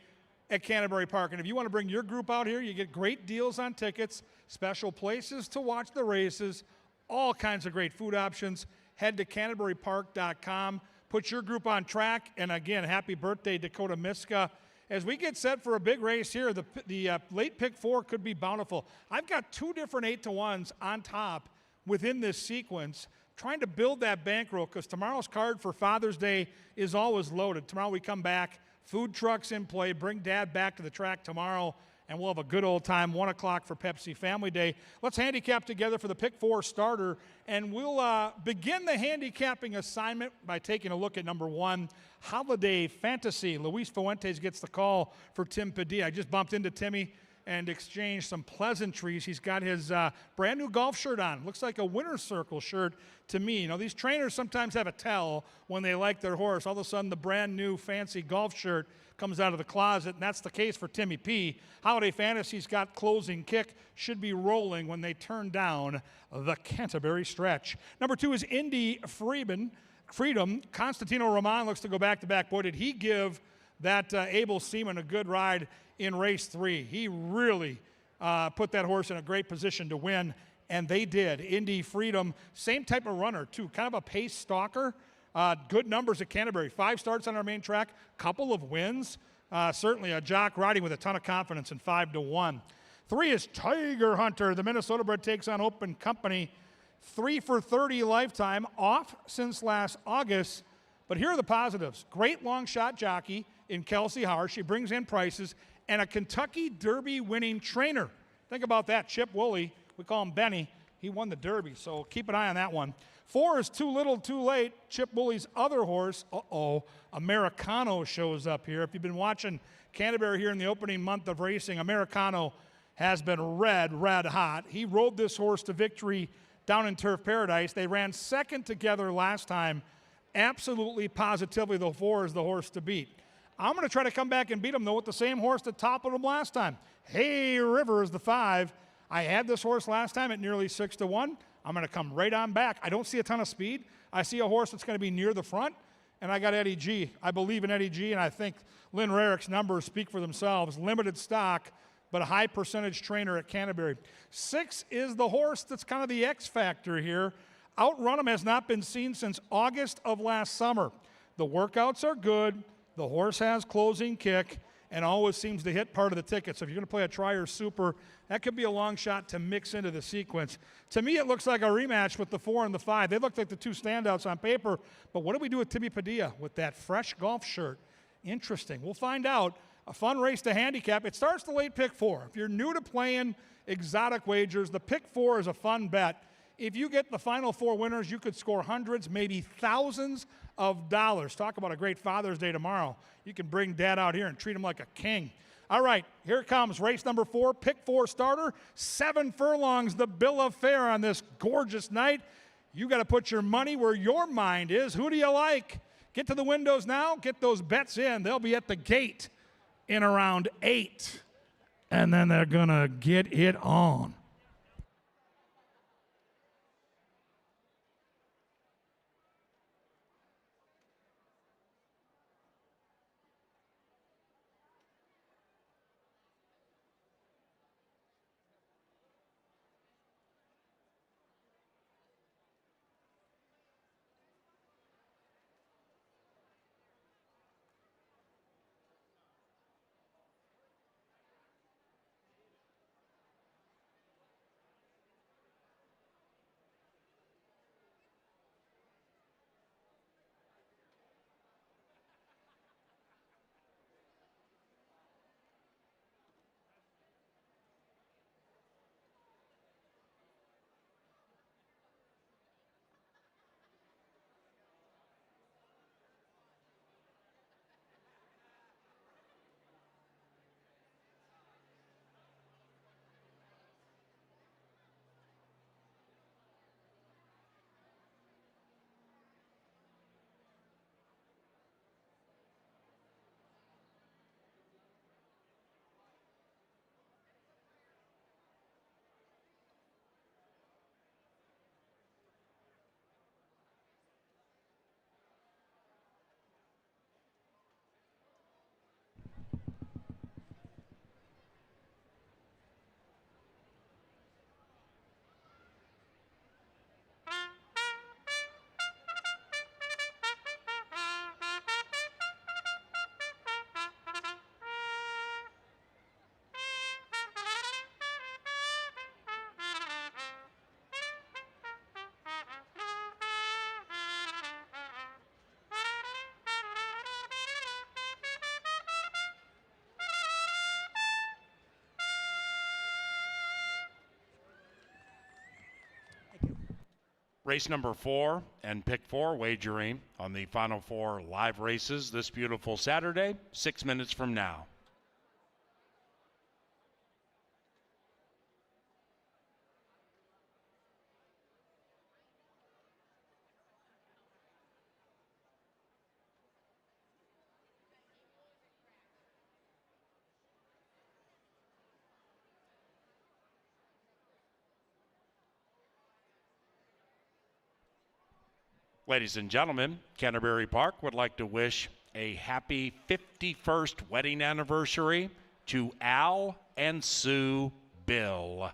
S1: at Canterbury Park. And if you want to bring your group out here, you get great deals on tickets, special places to watch the races, all kinds of great food options. Head to canterburypark.com. Put your group on track. And again, happy birthday, Dakota Miska. As we get set for a big race here, the late pick 4 could be bountiful. I've got 2 different 8-to-1s on top within this sequence, trying to build that bankroll because tomorrow's card for Father's Day is always loaded. Tomorrow we come back, food trucks in play, bring Dad back to the track tomorrow, and we'll have a good old time, 1 o'clock for Pepsi Family Day. Let's handicap together for the pick 4 starter, and we'll begin the handicapping assignment by taking a look at number 1, Holiday Fantasy. Luis Fuentes gets the call for Tim Padilla. I just bumped into Timmy and exchanged some pleasantries. He's got his brand new golf shirt on. Looks like a winner's circle shirt to me. You know, these trainers sometimes have a tell when they like their horse. All of a sudden, the brand new fancy golf shirt comes out of the closet, and that's the case for Timmy P. Holiday Fantasy's got closing kick, should be rolling when they turn down the Canterbury stretch. Number 2 is Indy Freedom. Constantino Roman looks to go back-to-back. Boy, did he give that Abel Seaman a good ride in race 3. He really put that horse in a great position to win, and they did. Indy Freedom, same type of runner, too. Kind of a pace stalker. Good numbers at Canterbury. 5 starts on our main track, couple of wins. Certainly a jock riding with a ton of confidence in 5-1. 3 is Tiger Hunter. The Minnesota bred takes on Open Company. 3 for 30 lifetime, off since last August. But here are the positives. Great long shot jockey in Kelsey Howard. She brings in prices. And a Kentucky Derby winning trainer. Think about that. Chip Woolley, we call him Benny. He won the Derby, so keep an eye on that one. 4 is Too Little, Too Late. Chip Woolley's other horse, Americano shows up here. If you've been watching Canterbury here in the opening month of racing, Americano has been red hot. He rode this horse to victory down in Turf Paradise. They ran second together last time. Absolutely, positively, the 4 is the horse to beat. I'm going to try to come back and beat him, though, with the same horse that toppled him last time. Hey River is the 5. I had this horse last time at nearly 6-1. I'm going to come right on back. I don't see a ton of speed. I see a horse that's going to be near the front, and I got Eddie G. I believe in Eddie G, and I think Lynn Rarick's numbers speak for themselves. Limited stock, but a high percentage trainer at Canterbury. 6 is the horse that's kind of the X factor here. Outrun him has not been seen since August of last summer. The workouts are good. The horse has closing kick and always seems to hit part of the ticket. So if you're going to play a try or super, that could be a long shot to mix into the sequence. To me, it looks like a rematch with the 4 and the 5. They look like the 2 standouts on paper. But what do we do with Timmy Padilla with that fresh golf shirt? Interesting. We'll find out. A fun race to handicap. It starts the late pick 4. If you're new to playing exotic wagers, the pick 4 is a fun bet. If you get the final 4 winners, you could score hundreds, maybe thousands of dollars. Talk about a great Father's Day tomorrow. You can bring Dad out here and treat him like a king. All right, here it comes. Race number 4, pick 4 starter. 7 furlongs, the bill of fare on this gorgeous night. You got to put your money where your mind is. Who do you like? Get to the windows now. Get those bets in. They'll be at the gate in around 8. And then they're going to get it on.
S2: Race number 4 and pick 4 wagering on the final 4 live races this beautiful Saturday, 6 minutes from now. Ladies and gentlemen, Canterbury Park would like to wish a happy 51st wedding anniversary to Al and Sue Bill.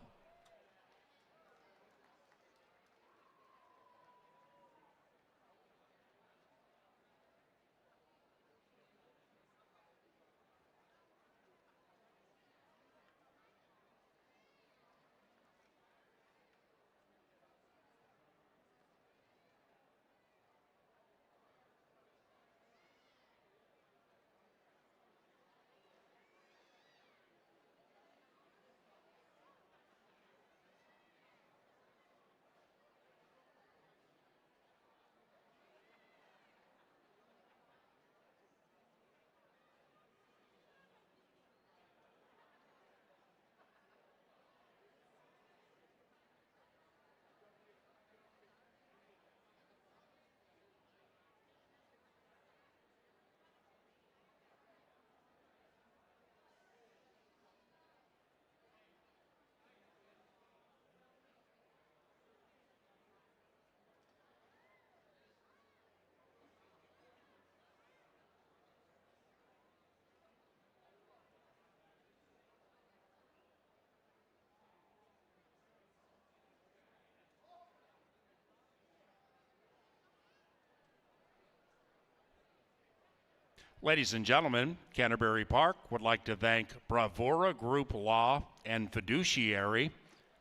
S2: Ladies and gentlemen, Canterbury Park would like to thank Bravura Group Law and Fiduciary.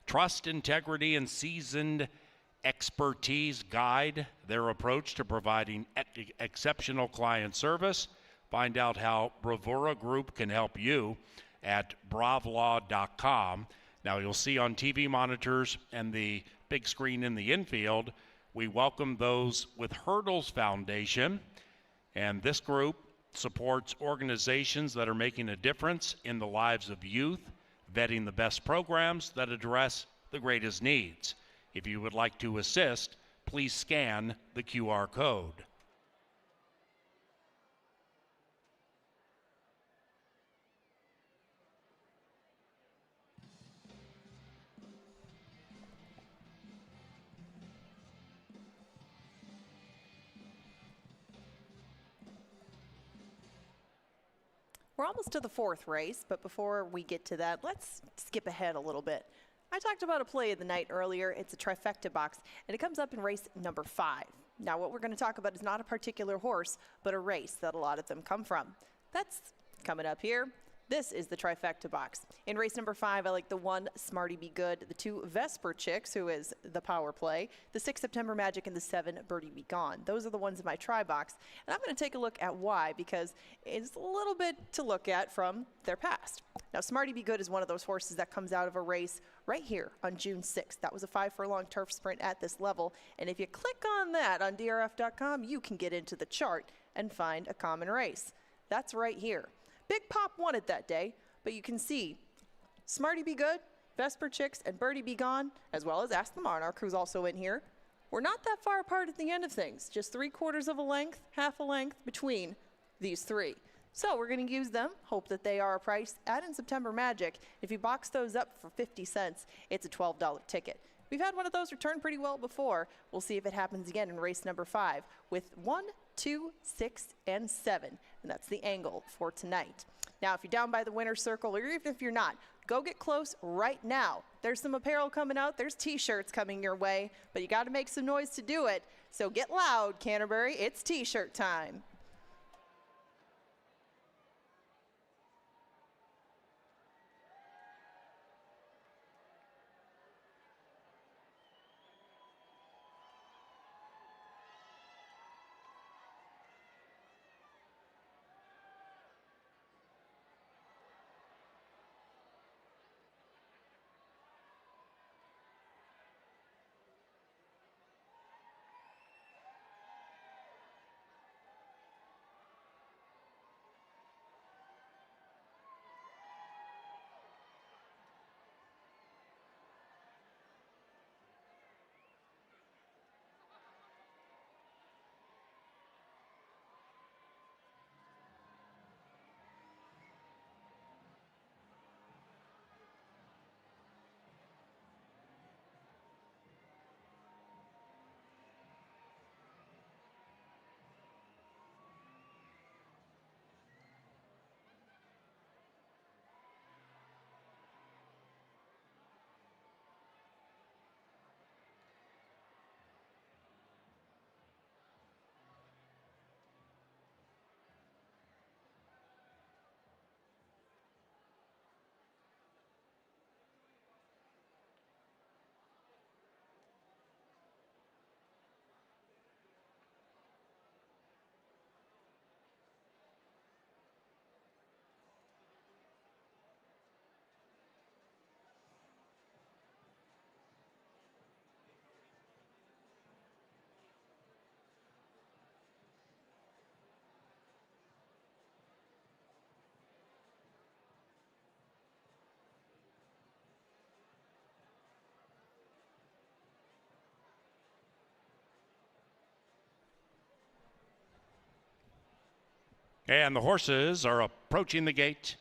S2: Trust, integrity, and seasoned expertise guide their approach to providing exceptional client service. Find out how Bravura Group can help you at bravlaw.com. Now, you'll see on TV monitors and the big screen in the infield, we welcome those with Hurdles Foundation, and this group supports organizations that are making a difference in the lives of youth, vetting the best programs that address the greatest needs. If you would like to assist, please scan the QR code.
S4: We're almost to the 4th race, but before we get to that, let's skip ahead a little bit. I talked about a play of the night earlier. It's a trifecta box, and it comes up in race number 5. Now, what we're going to talk about is not a particular horse, but a race that a lot of them come from. That's coming up here. This is the trifecta box. In race number 5, I like the 1 Smarty Be Good, the 2 Vesper Chicks, who is the power play, the 6 September Magic, and the 7 Birdie Be Gone. Those are the ones in my try box, and I'm going to take a look at why, because it's a little bit to look at from their past. Now, Smarty Be Good is one of those horses that comes out of a race right here on June 6th. That was a 5-furlong turf sprint at this level, and if you click on that on drf.com, you can get into the chart and find a common race. That's right here. Big Pop won it that day, but you can see Smarty Be Good, Vesper Chicks, and Birdie Be Gone, as well as Ask the Monarch, who's also in here. We're not that far apart at the end of things, just 3/4 of a length, half a length between these 3. So we're going to use them, hope that they are a price. Add in September Magic. If you box those up for 50 cents, it's a $12 ticket. We've had one of those return pretty well before. We'll see if it happens again in race number 5 with 1, 2, 6, and 7. And that's the angle for tonight. Now, if you're down by the winner's circle, or even if you're not, go get close right now. There's some apparel coming out. There's T-shirts coming your way, but you got to make some noise to do it. So get loud, Canterbury. It's T-shirt time.
S2: And the horses are approaching the gate.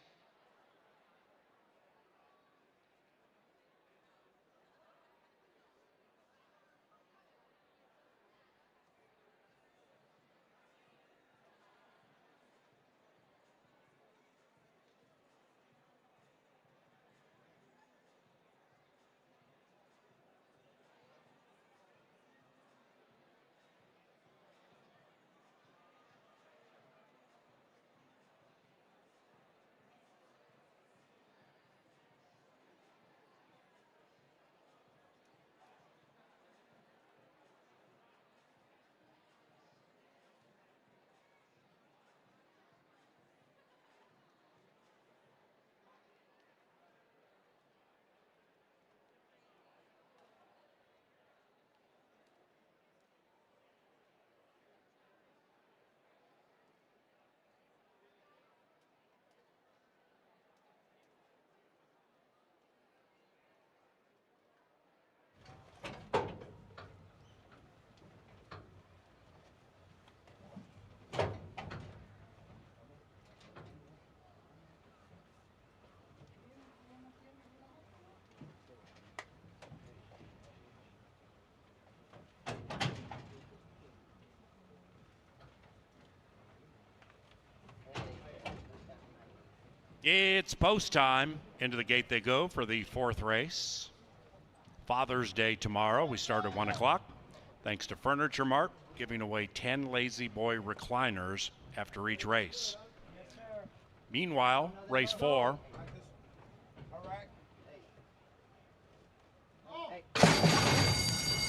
S2: It's post time. Into the gate they go for the 4th race. Father's Day tomorrow. We start at 1 o'clock. Thanks to Furniture Mart, giving away 10 Lazy Boy recliners after each race. Meanwhile, race 4.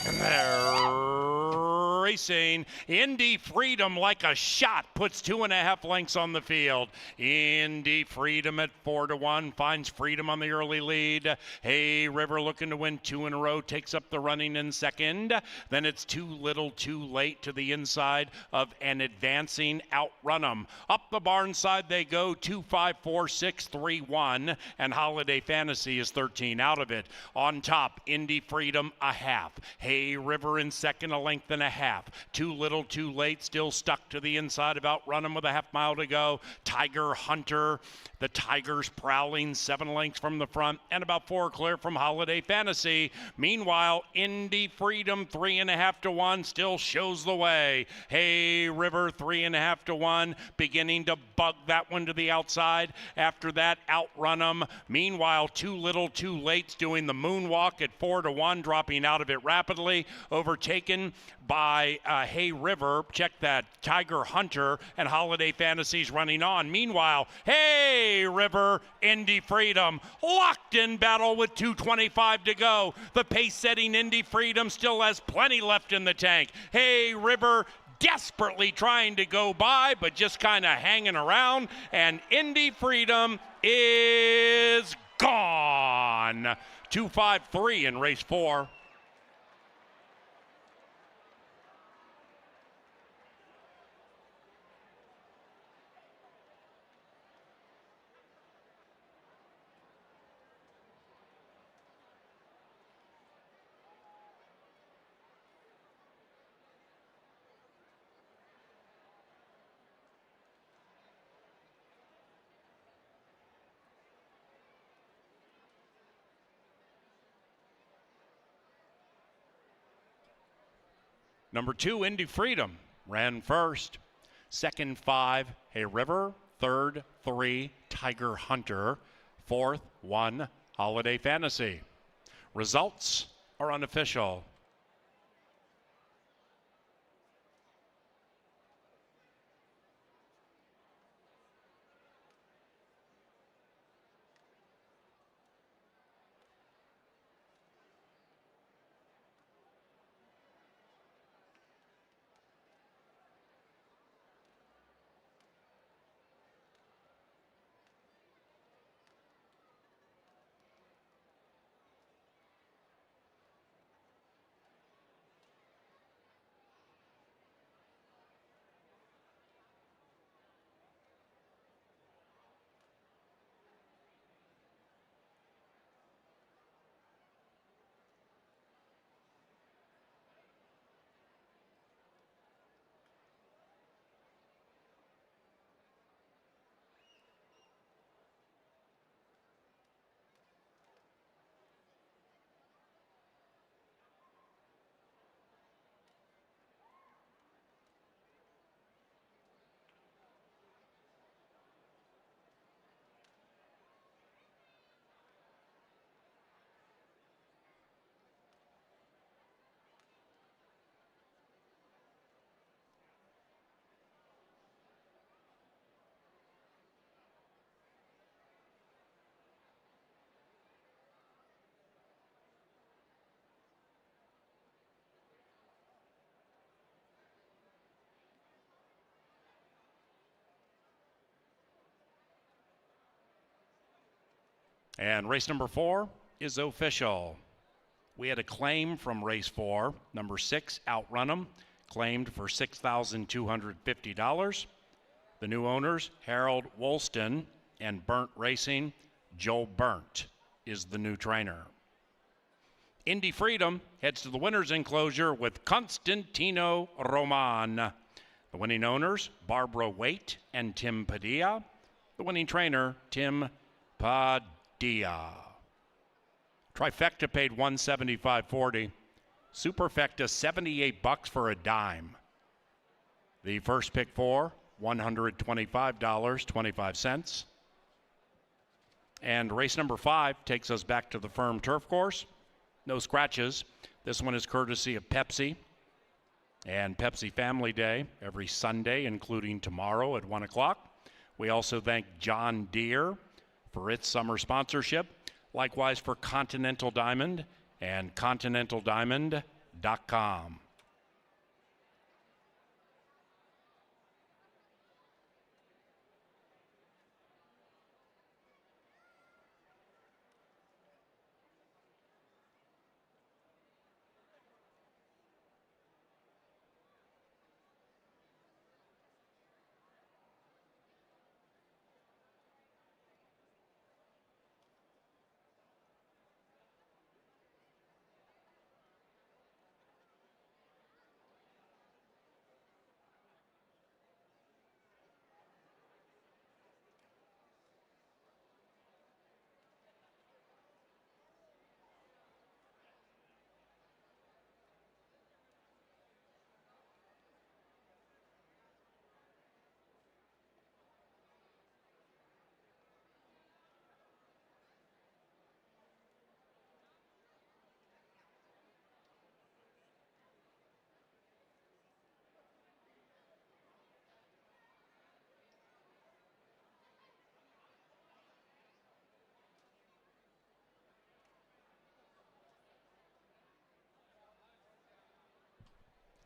S2: And they're racing. Indy Freedom, like a shot, puts 2.5 lengths on the field. Indy Freedom at 4-1 finds Freedom on the early lead. Hey River looking to win 2 in a row, takes up the running in second. Then it's Too Little Too Late to the inside of an advancing Outrun 'em. Up the barn side they go, 2, 5, 4, 6, 3, 1, and Holiday Fantasy is 13 out of it. On top, Indy Freedom a half. Hey River in second, a length and a half. Too Little Too Late still stuck to the inside of Outrun 'em with a half mile to go. Tiger Hunter, the Tigers prowling 7 lengths from the front and about 4 clear from Holiday Fantasy. Meanwhile, Indy Freedom 3.5 to 1 still shows the way. Hey River 3.5 to 1 beginning to bug that one to the outside. After that, Outrun 'em. Meanwhile, Too Little Too Late's doing the moonwalk at 4-1, dropping out of it rapidly, overtaken by Hey River. Check that. Tiger Hunter and Holiday Fantasies running on. Meanwhile, Hey River, Indy Freedom locked in battle with 2:25 to go. The pace-setting Indy Freedom still has plenty left in the tank. Hey River desperately trying to go by, but just kind of hanging around. And Indy Freedom is gone. 2:53 in race 4. Number 2, Indy Freedom, ran first. Second, 5, Hey River. Third, 3, Tiger Hunter. Fourth, 1, Holiday Fantasy. Results are unofficial. And race number 4 is official. We had a claim from race 4, number 6, Outrun 'em, claimed for $6,250. The new owners, Harold Woolston and Burnt Racing. Joe Burnt is the new trainer. Indy Freedom heads to the winner's enclosure with Constantino Roman. The winning owners, Barbara Waite and Tim Padilla. The winning trainer, Tim Padilla. Trifecta paid $175.40. Superfecta $78 for a dime. The first pick 4, $125.25. And race number 5 takes us back to the firm turf course. No scratches. This one is courtesy of Pepsi and Pepsi Family Day every Sunday, including tomorrow at 1 o'clock. We also thank John Deere for its summer sponsorship. Likewise for Continental Diamond and continentaldiamond.com.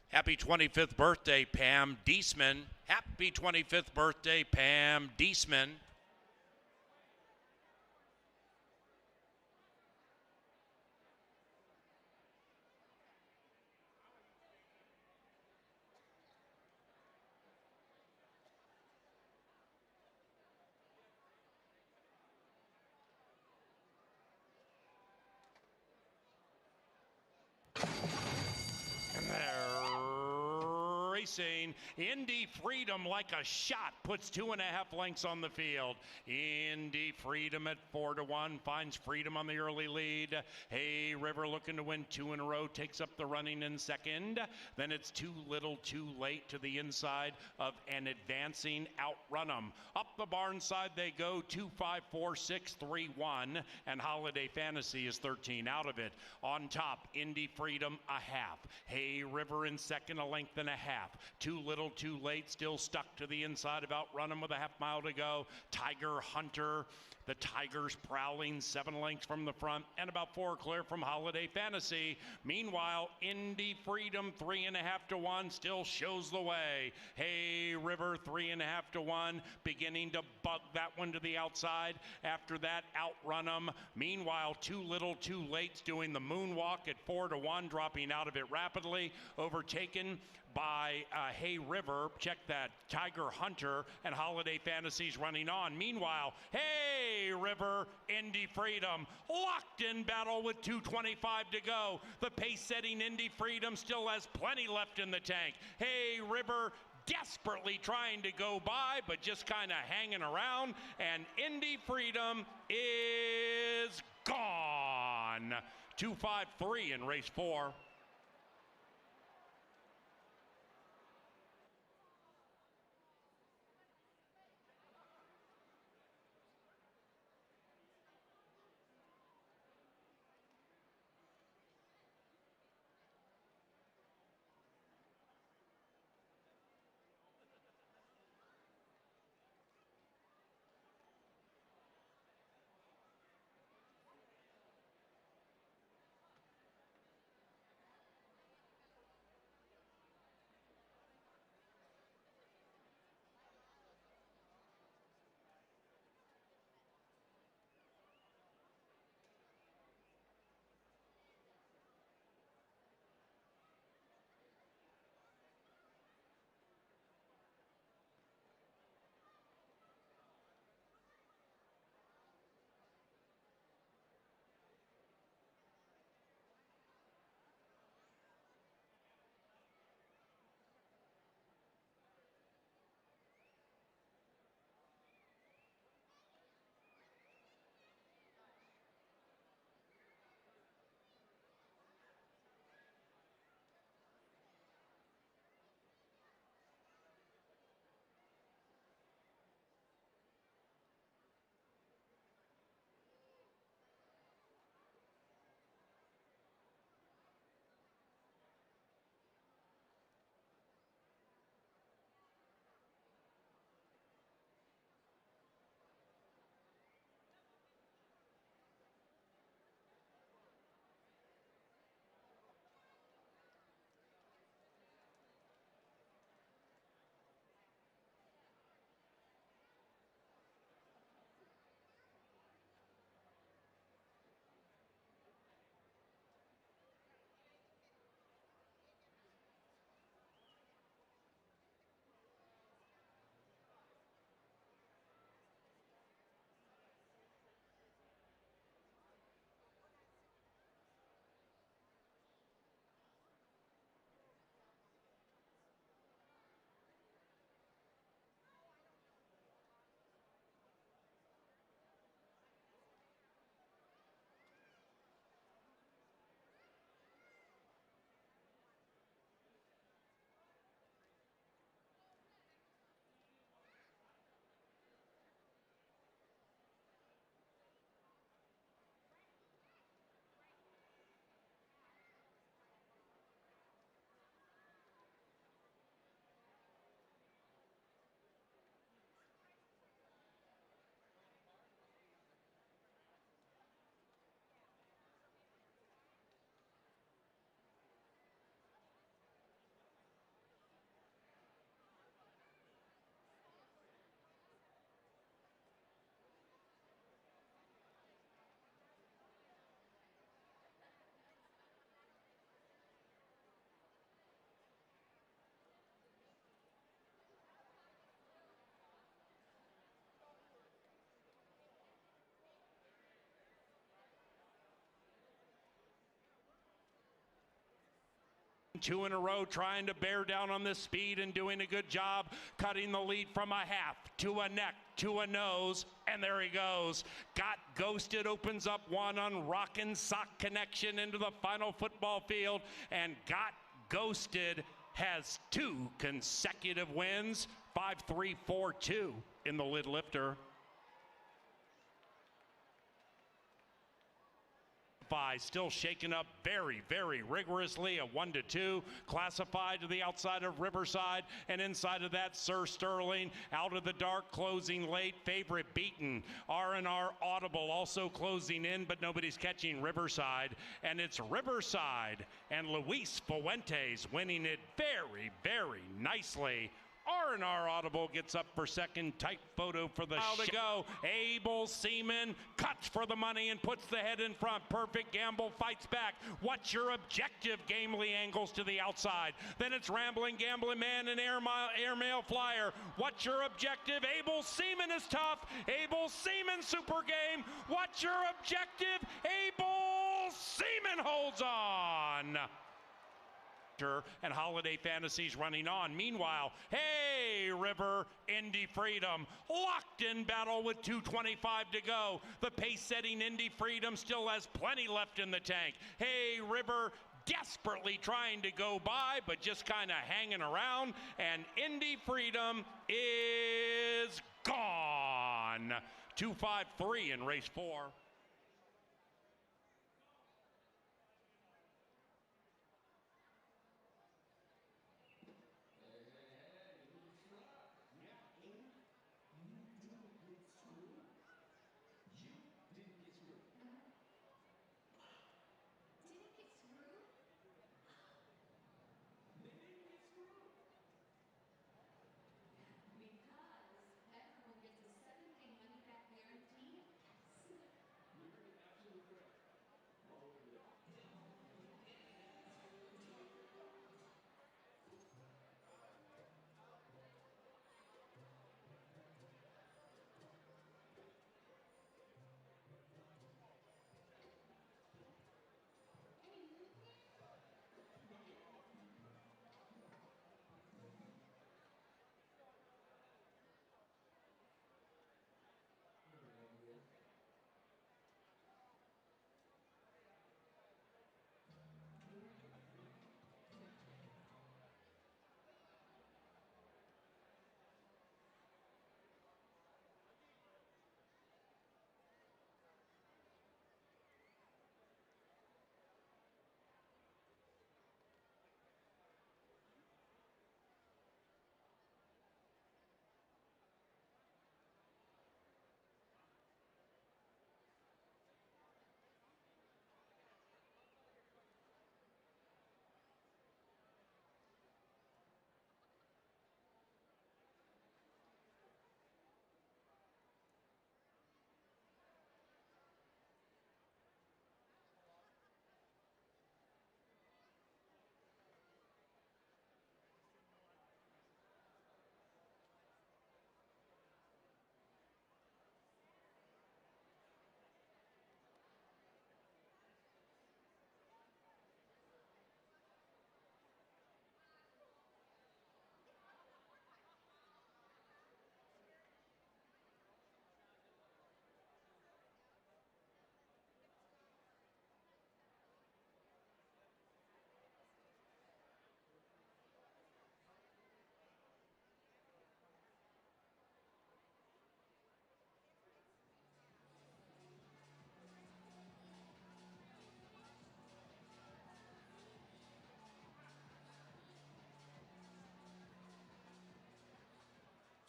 S2: Happy 25th birthday, Pam Deesman. Happy 25th birthday, Pam Deesman. And they're racing. Indy Freedom, like a shot, puts 2.5 lengths on the field. Indy Freedom at 4-1 finds Freedom on the early lead. Hey River looking to win 2 in a row, takes up the running in second. Then it's Too Little Too Late to the inside of an advancing Outrun 'em. Up the barn side they go, 2, 5, 4, 6, 3, 1, and Holiday Fantasy is 13 out of it. On top, Indy Freedom a half. Hey River in second, a length and a half. Too Little Too Late still stuck to the inside of Outrun 'em with a half mile to go. Tiger Hunter, the Tigers prowling 7 lengths from the front and about 4 clear from Holiday Fantasy. Meanwhile, Indy Freedom 3.5 to 1 still shows the way. Hey River 3.5 to 1, beginning to bug that one to the outside. After that, Outrun 'em. Meanwhile, Too Little Too Late's doing the moonwalk at 4 to 1, dropping out of it rapidly, overtaken by Hey River. Check that. Tiger Hunter and Holiday Fantasies running on. Meanwhile, Hey River, Indy Freedom locked in battle with 2:25 to go. The pace-setting Indy Freedom still has plenty left in the tank. Hey River desperately trying to go by, but just kind of hanging around. And Indy Freedom is gone. 2:53 in race 4. 2 in a row, trying to bear down on this speed and doing a good job cutting the lead from a half to a neck to a nose, and there he goes. Got Ghosted opens up one on Rockin' Sock Connection into the final football field, and Got Ghosted has 2 consecutive wins, 5-3, 4-2 in the lid lifter. Still shaken up very, very rigorously. A 1-2 classified to the outside of Riverside, and inside of that, Sir Sterling out of the dark, closing late. Favorite beaten. R&R Audible also closing in, but nobody's catching Riverside, and it's Riverside and Luis Fuentes winning it very, very nicely. R&R Audible gets up for second. Tight photo for the show to go. Abel Seaman cuts for the money and puts the head in front. Perfect Gamble fights back. What's your objective? Gamely angles to the outside. Then it's Rambling Gambling Man and Airmail Flyer. What's your objective? Abel Seaman is tough. Abel Seaman super game. What's your objective? Abel Seaman holds on. And Holiday Fantasies running on. Meanwhile, hey, River, Indy Freedom, locked in battle with 2:25 to go. The pace-setting Indy Freedom still has plenty left in the tank. Hey, River, desperately trying to go by, but just kind of hanging around. And Indy Freedom is gone. 2:53 in race 4.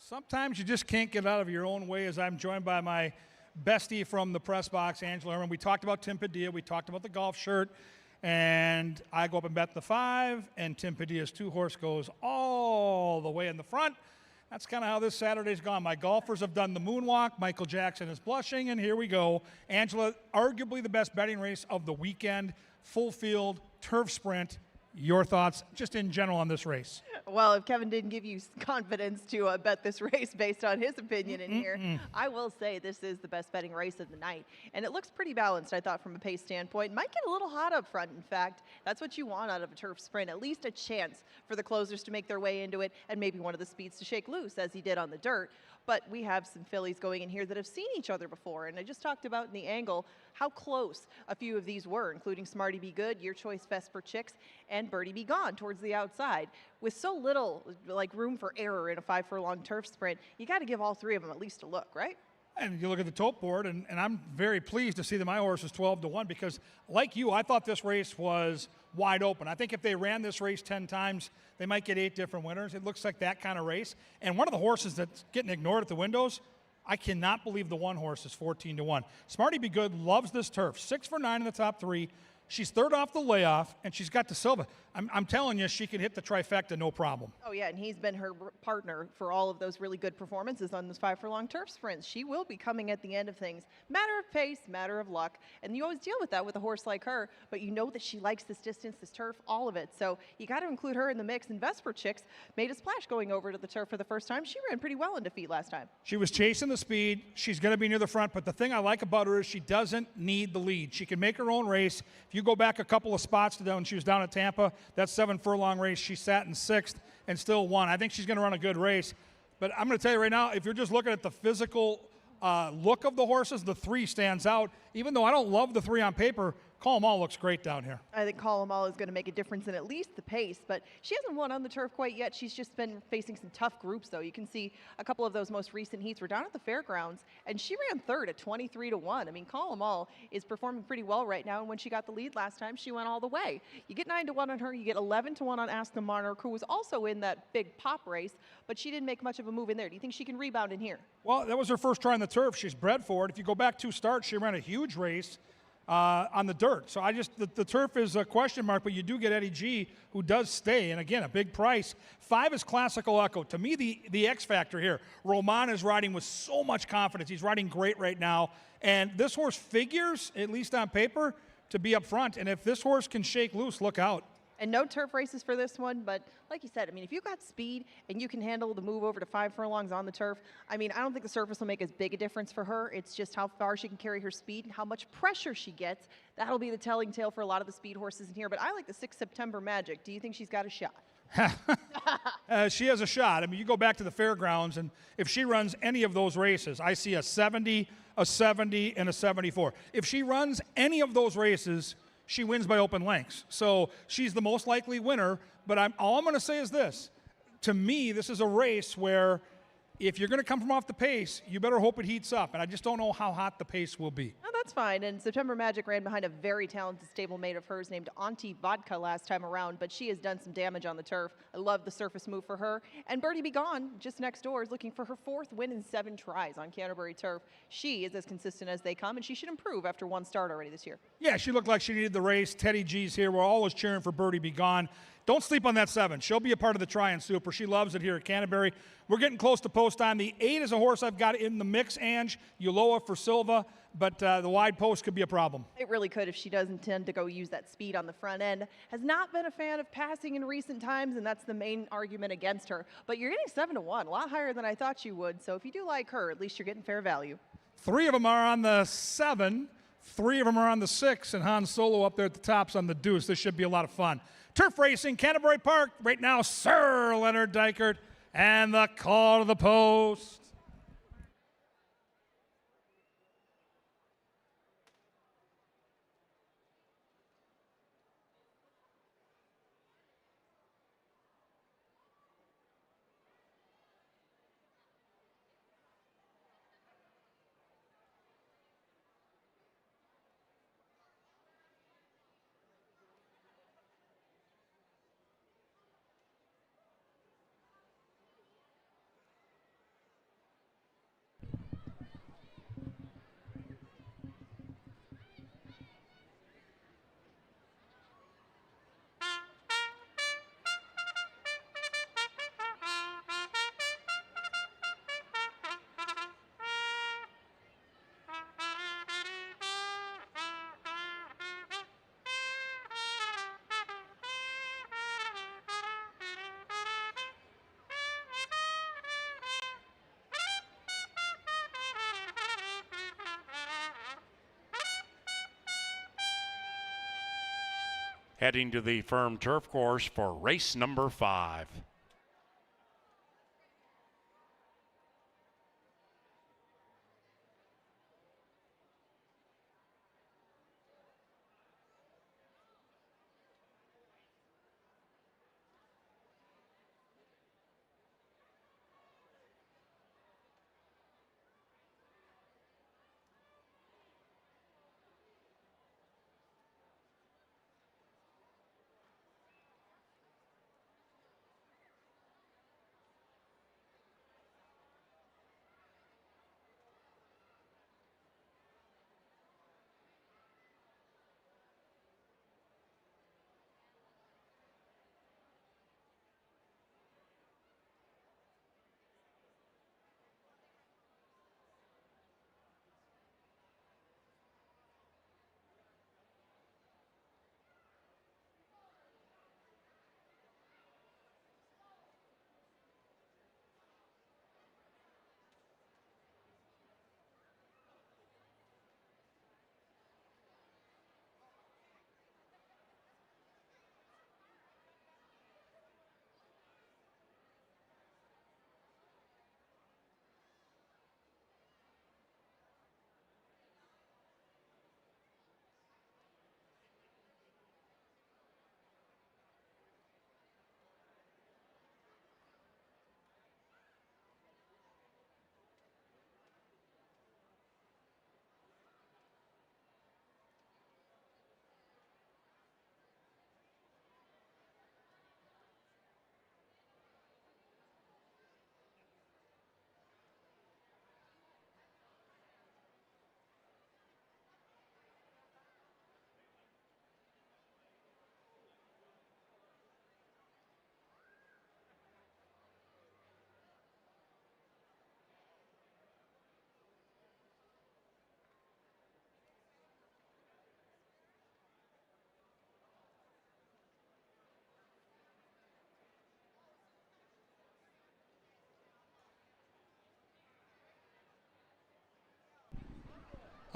S1: Sometimes you just can't get out of your own way, as I'm joined by my bestie from the press box, Angela Herman. We talked about Tim Padilla. We talked about the golf shirt. And I go up and bet the 5, and Tim Padilla's 2-horse goes all the way in the front. That's kind of how this Saturday's gone. My golfers have done the moonwalk. Michael Jackson is blushing, and here we go. Angela, arguably the best betting race of the weekend, full field, turf sprint. Your thoughts just in general on this race?
S7: Well, if Kevin didn't give you confidence to bet this race based on his opinion in here, I will say this is the best betting race of the night. And it looks pretty balanced, I thought, from a pace standpoint. Might get a little hot up front, in fact. That's what you want out of a turf sprint, at least a chance for the closers to make their way into it and maybe one of the speeds to shake loose, as he did on the dirt. But we have some fillies going in here that have seen each other before. And I just talked about in the angle how close a few of these were, including Smarty Be Good, Your Choice Vesper Chicks, and Birdie Be Gone towards the outside. With so little room for error in a 5 furlong turf sprint, you got to give all three of them at least a look, right?
S1: And you look at the tote board, and I'm very pleased to see that my horse is 12-1 because, like you, I thought this race was wide open. I think if they ran this race 10 times, they might get 8 different winners. It looks like that kind of race. And one of the horses that's getting ignored at the windows, I cannot believe the one horse is 14-1. Smarty Be Good loves this turf. 6 for 9 in the top 3. She's third off the layoff, and she's got De Silva. I'm telling you, she can hit the trifecta, no problem.
S7: Oh, yeah, and he's been her partner for all of those really good performances on those 5 furlong turf sprints. She will be coming at the end of things. Matter of pace, matter of luck, and you always deal with that with a horse like her, but you know that she likes this distance, this turf, all of it. So you got to include her in the mix, and Vesper Chicks made a splash going over to the turf for the first time. She ran pretty well in defeat last time.
S1: She was chasing the speed. She's going to be near the front, but the thing I like about her is she doesn't need the lead. She can make her own race. If you go back a couple of spots to when she was down at Tampa, that 7 furlong race, she sat in 6th and still won. I think she's going to run a good race. But I'm going to tell you right now, if you're just looking at the physical look of the horses, the 3 stands out. Even though I don't love the 3 on paper, Call 'em All looks great down here.
S7: I think Call 'em All is going to make a difference in at least the pace, but she hasn't won on the turf quite yet. She's just been facing some tough groups, though. You can see a couple of those most recent heats were down at the fairgrounds, and she ran third at 23-1. I mean, Call 'em All is performing pretty well right now, and when she got the lead last time, she went all the way. You get 9-1 on her, you get 11-1 on Ask the Monarch, who was also in that big pop race, but she didn't make much of a move in there. Do you think she can rebound in here?
S1: Well, that was her first try on the turf. She's bred for it. If you go back 2 starts, she ran a huge race on the dirt. So the turf is a question mark, but you do get Eddie G, who does stay, and again, a big price. 5 is Classical Echo. To me, the X factor here. Roman is riding with so much confidence. He's riding great right now, and this horse figures, at least on paper, to be up front. And if this horse can shake loose, look out.
S7: And no turf races for this one, but like you said, I mean, if you've got speed and you can handle the move over to 5 furlongs on the turf, I mean, I don't think the surface will make as big a difference for her. It's just how far she can carry her speed and how much pressure she gets. That'll be the telling tale for a lot of the speed horses in here. But I like the 6 September Magic. Do you think she's got a shot?
S1: She has a shot. I mean, you go back to the fairgrounds, and if she runs any of those races, I see a 70, a 70, and a 74. If she runs any of those races, she wins by open lengths. So she's the most likely winner, but all I'm going to say is this. To me, this is a race where if you're going to come from off the pace, you better hope it heats up, and I just don't know how hot the pace will be.
S7: Oh, that's fine, and September Magic ran behind a very talented stablemate of hers named Auntie Vodka last time around, but she has done some damage on the turf. I love the surface move for her. And Birdie Be Gone, just next door, is looking for her 4th win in 7 tries on Canterbury turf. She is as consistent as they come, and she should improve after 1 start already this year.
S1: Yeah, she looked like she needed the race. Teddy G's here. We're always cheering for Birdie Be Gone. Don't sleep on that 7. She'll be a part of the Try and Super. She loves it here at Canterbury. We're getting close to post time. The 8 is a horse I've got in the mix, Ange. Uloa for Silva, but the wide post could be a problem.
S7: It really could if she does intend to go use that speed on the front end. Has not been a fan of passing in recent times, and that's the main argument against her. But you're getting 7-1, a lot higher than I thought you would. So if you do like her, at least you're getting fair value.
S1: 3 of them are on the 7. 3 of them are on the 6, and Han Solo up there at the top's on the deuce. This should be a lot of fun. Turf racing, Canterbury Park. Right now, Sir Leonard Dykert and the call to the post.
S2: heading to the firm turf course for race number 5.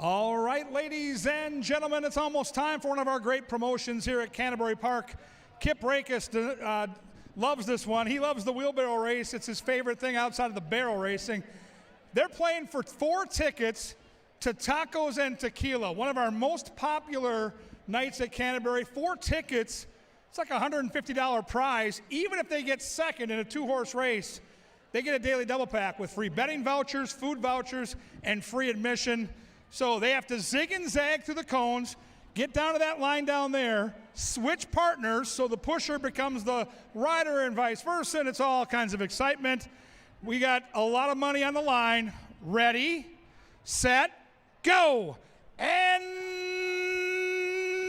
S1: All right, ladies and gentlemen, it's almost time for one of our great promotions here at Canterbury Park. Kip Rakes loves this one. He loves the wheelbarrow race. It's his favorite thing outside of the barrel racing. They're playing for 4 tickets to Tacos and Tequila, one of our most popular nights at Canterbury. 4 tickets, it's like a $150 prize. Even if they get second in a 2-horse race, they get a daily double pack with free betting vouchers, food vouchers, and free admission. So they have to zig and zag through the cones, get down to that line down there, switch partners so the pusher becomes the rider and vice versa, and it's all kinds of excitement. We got a lot of money on the line. Ready, set, go. And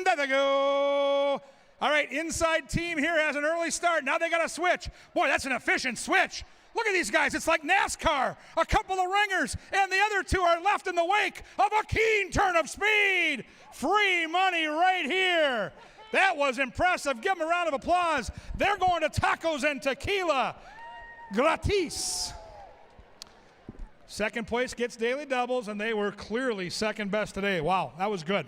S1: there they go. All right, inside team here has an early start. Now they got to switch. Boy, that's an efficient switch. Look at these guys. It's like NASCAR. A couple of ringers, and the other 2 are left in the wake of a keen turn of speed. Free money right here. That was impressive. Give them a round of applause. They're going to Tacos and Tequila. Gratis. Second place gets daily doubles, and they were clearly second best today. Wow, that was good.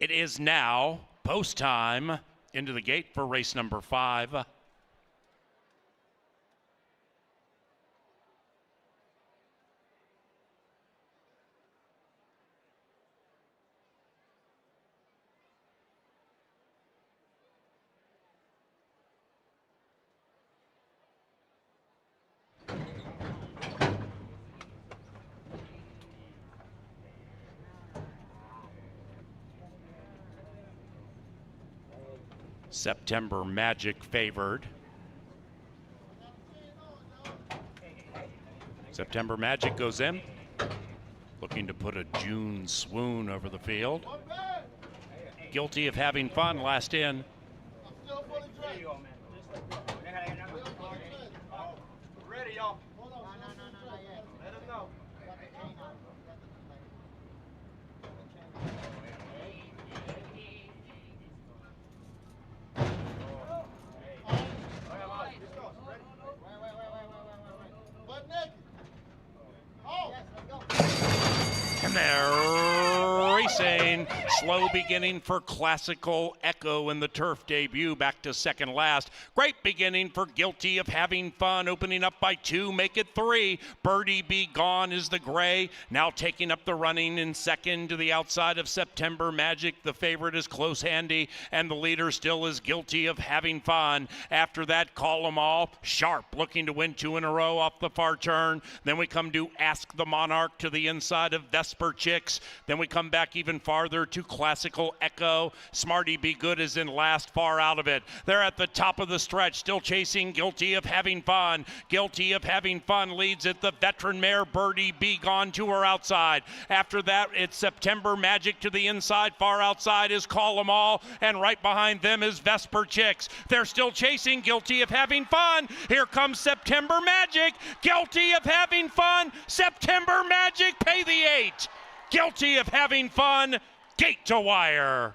S2: It is now post time into the gate for race number 5. September Magic favored. September Magic goes in, looking to put a June swoon over the field. Guilty of having fun last in.
S6: Ready, y'all. Let us know.
S2: And they're racing. Slow beginning for Classical Echo in the turf debut, back to second last. Great beginning for Guilty of Having Fun, opening up by 2, make it 3. Birdie Be Gone is the gray, now taking up the running in second to the outside of September Magic. The favorite is Close Handy, and the leader still is Guilty of Having Fun. After that, Call 'Em All, Sharp looking to win 2 in a row off the far turn. Then we come to Ask the Monarch to the inside of Vesper Chicks. Then we come back even farther to Classical Echo. Smarty Be Good is in last, far out of it. They're at the top of the stretch, still chasing Guilty of Having Fun. Guilty of Having Fun leads it. The veteran mare Birdie Be Gone to her outside. After that, it's September Magic to the inside. Far outside is Call 'Em All, and right behind them is Vesper Chicks. They're still chasing Guilty of Having Fun. Here comes September Magic. Guilty of Having Fun. September Magic, pay the 8. Guilty of Having Fun, gate to wire.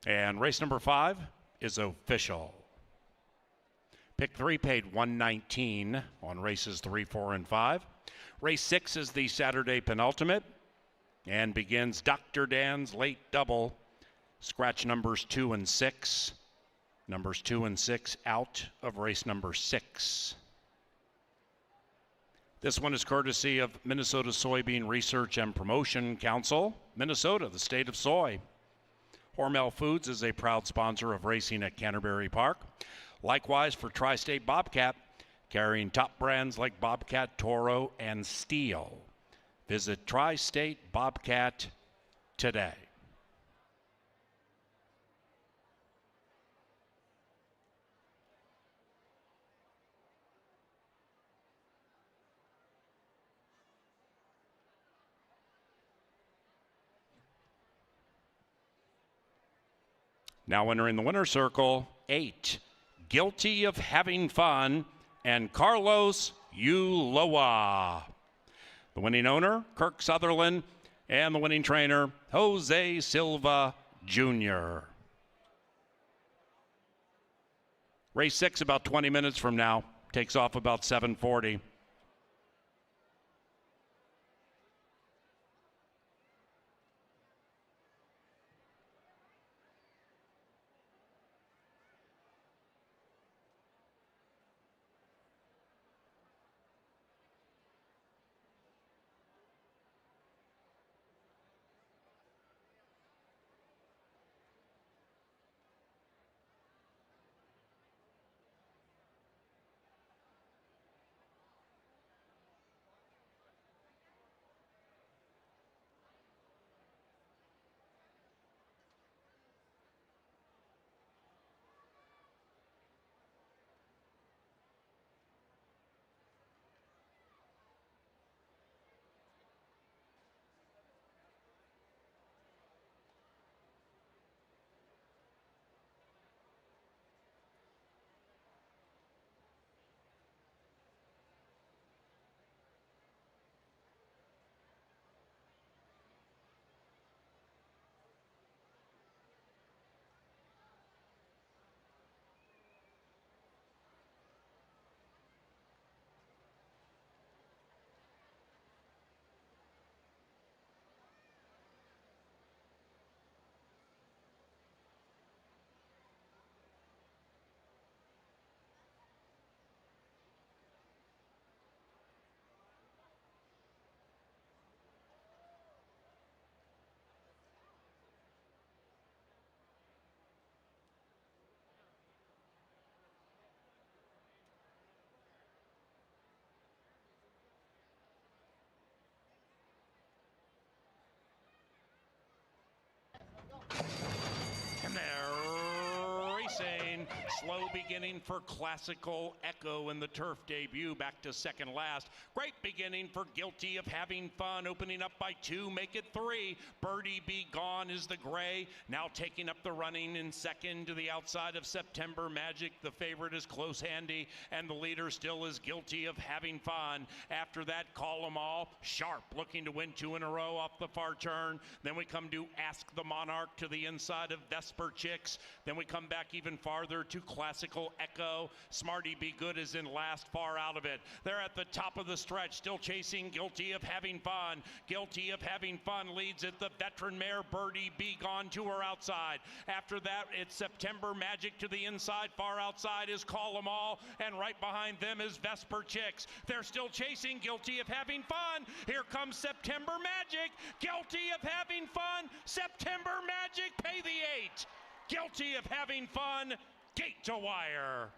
S2: And race number 5 is official. Pick 3 paid $119 on races 3, 4, and 5. Race 6 is the Saturday penultimate and begins Dr. Dan's late double. Scratch numbers 2 and 6. Numbers 2 and 6 out of race number 6. This one is courtesy of Minnesota Soybean Research and Promotion Council. Minnesota, the state of soy. Hormel Foods is a proud sponsor of racing at Canterbury Park. Likewise for Tri-State Bobcat, carrying top brands like Bobcat, Toro, and Steel. Visit Tri-State Bobcat today. Now entering the winner's circle, 8, Guilty of Having Fun, and Carlos Ulloa. The winning owner, Kirk Sutherland, and the winning trainer, Jose Silva Jr. Race 6 about 20 minutes from now. Takes off about 7:40. And they're racing. Slow beginning for Classical Echo in the turf debut, back to second last. Great beginning for Guilty of Having Fun, opening up by 2, make it 3. Birdie Be Gone is the gray, now taking up the running in second to the outside of September Magic. The favorite is Close Handy, and the leader still is Guilty of Having Fun. After that, Call 'Em All, Sharp looking to win 2 in a row off the far turn. Then we come to Ask the Monarch to the inside of Vesper Chicks. Then we come back even farther to Classical Echo. Smarty Be Good is in last, far out of it. They're at the top of the stretch, still chasing Guilty of Having Fun. Guilty of Having Fun leads it. The veteran mare Birdie Be Gone to her outside. After that, it's September Magic to the inside. Far outside is Call 'Em All, and right behind them is Vesper Chicks. They're still chasing Guilty of Having Fun. Here comes September Magic. Guilty of Having Fun. September Magic, pay the 8. Guilty of Having Fun, gate to wire.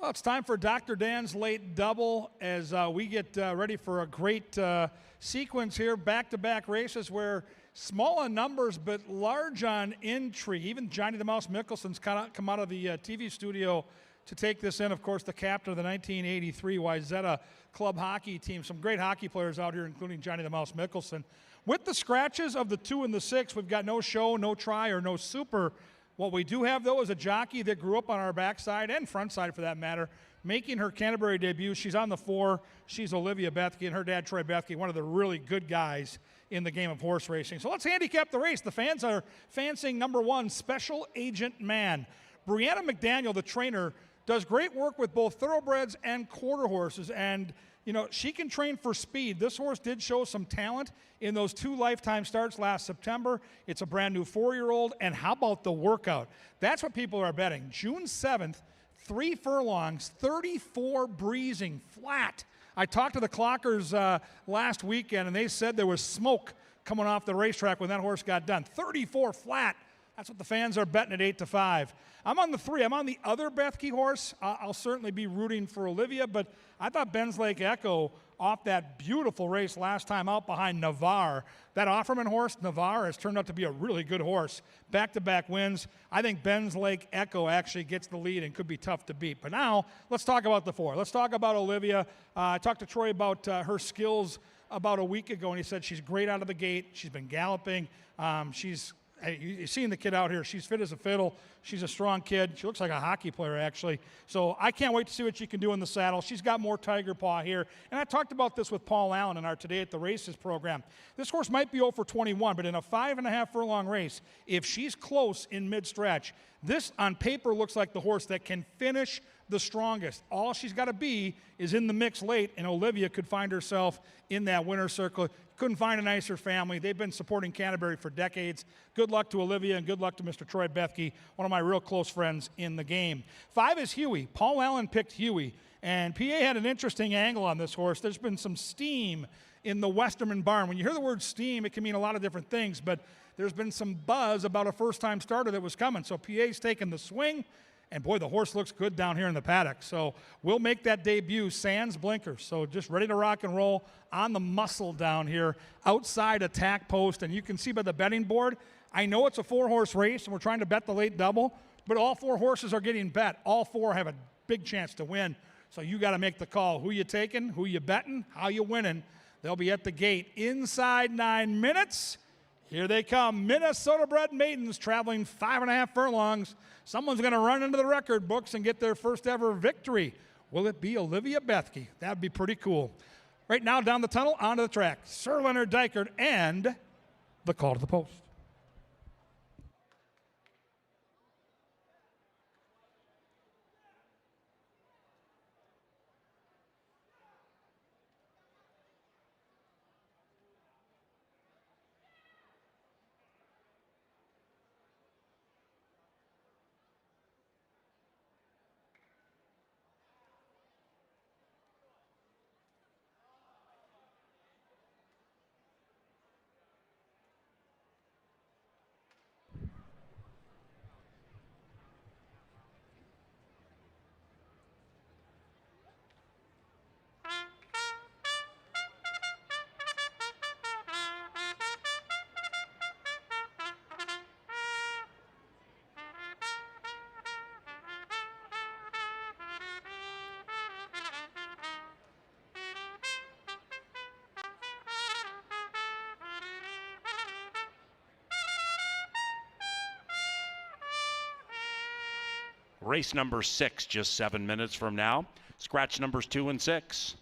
S1: Well, it's time for Dr. Dan's late double as we get ready for a great sequence here, back-to-back races where small on numbers but large on intrigue. Even Johnny the Mouse Mickelson's come out of the TV studio to take this in. Of course, the captain of the 1983 Wyzetta club hockey team. Some great hockey players out here, including Johnny the Mouse Mickelson. With the scratches of the 2 and the 6, we've got no show, no try, or no super. What we do have, though, is a jockey that grew up on our backside and front side, for that matter, making her Canterbury debut. She's on the 4. She's Olivia Bethke, and her dad, Troy Bethke, one of the really good guys in the game of horse racing. So let's handicap the race. The fans are fancying number 1, Special Agent Man. Brianna McDaniel, the trainer, does great work with both thoroughbreds and quarter horses, and you know, she can train for speed. This horse did show some talent in those 2 lifetime starts last September. It's a brand new 4-year-old, and how about the workout? That's what people are betting. June 7th, 3 furlongs, 34 breezing, flat. I talked to the clockers last weekend, and they said there was smoke coming off the racetrack when that horse got done. 34 flat. That's what the fans are betting at 8-5. I'm on the 3. I'm on the other Bethke horse. I'll certainly be rooting for Olivia, but I thought Ben's Lake Echo off that beautiful race last time out behind Navarre. That Offerman horse, Navarre, has turned out to be a really good horse. Back-to-back wins. I think Ben's Lake Echo actually gets the lead and could be tough to beat. But now, let's talk about the 4. Let's talk about Olivia. I talked to Troy about her skills about a week ago, and he said she's great out of the gate. She's been galloping. You've seen the kid out here. She's fit as a fiddle. She's a strong kid. She looks like a hockey player, actually. So I can't wait to see what she can do in the saddle. She's got more tiger paw here. And I talked about this with Paul Allen in our Today at the Races program. This horse might be 0 for 21, but in a 5.5 furlong race, if she's close in mid-stretch, this on paper looks like the horse that can finish the strongest. All she's got to be is in the mix late, and Olivia could find herself in that winner's circle. Couldn't find a nicer family. They've been supporting Canterbury for decades. Good luck to Olivia, and good luck to Mr. Troy Bethke, one of my real close friends in the game. 5 is Huey. Paul Allen picked Huey, and PA had an interesting angle on this horse. There's been some steam in the Westerman barn. When you hear the word steam, it can mean a lot of different things, but there's been some buzz about a first-time starter that was coming. So PA's taking the swing. And boy, the horse looks good down here in the paddock. So we'll make that debut sans blinkers. So just ready to rock and roll on the muscle down here outside attack post. And you can see by the betting board, I know it's a 4-horse race and we're trying to bet the late double, but all 4 horses are getting bet. All 4 have a big chance to win. So you got to make the call. Who you taking, who you betting, how you winning. They'll be at the gate inside 9 minutes. Here they come, Minnesota-bred maidens traveling 5.5 furlongs. Someone's going to run into the record books and get their first ever victory. Will it be Olivia Bethke? That would be pretty cool. Right now, down the tunnel, onto the track, Sir Leonard Dykert and the call to the post.
S2: Race number 6, just 7 minutes from now. Scratch numbers 2 and 6.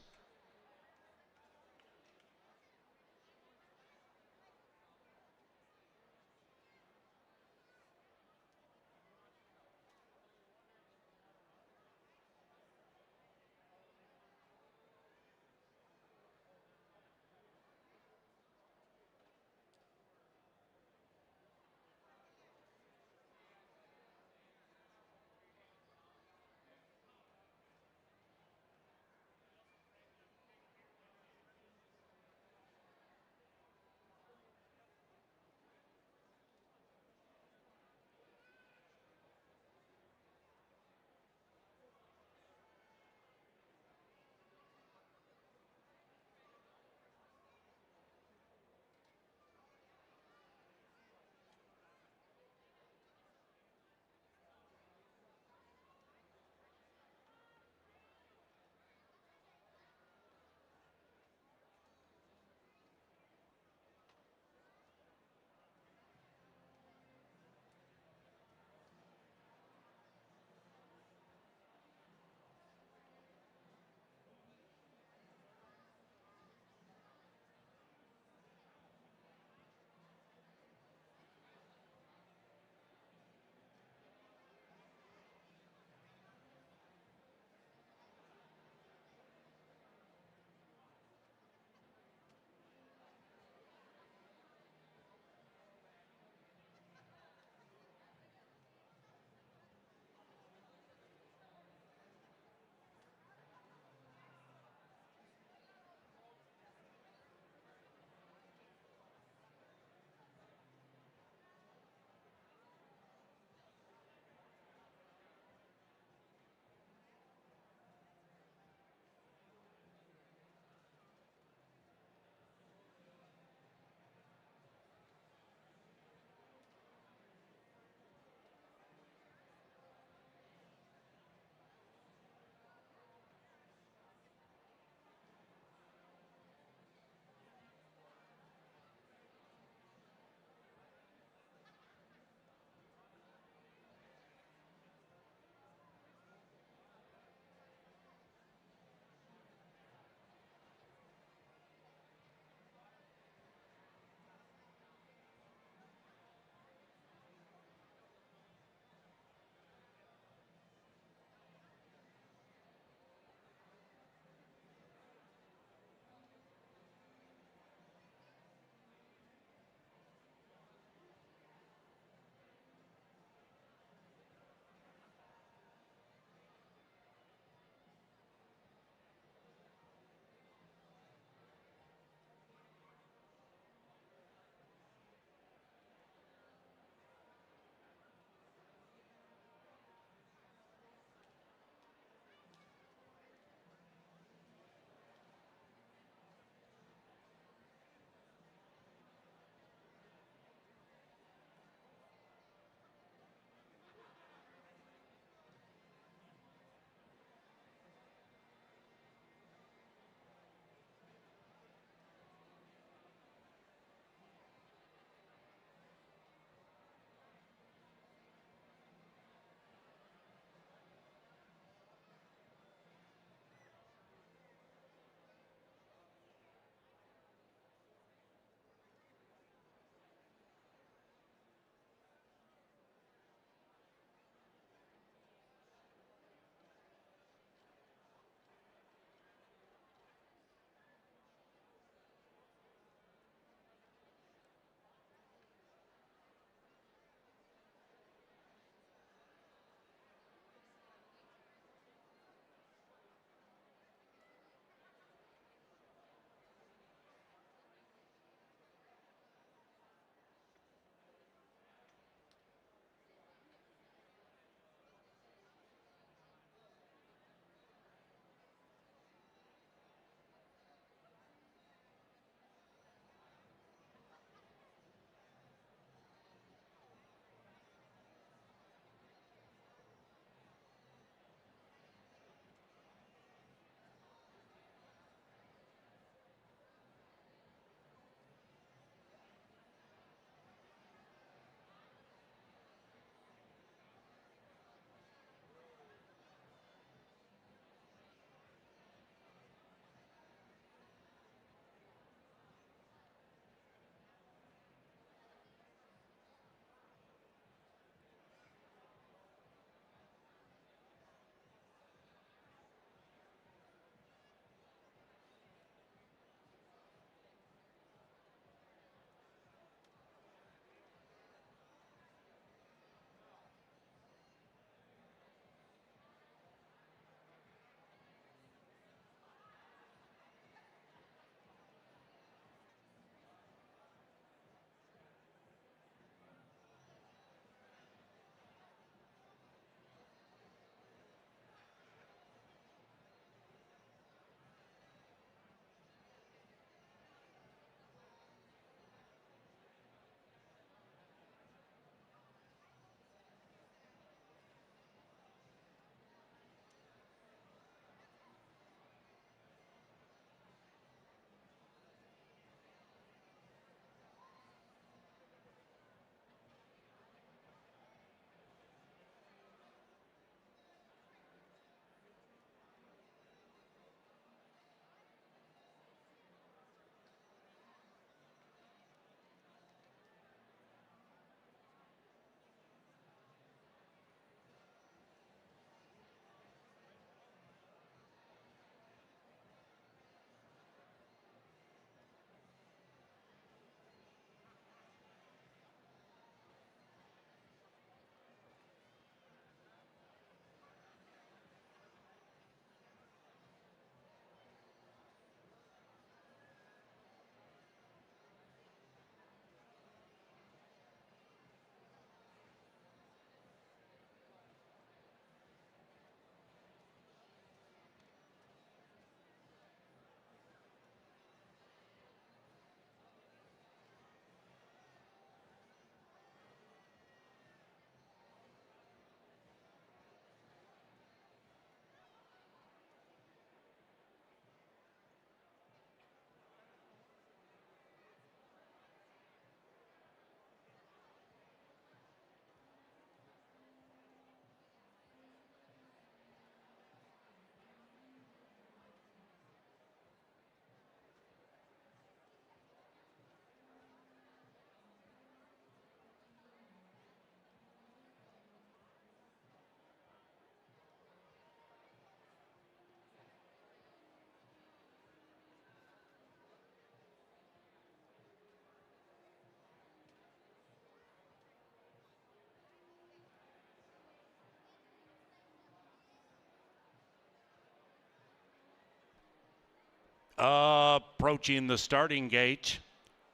S2: Approaching the starting gate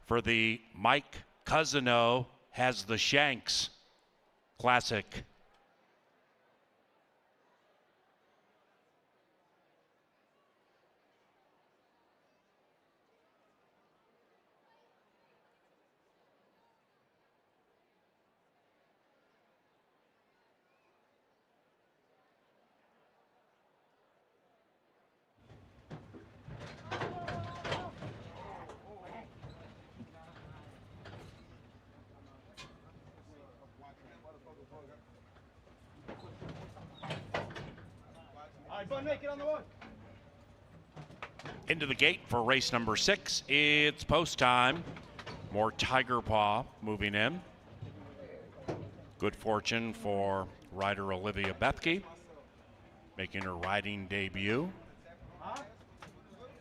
S2: for the Mike Cousino Has the Shanks Classic.
S6: All right, Bud, make it on the one.
S2: Into the gate for race number 6. It's post time. More Tiger Paw moving in. Good fortune for rider Olivia Bethke, making her riding debut.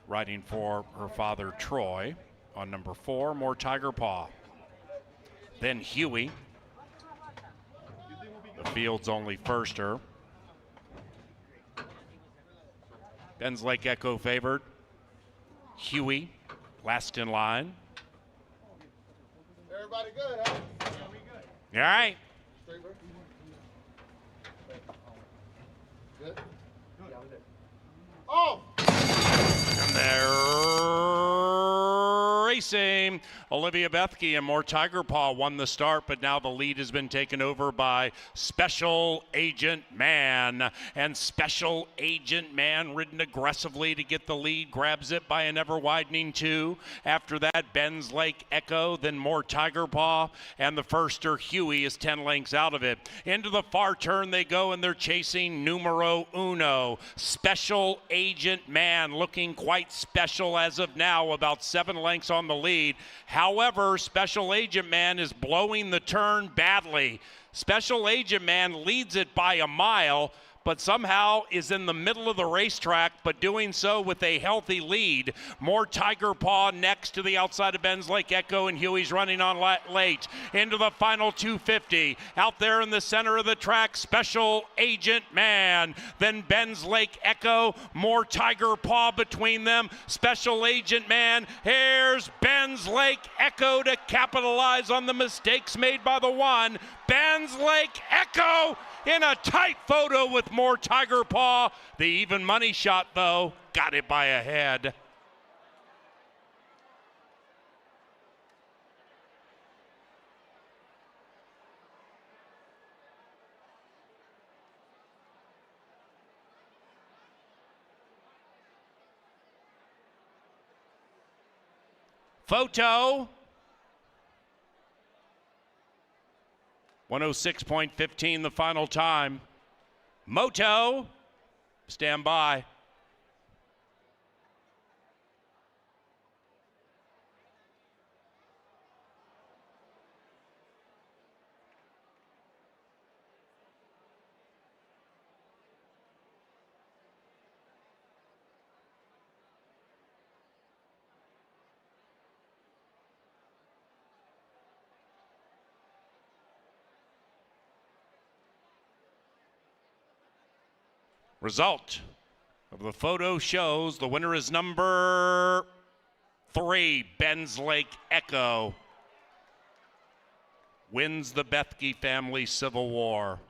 S2: Riding for her father Troy on number 4, More Tiger Paw. Then Huey, the field's only firster. Ben's Lake Echo favored. Huey, last in line.
S6: Everybody good, huh?
S2: All right.
S6: Straight, bro. Good? Oh!
S2: And they're racing. Olivia Bethke and More Tiger Paw won the start, but now the lead has been taken over by Special Agent Man. And Special Agent Man ridden aggressively to get the lead, grabs it by an ever-widening 2. After that, Ben's Lake Echo, then More Tiger Paw, and the firster Huey is 10 lengths out of it. Into the far turn they go, and they're chasing numero uno. Special Agent Man looking quite special as of now, about 7 lengths on the lead. However, Special Agent Man is blowing the turn badly. Special Agent Man leads it by a mile, but somehow is in the middle of the racetrack, but doing so with a healthy lead. More Tiger Paw next to the outside of Ben's Lake Echo, and Huey's running on late. Into the final 250. Out there in the center of the track, Special Agent Man. Then Ben's Lake Echo, More Tiger Paw between them. Special Agent Man, here's Ben's Lake Echo to capitalize on the mistakes made by the one. Ben's Lake Echo in a tight photo with More Tiger Paw. The even money shot, though, got it by a head. Photo. 106.15 the final time. Moto, stand by. Result of the photo shows the winner is number 3, Ben's Lake Echo. Wins the Bethke family Civil War.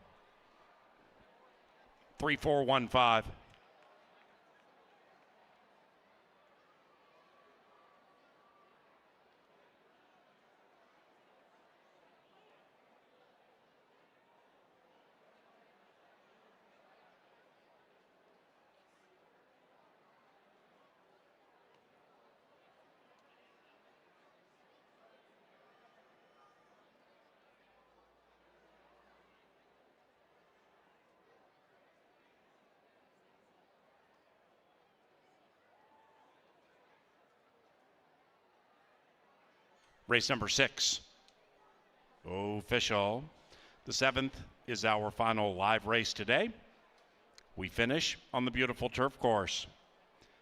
S2: 3-4-1-5. Race number 6, official. The 7th is our final live race today. We finish on the beautiful turf course.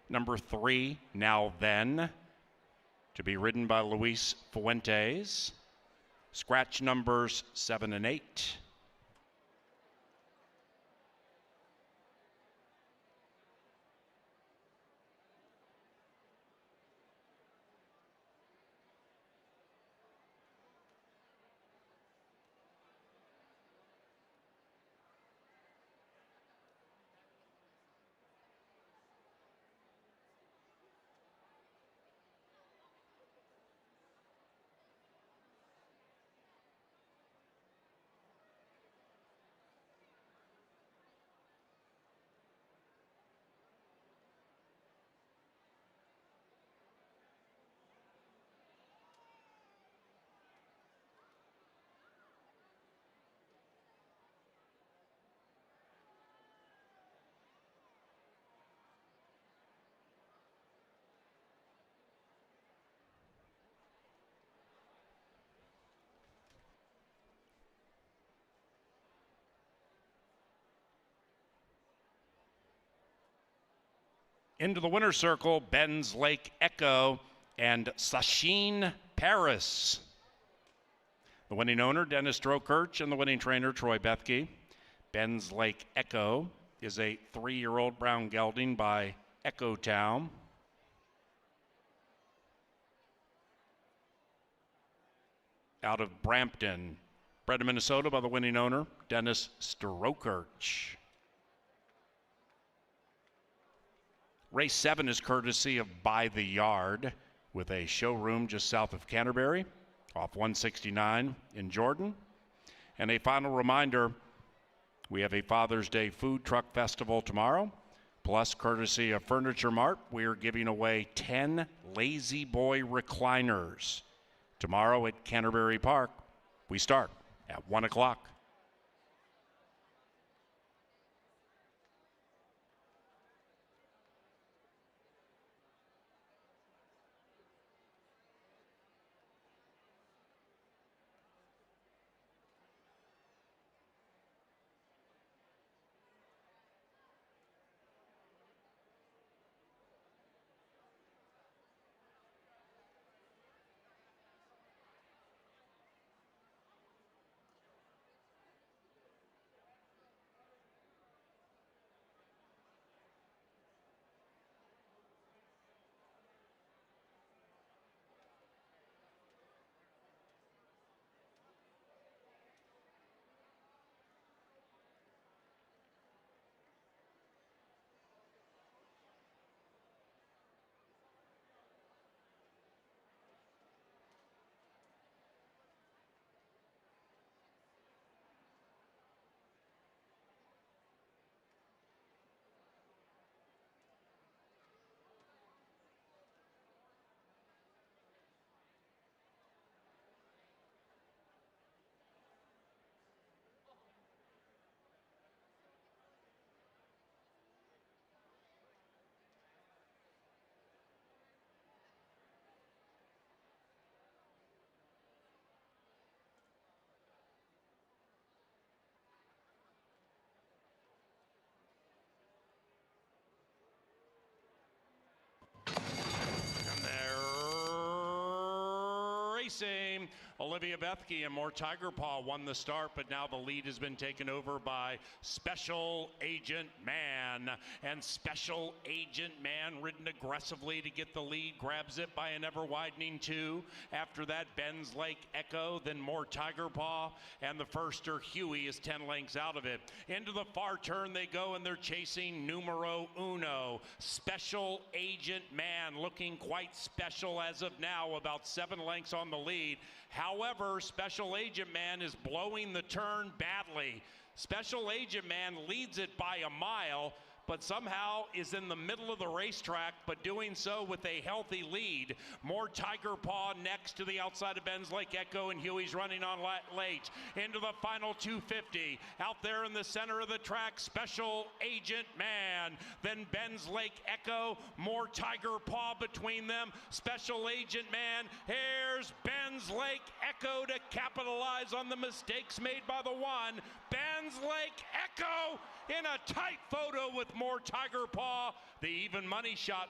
S2: Number 3, Now Then, to be ridden by Luis Fuentes. Scratch numbers 7 and 8. Into the winner's circle, Ben's Lake Echo and Sachin Paris. The winning owner, Dennis Strokirch, and the winning trainer, Troy Bethke. Ben's Lake Echo is a 3-year-old brown gelding by Echo Town. Out of Brampton, bred in Minnesota by the winning owner, Dennis Strokirch. Race 7 is courtesy of By the Yard with a showroom just south of Canterbury, off 169 in Jordan. And a final reminder, we have a Father's Day food truck festival tomorrow. Plus, courtesy of Furniture Mart, we are giving away 10 Lazy Boy recliners. Tomorrow at Canterbury Park, we start at 1 o'clock. And they're racing. Olivia Bethke and More Tiger Paw won the start, but now the lead has been taken over by Special Agent Man. And Special Agent Man, ridden aggressively to get the lead, grabs it by an ever-widening 2. After that, Ben's Lake Echo, then More Tiger Paw, and the firster, Huey, is 10 lengths out of it. Into the far turn they go, and they're chasing numero uno. Special Agent Man, looking quite special as of now, about 7 lengths on the lead. However, Special Agent Man is blowing the turn badly. Special Agent Man leads it by a mile, but somehow is in the middle of the racetrack, but doing so with a healthy lead. More Tiger Paw next to the outside of Ben's Lake Echo, and Huey's running on late. Into the final 250. Out there in the center of the track, Special Agent Man. Then Ben's Lake Echo, More Tiger Paw between them. Special Agent Man, here's Ben's Lake Echo to capitalize on the mistakes made by the one. Ben's Lake Echo in a tight photo with More Tiger Paw, the even money shot.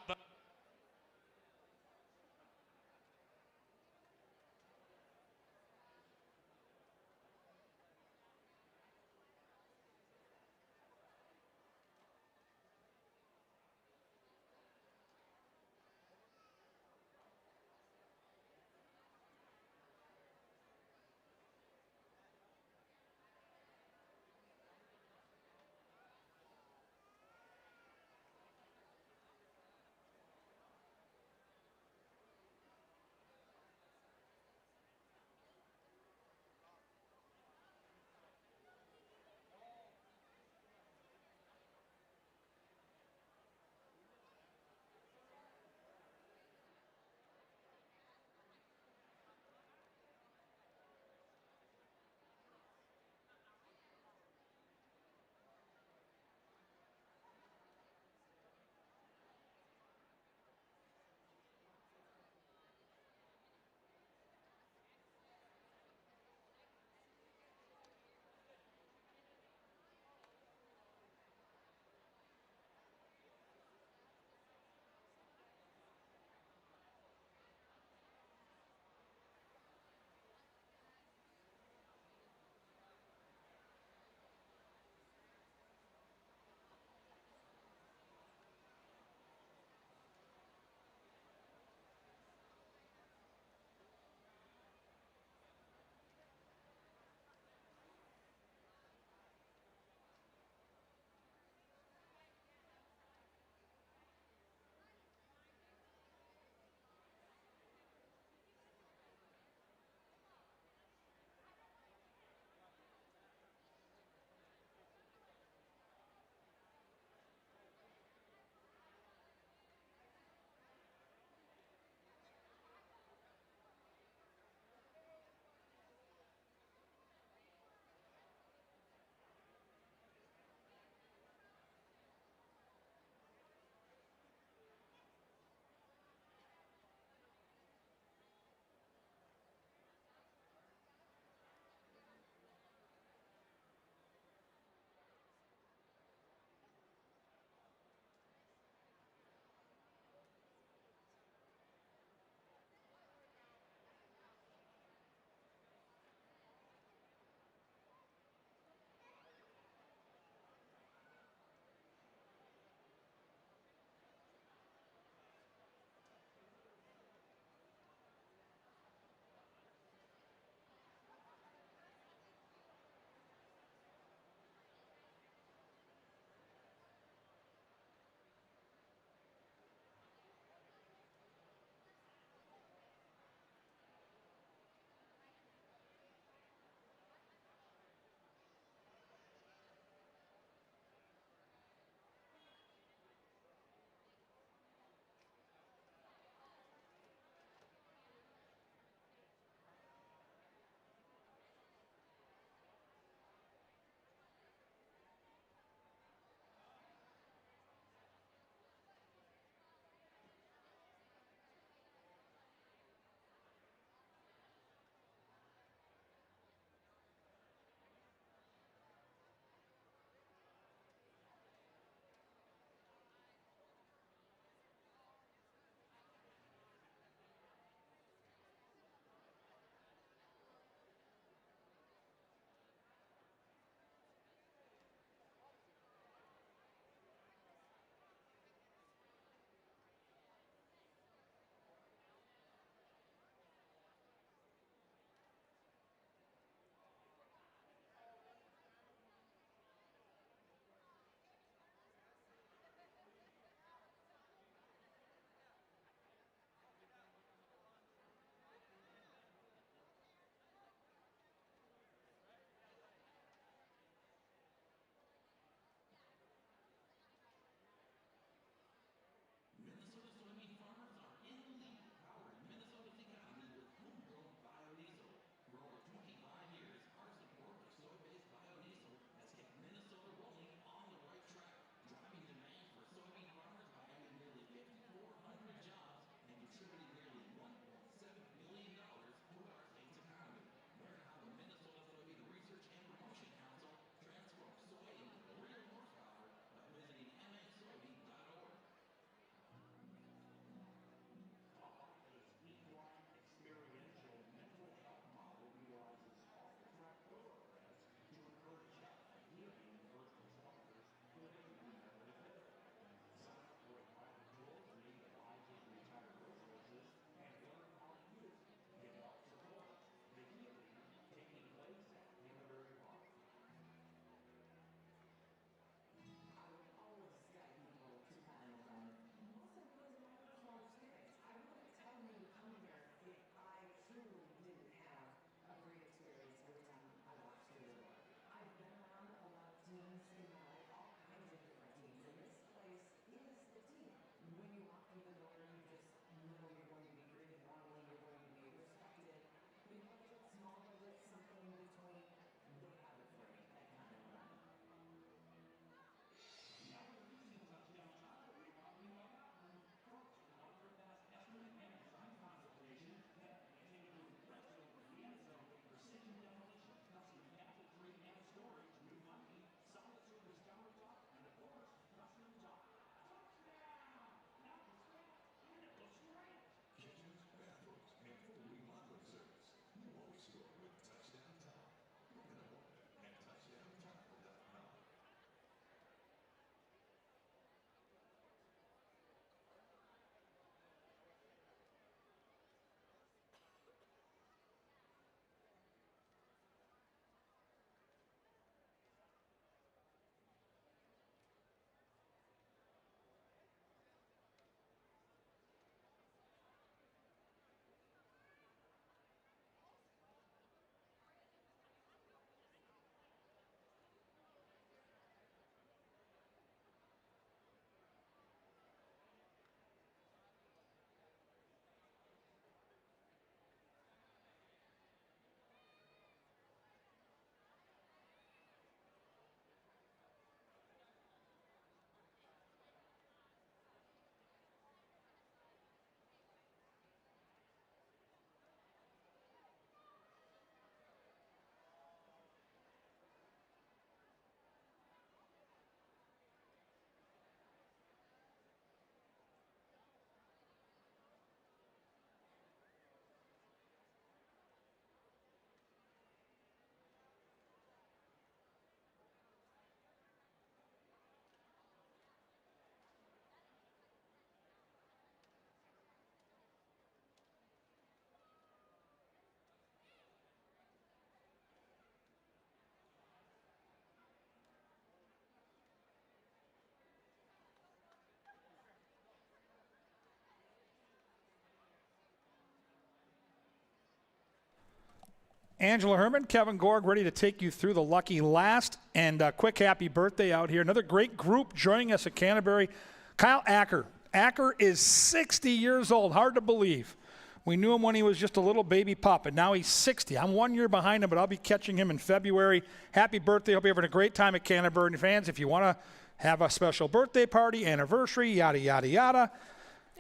S1: Angela Herman, Kevin Gorg, ready to take you through the lucky last. And quick happy birthday out here. Another great group joining us at Canterbury. Kyle Acker. Acker is 60 years old. Hard to believe. We knew him when he was just a little baby pup, and now he's 60. I'm 1 year behind him, but I'll be catching him in February. Happy birthday. Hope you're having a great time at Canterbury. And fans, if you want to have a special birthday party, anniversary, yada, yada, yada,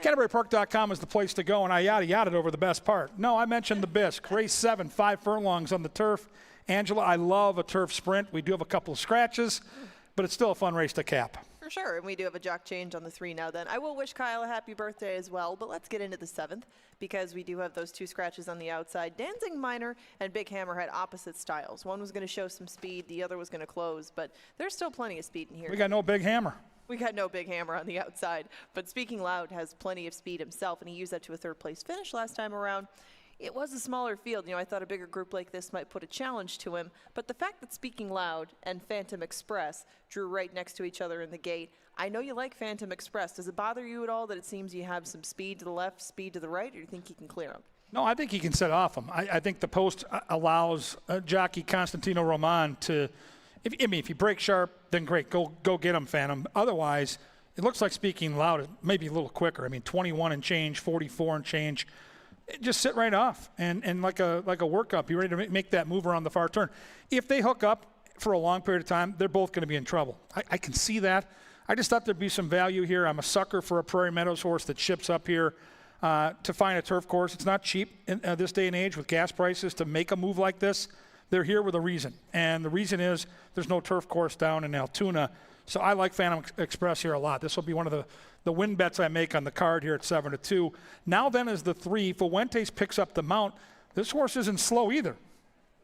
S1: CanterburyPark.com is the place to go, and I yada-yada'd over the best part. No, I mentioned the bisque. Race 7, 5 furlongs on the turf. Angela, I love a turf sprint. We do have a couple of scratches, but it's still a fun race to cap.
S4: For sure, and we do have a jock change on the 3 now then. I will wish Kyle a happy birthday as well, but let's get into the 7th because we do have those 2 scratches on the outside. Dancing Miner and Big Hammer had opposite styles. One was going to show some speed, the other was going to close, but there's still plenty of speed in here.
S1: We got no Big Hammer.
S4: We got no Big Hammer on the outside, but Speaking Loud has plenty of speed himself, and he used that to a 3rd place finish last time around. It was a smaller field. You know, I thought a bigger group like this might put a challenge to him, but the fact that Speaking Loud and Phantom Express drew right next to each other in the gate, I know you like Phantom Express. Does it bother you at all that it seems you have some speed to the left, speed to the right, or do you think you can clear him?
S1: No, I think he can set off him. I think the post allows jockey Constantino Roman to, if you break sharp, then great, go get him, Phantom. Otherwise, it looks like Speaking Loud is maybe a little quicker. I mean, 21 and change, 44 and change. Just sit right off and like a workup, you're ready to make that move around the far turn. If they hook up for a long period of time, they're both going to be in trouble. I can see that. I just thought there'd be some value here. I'm a sucker for a Prairie Meadows horse that ships up here to find a turf course. It's not cheap in this day and age with gas prices to make a move like this. They're here with a reason, and the reason is there's no turf course down in Altoona. So I like Phantom Express here a lot. This will be one of the win bets I make on the card here at 7-2. Now then is the 3. Fuentes picks up the mount. This horse isn't slow either.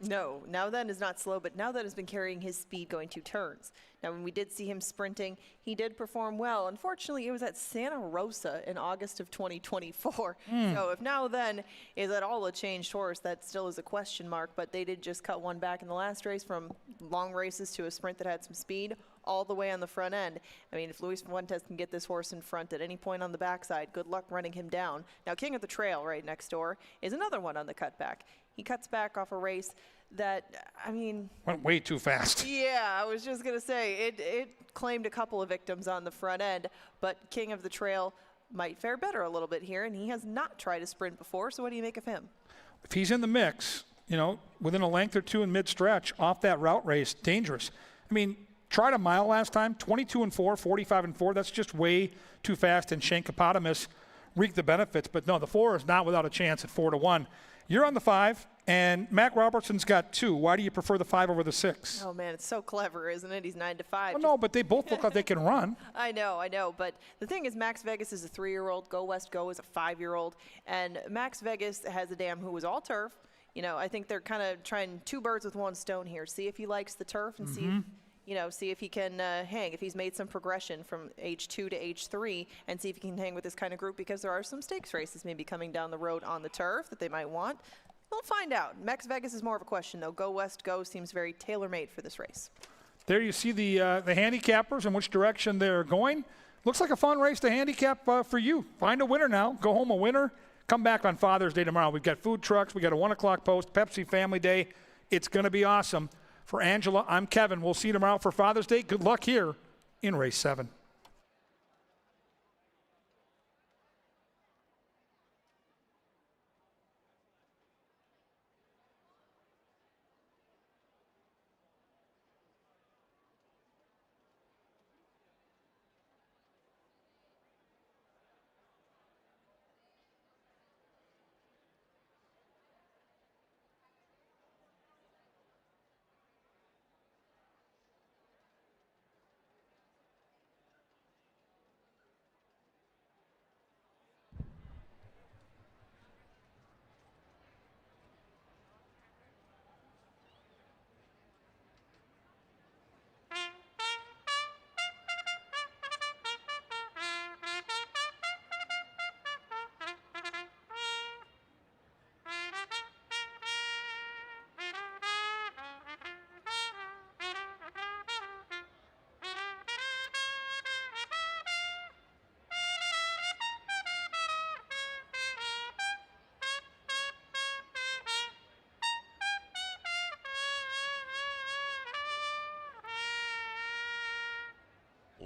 S4: No, Now Then is not slow, but Now Then has been carrying his speed going 2 turns. Now, when we did see him sprinting, he did perform well. Unfortunately, it was at Santa Rosa in August of 2024. So if Now Then is at all a changed horse, that still is a question mark, but they did just cut one back in the last race from long races to a sprint that had some speed all the way on the front end. I mean, if Luis Fuentes can get this horse in front at any point on the backside, good luck running him down. Now, King of the Trail right next door is another one on the cutback. He cuts back off a race that, I mean...
S1: Went way too fast.
S4: Yeah, I was just going to say, it claimed a couple of victims on the front end, but King of the Trail might fare better a little bit here, and he has not tried a sprint before, so what do you make of him?
S1: If he's in the mix, you know, within a length or two in mid-stretch, off that route race, dangerous. I mean, tried a mile last time, 22-4, 45-4. That's just way too fast, and Shankopotamus reaped the benefits. But no, the 4 is not without a chance at 4-1. You're on the 5, and Mac Robertson's got 2. Why do you prefer the 5 over the 6?
S4: Oh, man, it's so clever, isn't it? He's 9-5.
S1: Well, no, but they both look like they can run.
S4: I know. But the thing is, Max Vegas is a 3-year-old. Go West Go is a 5-year-old. And Max Vegas has a dam who was all turf. You know, I think they're kind of trying 2 birds with 1 stone here. See if he likes the turf and see if he can hang, if he's made some progression from age 2 to age 3, and see if he can hang with this kind of group, because there are some stakes races maybe coming down the road on the turf that they might want. We'll find out. Max Vegas is more of a question, though. Go West Go seems very tailor-made for this race.
S1: There you see the handicappers and which direction they're going. Looks like a fun race to handicap for you. Find a winner now. Go home a winner. Come back on Father's Day tomorrow. We've got food trucks. We got a 1 o'clock post, Pepsi Family Day. It's going to be awesome. For Angela, I'm Kevin. We'll see you tomorrow for Father's Day. Good luck here in race 7.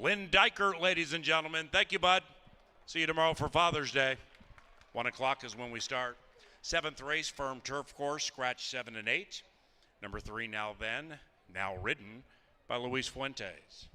S2: Lynn Dykert, ladies and gentlemen. Thank you, bud. See you tomorrow for Father's Day. 1 o'clock is when we start. 7th race, firm turf course, scratch 7 and 8. Number 3, Now Then, now ridden by Luis Fuentes.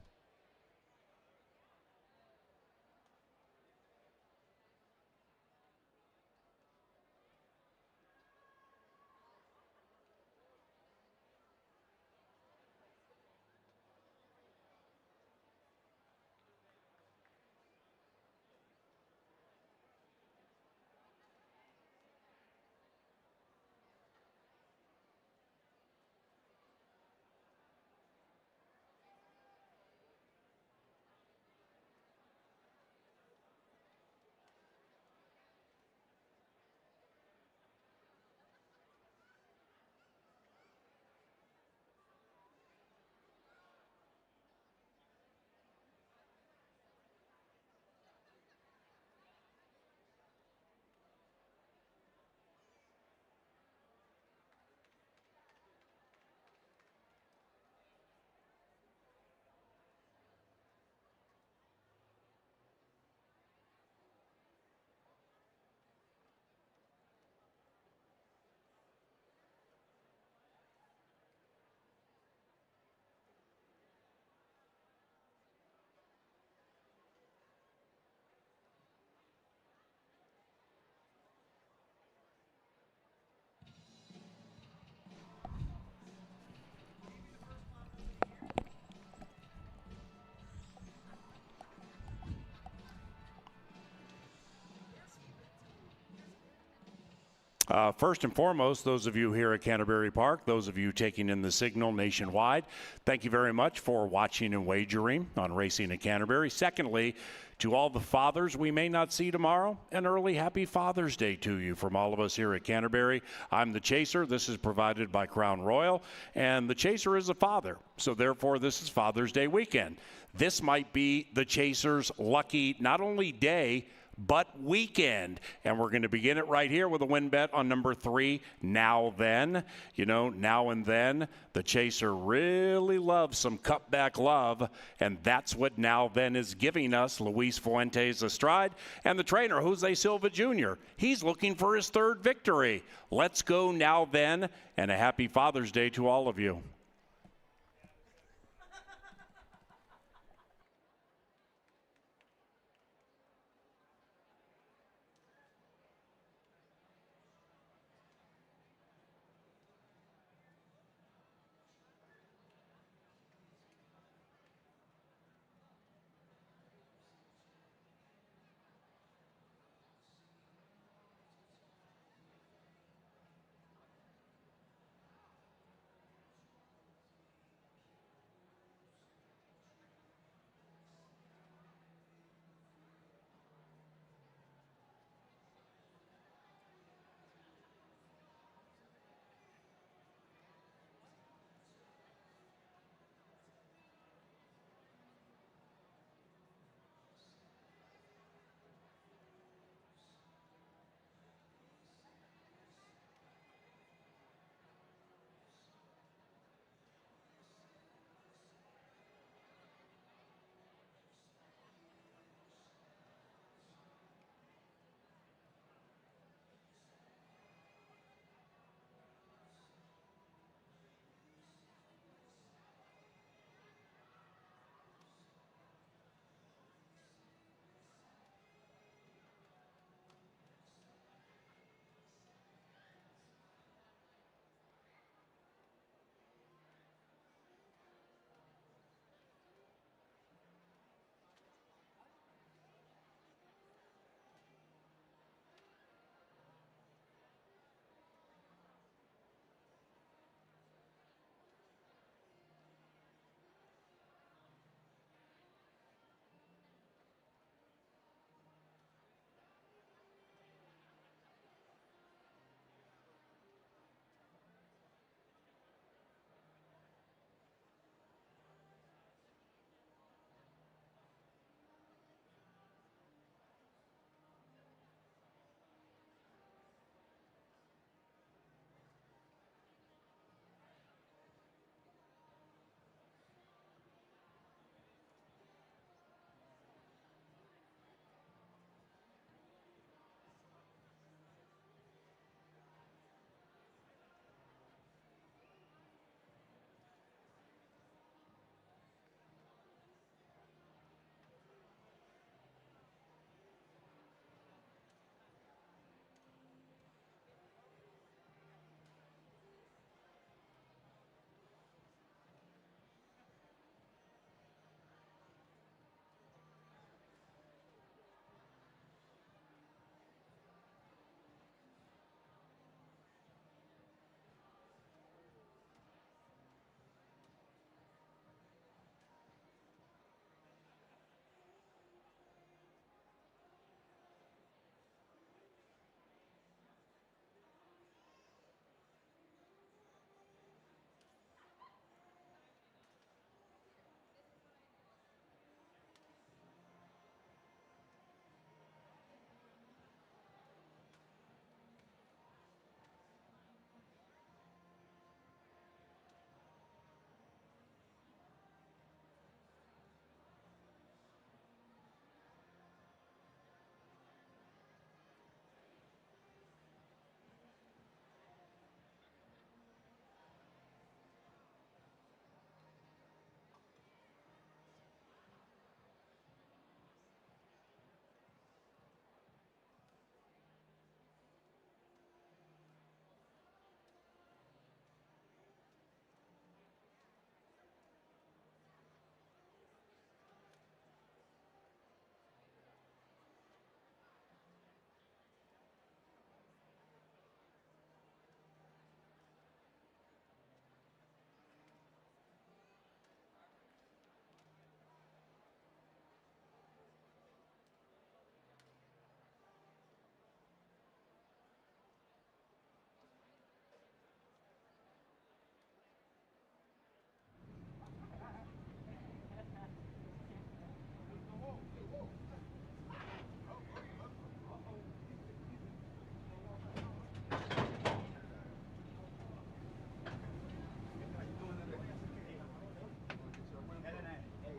S2: First and foremost, those of you here at Canterbury Park, those of you taking in the signal nationwide, thank you very much for watching and wagering on racing at Canterbury. Secondly, to all the fathers we may not see tomorrow, an early happy Father's Day to you from all of us here at Canterbury. I'm the Chaser. This is provided by Crown Royal, and the Chaser is a father, so therefore this is Father's Day weekend. This might be the Chaser's lucky not only day, but weekend. And we're going to begin it right here with a win bet on number 3, Now Then. You know, now and then, the Chaser really loves some cutback love, and that's what Now Then is giving us. Luis Fuentes astride, and the trainer, Jose Silva Jr., he's looking for his 3rd victory. Let's go Now Then, and a happy Father's Day to all of you.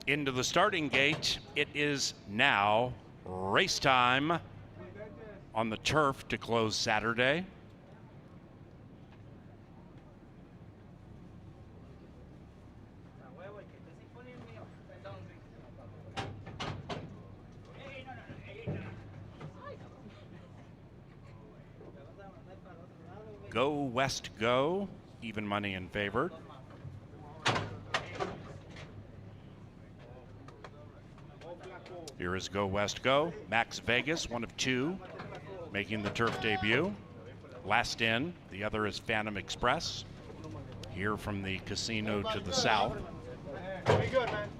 S2: into the starting gate. It is now race time on the turf to close Saturday. Go West Go, even money in favor. Here is Go West Go. Max Vegas, one of two, making the turf debut. Last in, the other is Phantom Express. Here from the casino to the south.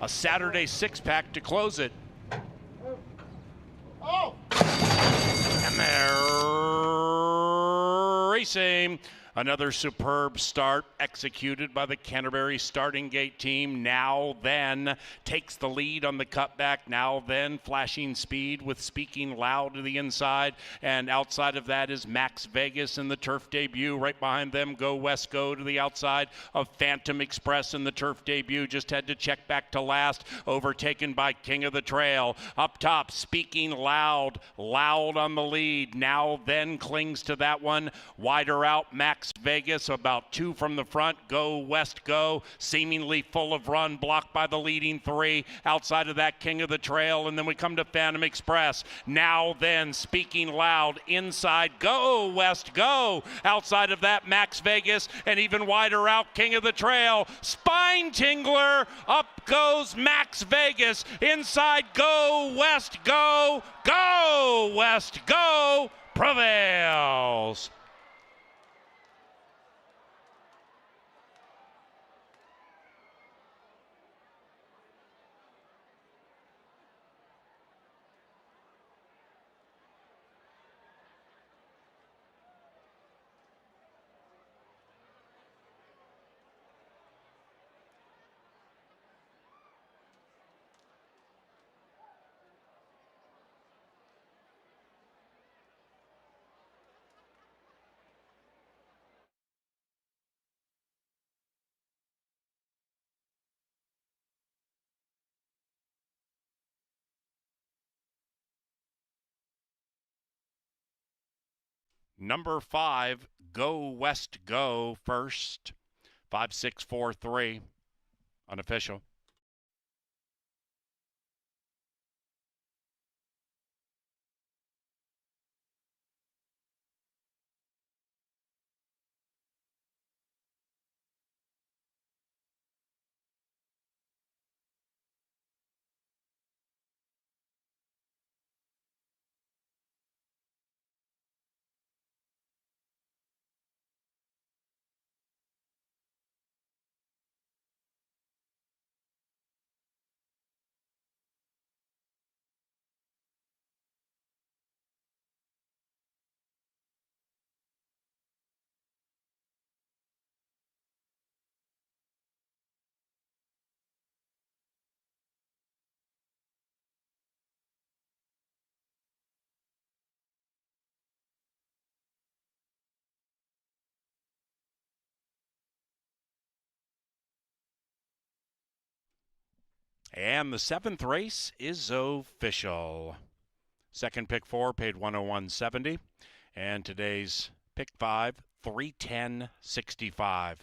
S2: A Saturday six-pack to close it. And they're racing. Another superb start executed by the Canterbury starting gate team. Now then takes the lead on the cutback. Now then flashing speed with Speaking Loud to the inside. And outside of that is Max Vegas in the turf debut. Right behind them, Go West Go to the outside of Phantom Express in the turf debut. Just had to check back to last. Overtaken by King of the Trail. Up top, Speaking Loud. Loud on the lead. Now then clings to that one. Wider out, Max Vegas about two from the front. Go West Go, seemingly full of run, blocked by the leading three. Outside of that, King of the Trail, and then we come to Phantom Express. Now then, Speaking Loud, inside, Go West Go. Outside of that, Max Vegas, and even wider out, King of the Trail. Spine Tingler, up goes Max Vegas. Inside, Go West Go. Go West Go prevails. Number 5, Go West Go first. 5-6-4-3, unofficial. And the 7th race is official. Second pick 4 paid 101.70, and today's pick 5 310.65.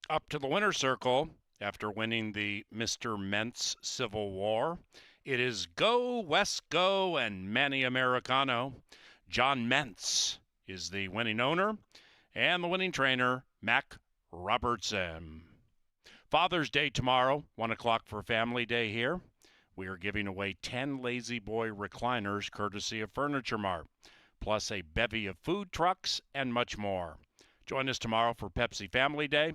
S2: Up to the winner's circle after winning the Mr. Mentz Civil War. It is Go West Go and Manny Americano. John Mentz is the winning owner, and the winning trainer, Mac Robertson. Father's Day tomorrow, 1 o'clock for Family Day here. We are giving away 10 Lazy Boy recliners courtesy of Furniture Mart, plus a bevy of food trucks and much more. Join us tomorrow for Pepsi Family Day.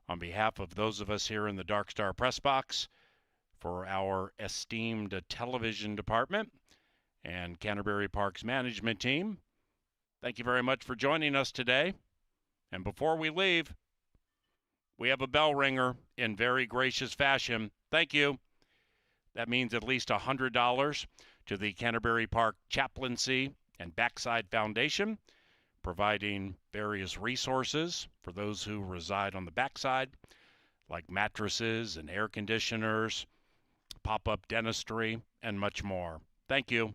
S2: On behalf of those of us here in the Dark Star Press Box, for our esteemed television department and Canterbury Park's management team, thank you very much for joining us today. And before we leave, we have a bell ringer in very gracious fashion. Thank you. That means at least $100 to the Canterbury Park Chaplaincy and Backside Foundation, providing various resources for those who reside on the backside, like mattresses and air conditioners, pop-up dentistry, and much more. Thank you.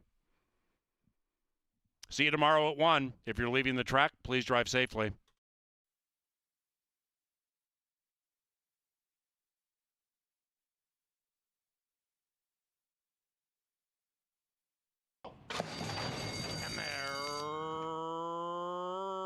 S2: See you tomorrow at 1. If you're leaving the track, please drive safely. And they're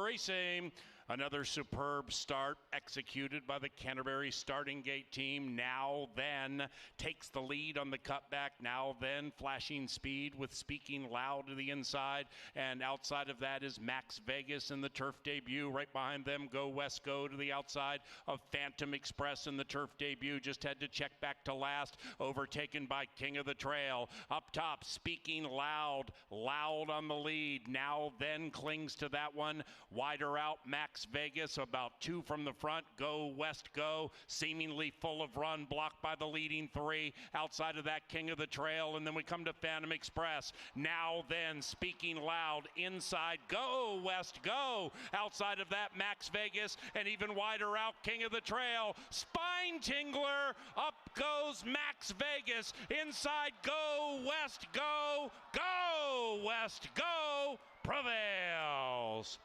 S2: racing. Another superb start executed by the Canterbury starting gate team. Now then takes the lead on the cutback. Now then flashing speed with Speaking Loud to the inside. And outside of that is Max Vegas in the turf debut. Right behind them, Go West Go to the outside of Phantom Express in the turf debut. Just had to check back to last. Overtaken by King of the Trail. Up top, Speaking Loud. Loud on the lead. Now then clings to that one. Wider out, Max Vegas, about 2 from the front. Go West Go, seemingly full of run, blocked by the leading 3. Outside of that, King of the Trail, and then we come to Phantom Express. Now then, Speaking Loud, inside, Go West Go. Outside of that, Max Vegas, and even wider out, King of the Trail. Spine Tingler, up goes Max Vegas. Inside, Go West Go. Go West Go prevails.